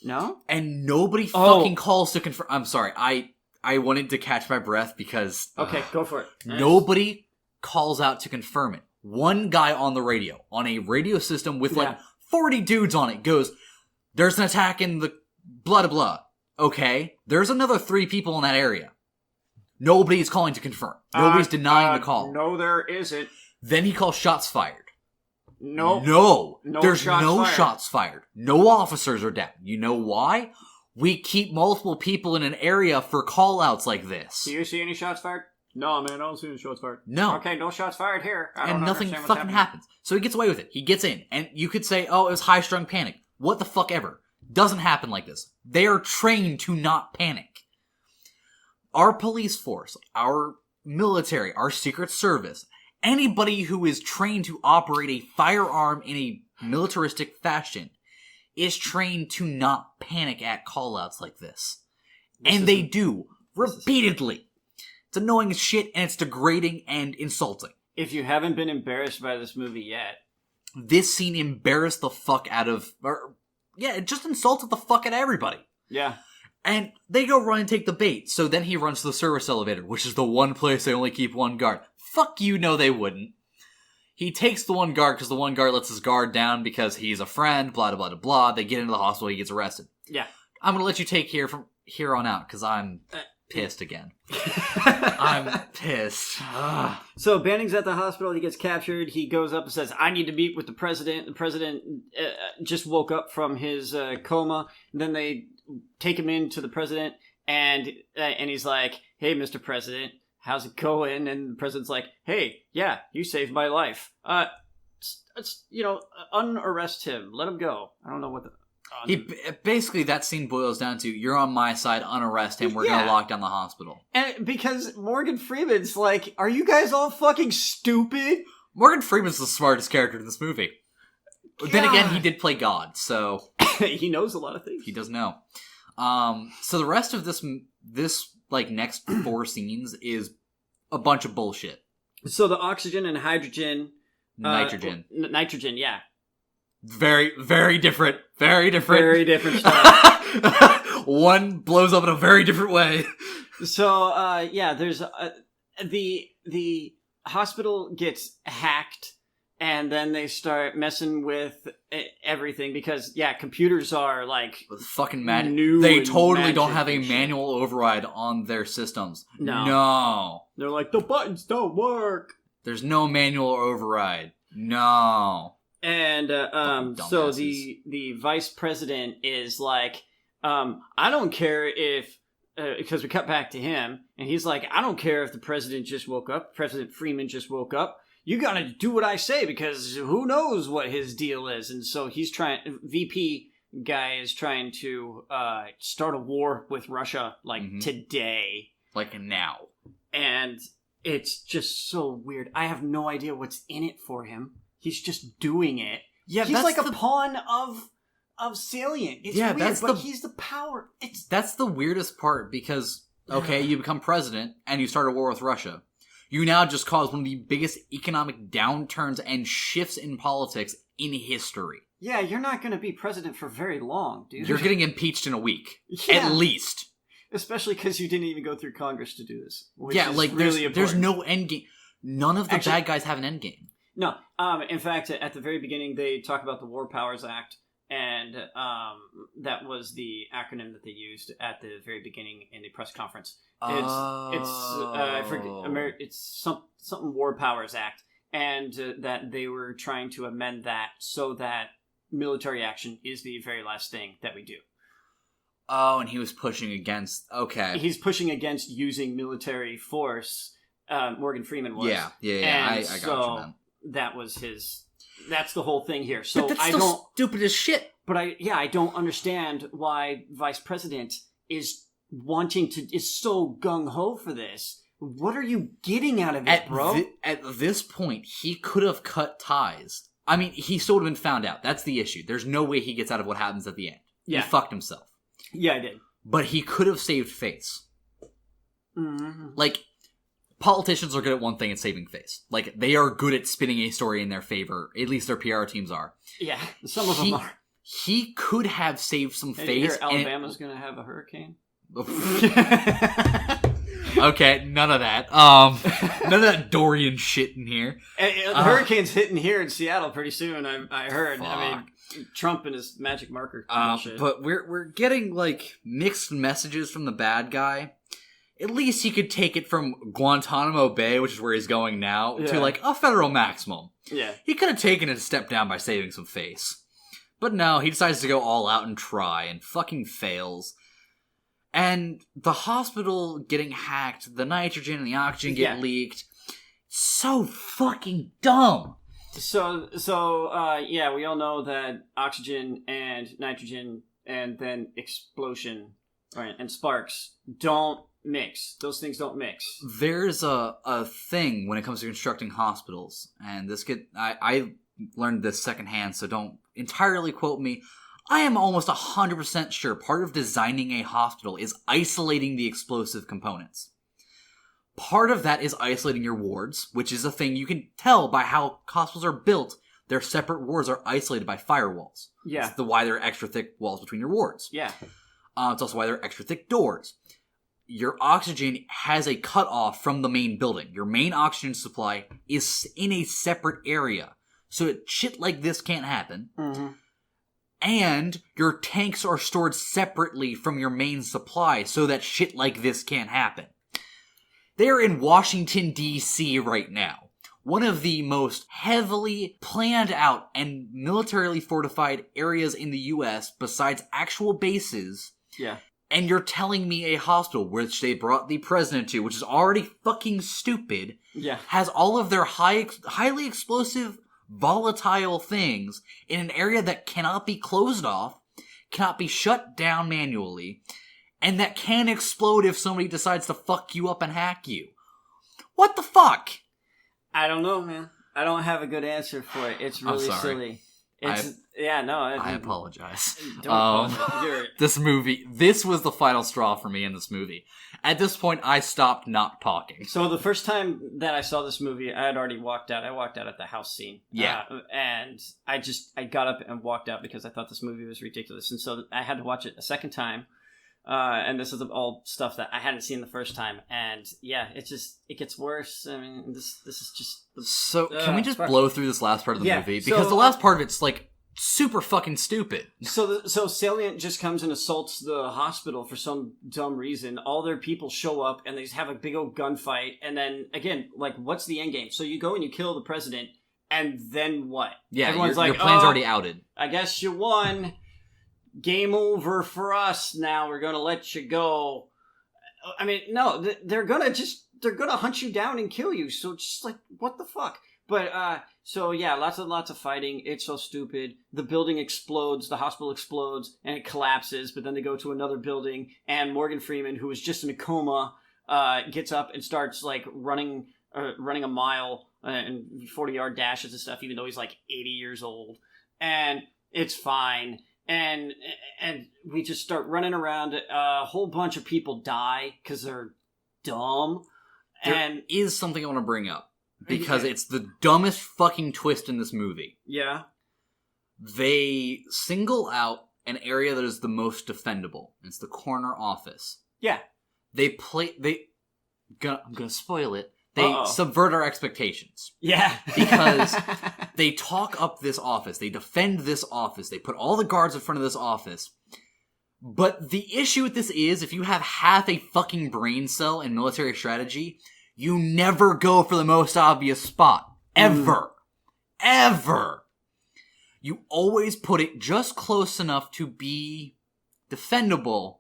No? And nobody fucking calls to confirm. I'm sorry. I wanted to catch my breath because... Okay, go for it. Nice. Nobody calls out to confirm it. One guy on the radio, on a radio system with like 40 dudes on it, goes, there's an attack in the blah, blah. Okay. There's another 3 people in that area. Nobody's calling to confirm. Nobody's denying the call. No, there isn't. Then he calls shots fired. Nope. No. There's shots fired. No officers are down. You know why? We keep multiple people in an area for call-outs like this. Do you see any shots fired? No, man, I don't see any shots fired. No. Okay, no shots fired here. And nothing fucking happens. So he gets away with it. He gets in. And you could say, oh, it was high-strung panic. What the fuck ever. Doesn't happen like this. They are trained to not panic. Our police force, our military, our Secret Service, anybody who is trained to operate a firearm in a militaristic fashion is trained to not panic at callouts like this. And they do, repeatedly. It's annoying as shit, and it's degrading and insulting. If you haven't been embarrassed by this movie yet... This scene embarrassed the fuck out of... it just insulted the fuck out of everybody. Yeah. And they go run and take the bait, so then he runs to the service elevator, which is the one place they only keep one guard. Fuck you, no they wouldn't. He takes the one guard because the one guard lets his guard down because he's a friend, blah, blah, blah, blah. They get into the hospital, he gets arrested. Yeah. I'm going to let you take here from here on out because I'm pissed again. I'm pissed. So Banning's at the hospital, he gets captured, he goes up and says, I need to meet with the president. The president just woke up from his coma. And then they take him in to the president and he's like, hey, Mr. President, how's it going? And the president's like, hey, yeah, you saved my life. Unarrest him. Let him go. I don't know what basically, that scene boils down to, you're on my side, unarrest him, we're gonna lock down the hospital. And because Morgan Freeman's like, are you guys all fucking stupid? Morgan Freeman's the smartest character in this movie. God. Then again, he did play God, so... He knows a lot of things. He does know. So the rest of this next 4 scenes is a bunch of bullshit. So the oxygen and hydrogen... Nitrogen. Nitrogen, yeah. Very, very different. Very different. Very different stuff. One blows up in a very different way. So, there's... the hospital gets hacked, and then they start messing with everything because, computers are like... fucking mad. They totally don't have a manual override on their systems. No. They're like, the buttons don't work. There's no manual override. No. And so the vice president is like, I don't care if... because we cut back to him, and he's like, I don't care if the president just woke up, President Freeman just woke up. You gotta do what I say, because who knows what his deal is. And so VP guy is trying to start a war with Russia, today. Like now. And it's just so weird. I have no idea what's in it for him. He's just doing it. Yeah, he's like a pawn of Salient. It's weird, but he's the power. That's the weirdest part, because, okay, you become president, and you start a war with Russia. You now just caused one of the biggest economic downturns and shifts in politics in history. Yeah, you're not going to be president for very long, dude. You're getting impeached in a week. Yeah. At least. Especially because you didn't even go through Congress to do this. There's no end game. None of the bad guys have an end game. No. In fact, at the very beginning, they talk about the War Powers Act, and that was the acronym that they used at the very beginning in the press conference. It's something War Powers Act, and that they were trying to amend that so that military action is the very last thing that we do. Oh, and he was pushing against... Okay. He's pushing against using military force. Morgan Freeman was. Yeah. I got you, man. That was his... That's the whole thing here. So but that's still stupid as shit. But I don't understand why Vice President is so gung-ho for this. What are you getting out of it, bro? At this point, he could have cut ties. I mean, he still would have been found out. That's the issue. There's no way he gets out of what happens at the end. Yeah. He fucked himself. Yeah, I did. But he could have saved face. Mm-hmm. Politicians are good at one thing, it's saving face. They are good at spinning a story in their favor. At least their PR teams are. Yeah, some of them are. He could have saved some face. Alabama's going to have a hurricane? Okay, none of that. None of that Dorian shit in here. The hurricane's hitting here in Seattle pretty soon, I heard. Fuck. I mean, Trump and his magic marker shit. But we're getting, mixed messages from the bad guy. At least he could take it from Guantanamo Bay, which is where he's going now, to, a federal maximum. Yeah. He could have taken it a step down by saving some face. But no, he decides to go all out and try, and fucking fails. And the hospital getting hacked, the nitrogen and the oxygen get leaked. So fucking dumb! So, we all know that oxygen and nitrogen and then explosion, right, and sparks don't mix. Those things don't mix. There's a thing when it comes to constructing hospitals, and I learned this secondhand, so don't entirely quote me. I am almost 100% sure part of designing a hospital is isolating the explosive components. Part of that is isolating your wards, which is a thing you can tell by how hospitals are built. Their separate wards are isolated by firewalls. Yeah. It's why there are extra thick walls between your wards. Yeah. It's also why there are extra thick doors. Your oxygen has a cutoff from the main building. Your main oxygen supply is in a separate area. So shit like this can't happen. Mm-hmm. And your tanks are stored separately from your main supply so that shit like this can't happen. They're in Washington, D.C. right now. One of the most heavily planned out and militarily fortified areas in the U.S. besides actual bases. Yeah. And you're telling me a hospital, which they brought the president to, which is already fucking stupid, has all of their highly explosive, volatile things in an area that cannot be closed off, cannot be shut down manually, and that can explode if somebody decides to fuck you up and hack you. What the fuck? I don't know, man. I don't have a good answer for it. It's really silly. I apologize. Don't apologize. This was the final straw for me in this movie. At this point, I stopped not talking. So the first time that I saw this movie, I had already walked out. I walked out at the house scene. Yeah. And I got up and walked out because I thought this movie was ridiculous. And so I had to watch it a second time. And this is all stuff that I hadn't seen the first time. And yeah, it gets worse. I mean, this is just... So, can we just blow through this last part of the movie? Because the last part of it's, like, super fucking stupid. So Salient just comes and assaults the hospital for some dumb reason. All their people show up, and they just have a big old gunfight. And then, again, like, what's the end game? So you go and you kill the president, and then what? Yeah, everyone's your plan's already outed. I guess you won. Game over for us now. We're going to let you go. I mean, no, they're going to hunt you down and kill you. So just like, what the fuck? But, so yeah, lots of fighting. It's so stupid. The building explodes, the hospital explodes, and it collapses, but then they go to another building, and Morgan Freeman, who was just in a coma, gets up and starts, like, running a mile, and 40-yard dashes and stuff, even though he's, like, 80 years old. And it's fine. And we just start running around. A whole bunch of people die because they're dumb. There is something I want to bring up. Because it's the dumbest fucking twist in this movie. Yeah. They single out an area that is the most defendable. It's the corner office. Yeah. I'm gonna spoil it. They subvert our expectations. Yeah. Because they talk up this office. They defend this office. They put all the guards in front of this office. But the issue with this is, if you have half a fucking brain cell in military strategy, you never go for the most obvious spot. Ever. Ever. You always put it just close enough to be defendable,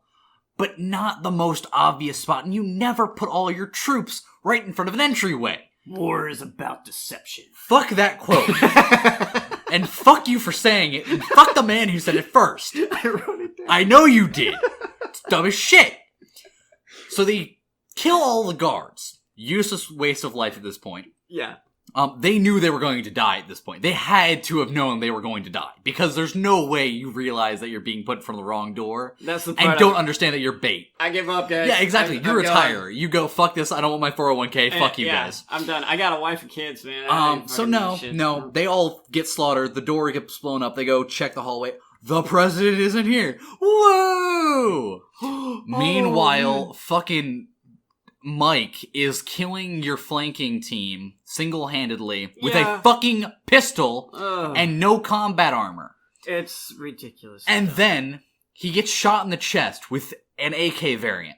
but not the most obvious spot. And you never put all your troops right in front of an entryway. War is about deception. Fuck that quote. And fuck you for saying it. And fuck the man who said it first. I wrote it down. I know you did. It's dumb as shit. So they kill all the guards. Useless waste of life at this point. Yeah. They knew they were going to die at this point. They had to have known they were going to die. Because there's no way you realize that you're being put in front of the wrong door. That's the part. And don't understand that you're bait. I give up, guys. Yeah, exactly. You retire. You go, fuck this, I don't want my 401k, fuck you guys. I'm done. I got a wife and kids, man. So no, they all get slaughtered. The door gets blown up. They go check the hallway. The president isn't here. Whoa! Meanwhile, fucking Mike is killing your flanking team single-handedly with a fucking pistol and no combat armor. It's ridiculous. And then he gets shot in the chest with an AK variant.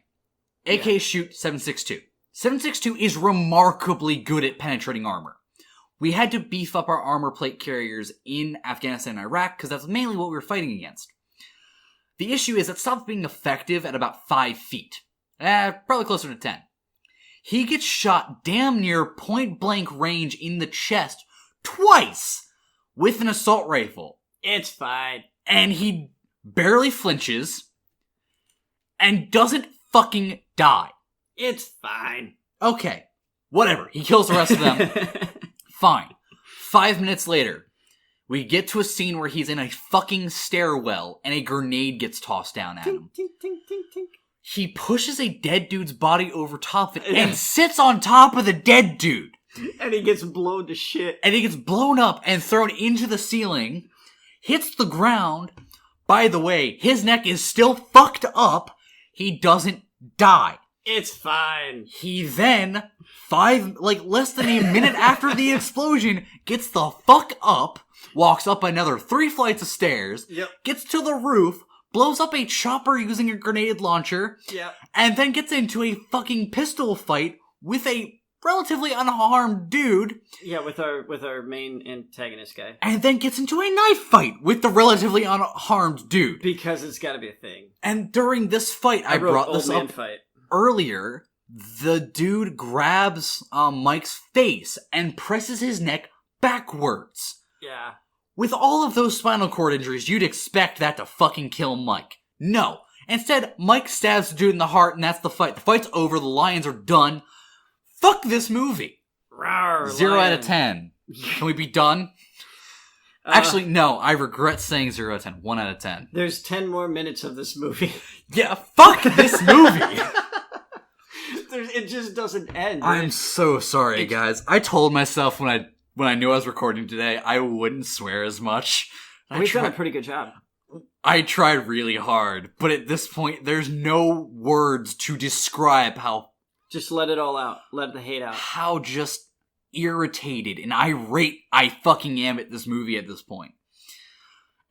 AK shoot 7.62. 7.62 is remarkably good at penetrating armor. We had to beef up our armor plate carriers in Afghanistan and Iraq because that's mainly what we were fighting against. The issue is it stops being effective at about 5 feet. Probably closer to 10. He gets shot damn near point-blank range in the chest twice with an assault rifle. It's fine. And he barely flinches and doesn't fucking die. It's fine. Okay, whatever. He kills the rest of them. Fine. 5 minutes later, we get to a scene where he's in a fucking stairwell and a grenade gets tossed down at him. Tink, tink, tink, tink. He pushes a dead dude's body over top of it and sits on top of the dead dude. And he gets blown to shit. And he gets blown up and thrown into the ceiling, hits the ground. By the way, his neck is still fucked up. He doesn't die. It's fine. He then, less than a minute after the explosion, gets the fuck up, walks up another 3 flights of stairs, gets to the roof, blows up a chopper using a grenade launcher, and then gets into a fucking pistol fight with a relatively unharmed dude. Yeah, with our main antagonist guy. And then gets into a knife fight with the relatively unharmed dude. Because it's gotta be a thing. And during this fight, I brought this up fight. Earlier, the dude grabs Mike's face and presses his neck backwards. Yeah. With all of those spinal cord injuries, you'd expect that to fucking kill Mike. No. Instead, Mike stabs the dude in the heart and that's the fight. The fight's over, the lions are done. Fuck this movie. Rawr, 0 lion. out of 10. Can we be done? Actually, no. I regret saying 0 out of 10. 1 out of 10. There's 10 more minutes of this movie. Yeah, fuck this movie. It just doesn't end. I'm so sorry, guys. I told myself when I knew I was recording today, I wouldn't swear as much. We've done a pretty good job. I tried really hard, but at this point, there's no words to describe how... Just let it all out. Let the hate out. How just irritated and irate I fucking am at this movie at this point.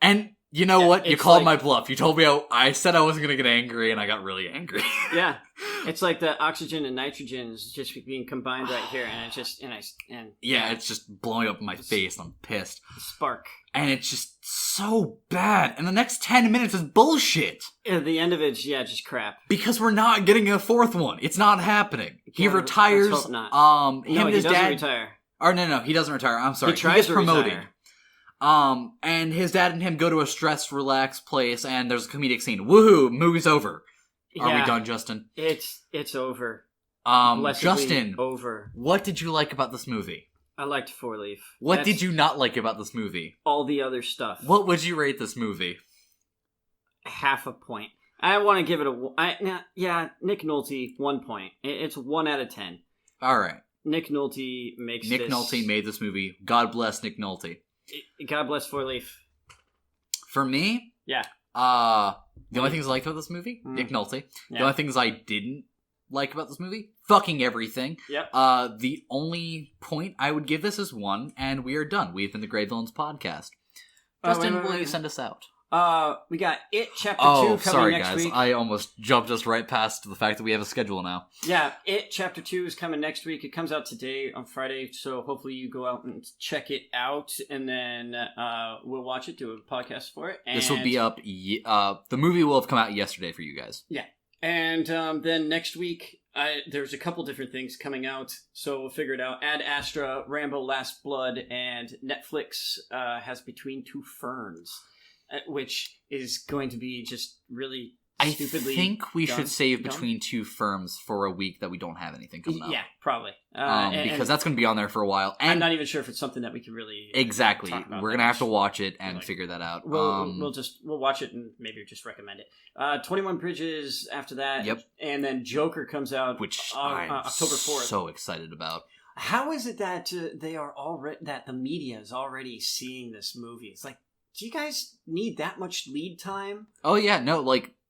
And you know what? You called my bluff. You told me I said I wasn't going to get angry, and I got really angry. Yeah. It's like the oxygen and nitrogen is just being combined right here, and it's just blowing up in my face, and I'm pissed. Spark. And it's just so bad. And the next 10 minutes is bullshit. At the end of it's, just crap. Because we're not getting a fourth one. It's not happening. He retires. Let's hope not. No, he doesn't retire. Or no, he doesn't retire. I'm sorry. He tries gets promoted. Retire. And his dad and him go to a stress, relaxed place, and there's a comedic scene. Woohoo! Movie's over. Are we done, Justin? It's over. Justin, over. What did you like about this movie? I liked Four Leaf. What did you not like about this movie? All the other stuff. What would you rate this movie? 0.5 point. I want to give it Nick Nolte, 1 point. It's 1 out of 10. All right. Nick Nolte makes Nick Nolte made this movie. God bless Nick Nolte. God bless Four Leaf. For me? Yeah. The only things I liked about this movie? Nick Nolte. Yeah. The only things I didn't like about this movie? Fucking everything. Yep. The only point I would give this is 1, and we are done. We've been the GreyVillains podcast. Justin, will you send us out? We got It Chapter 2 coming next week. I almost jumped us right past the fact that we have a schedule now. Yeah, It Chapter 2 is coming next week. It comes out today on Friday, so hopefully you go out and check it out, and then we'll watch it, do a podcast for it. And this will be up, the movie will have come out yesterday for you guys. Yeah, and then next week, there's a couple different things coming out, so we'll figure it out. Ad Astra, Rambo Last Blood, and Netflix has Between Two Ferns. Which is going to be just really stupidly I think we should save Between Two Firms for a week that we don't have anything coming up. Yeah, probably. Because that's going to be on there for a while. And I'm not even sure if it's something that we can really Exactly. talk about. We're going to have to watch it and figure that out. We'll watch it and maybe just recommend it. 21 Bridges after that. Yep. And then Joker comes out which I'm October 4th. So excited about. How is it that that the media is already seeing this movie? It's like, do you guys need that much lead time? Oh yeah, no,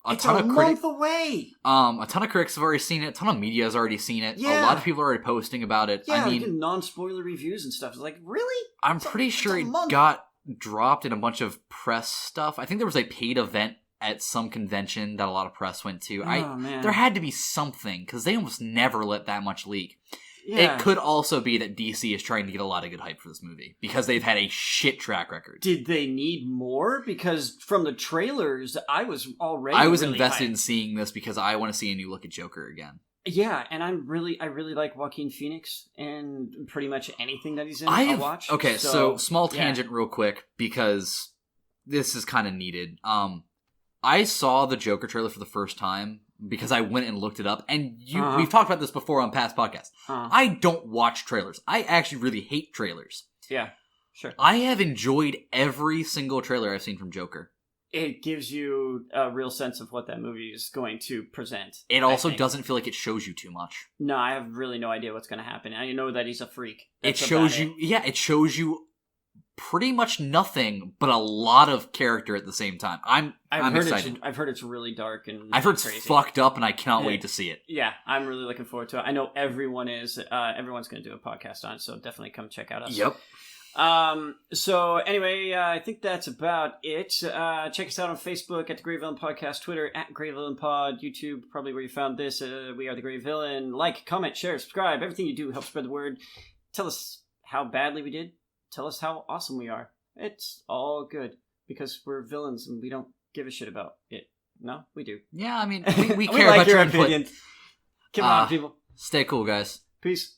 it's a month away. A ton of critics have already seen it. A ton of media has already seen it. Yeah. A lot of people are already posting about it. Yeah, I mean, like non-spoiler reviews and stuff. It's like, really? I'm pretty sure it got dropped in a bunch of press stuff. I think there was a paid event at some convention that a lot of press went to. Man. There had to be something, because they almost never let that much leak. Yeah. It could also be that DC is trying to get a lot of good hype for this movie, because they've had a shit track record. Did they need more? Because from the trailers, I was really invested hyped. in seeing this because I want to see a new look at Joker again. Yeah, and I really like Joaquin Phoenix and pretty much anything that he's in, I'll watch. Okay, so small tangent real quick, because this is kind of needed. I saw the Joker trailer for the first time because I went and looked it up. And we've talked about this before on past podcasts. I don't watch trailers. I actually really hate trailers. Yeah, sure. I have enjoyed every single trailer I've seen from Joker. It gives you a real sense of what that movie is going to present. It also doesn't feel like it shows you too much. No, I have really no idea what's going to happen. I know that he's a freak. It shows you pretty much nothing, but a lot of character at the same time. I'm excited. I've heard it's really dark and I've heard crazy. It's fucked up, and I cannot wait to see it. Yeah, I'm really looking forward to it. I know everyone is. Everyone's going to do a podcast on it, so definitely come check out us. Yep. So anyway, I think that's about it. Check us out on Facebook at the GreyVillain Podcast, Twitter at GreyVillain Pod, YouTube, probably where you found this. We are the GreyVillain. Like, comment, share, subscribe. Everything you do helps spread the word. Tell us how badly we did. Tell us how awesome we are. It's all good because we're villains and we don't give a shit about it. No, we do. Yeah, I mean, we care like about your your input. opinion. Come on, people. Stay cool, guys. Peace.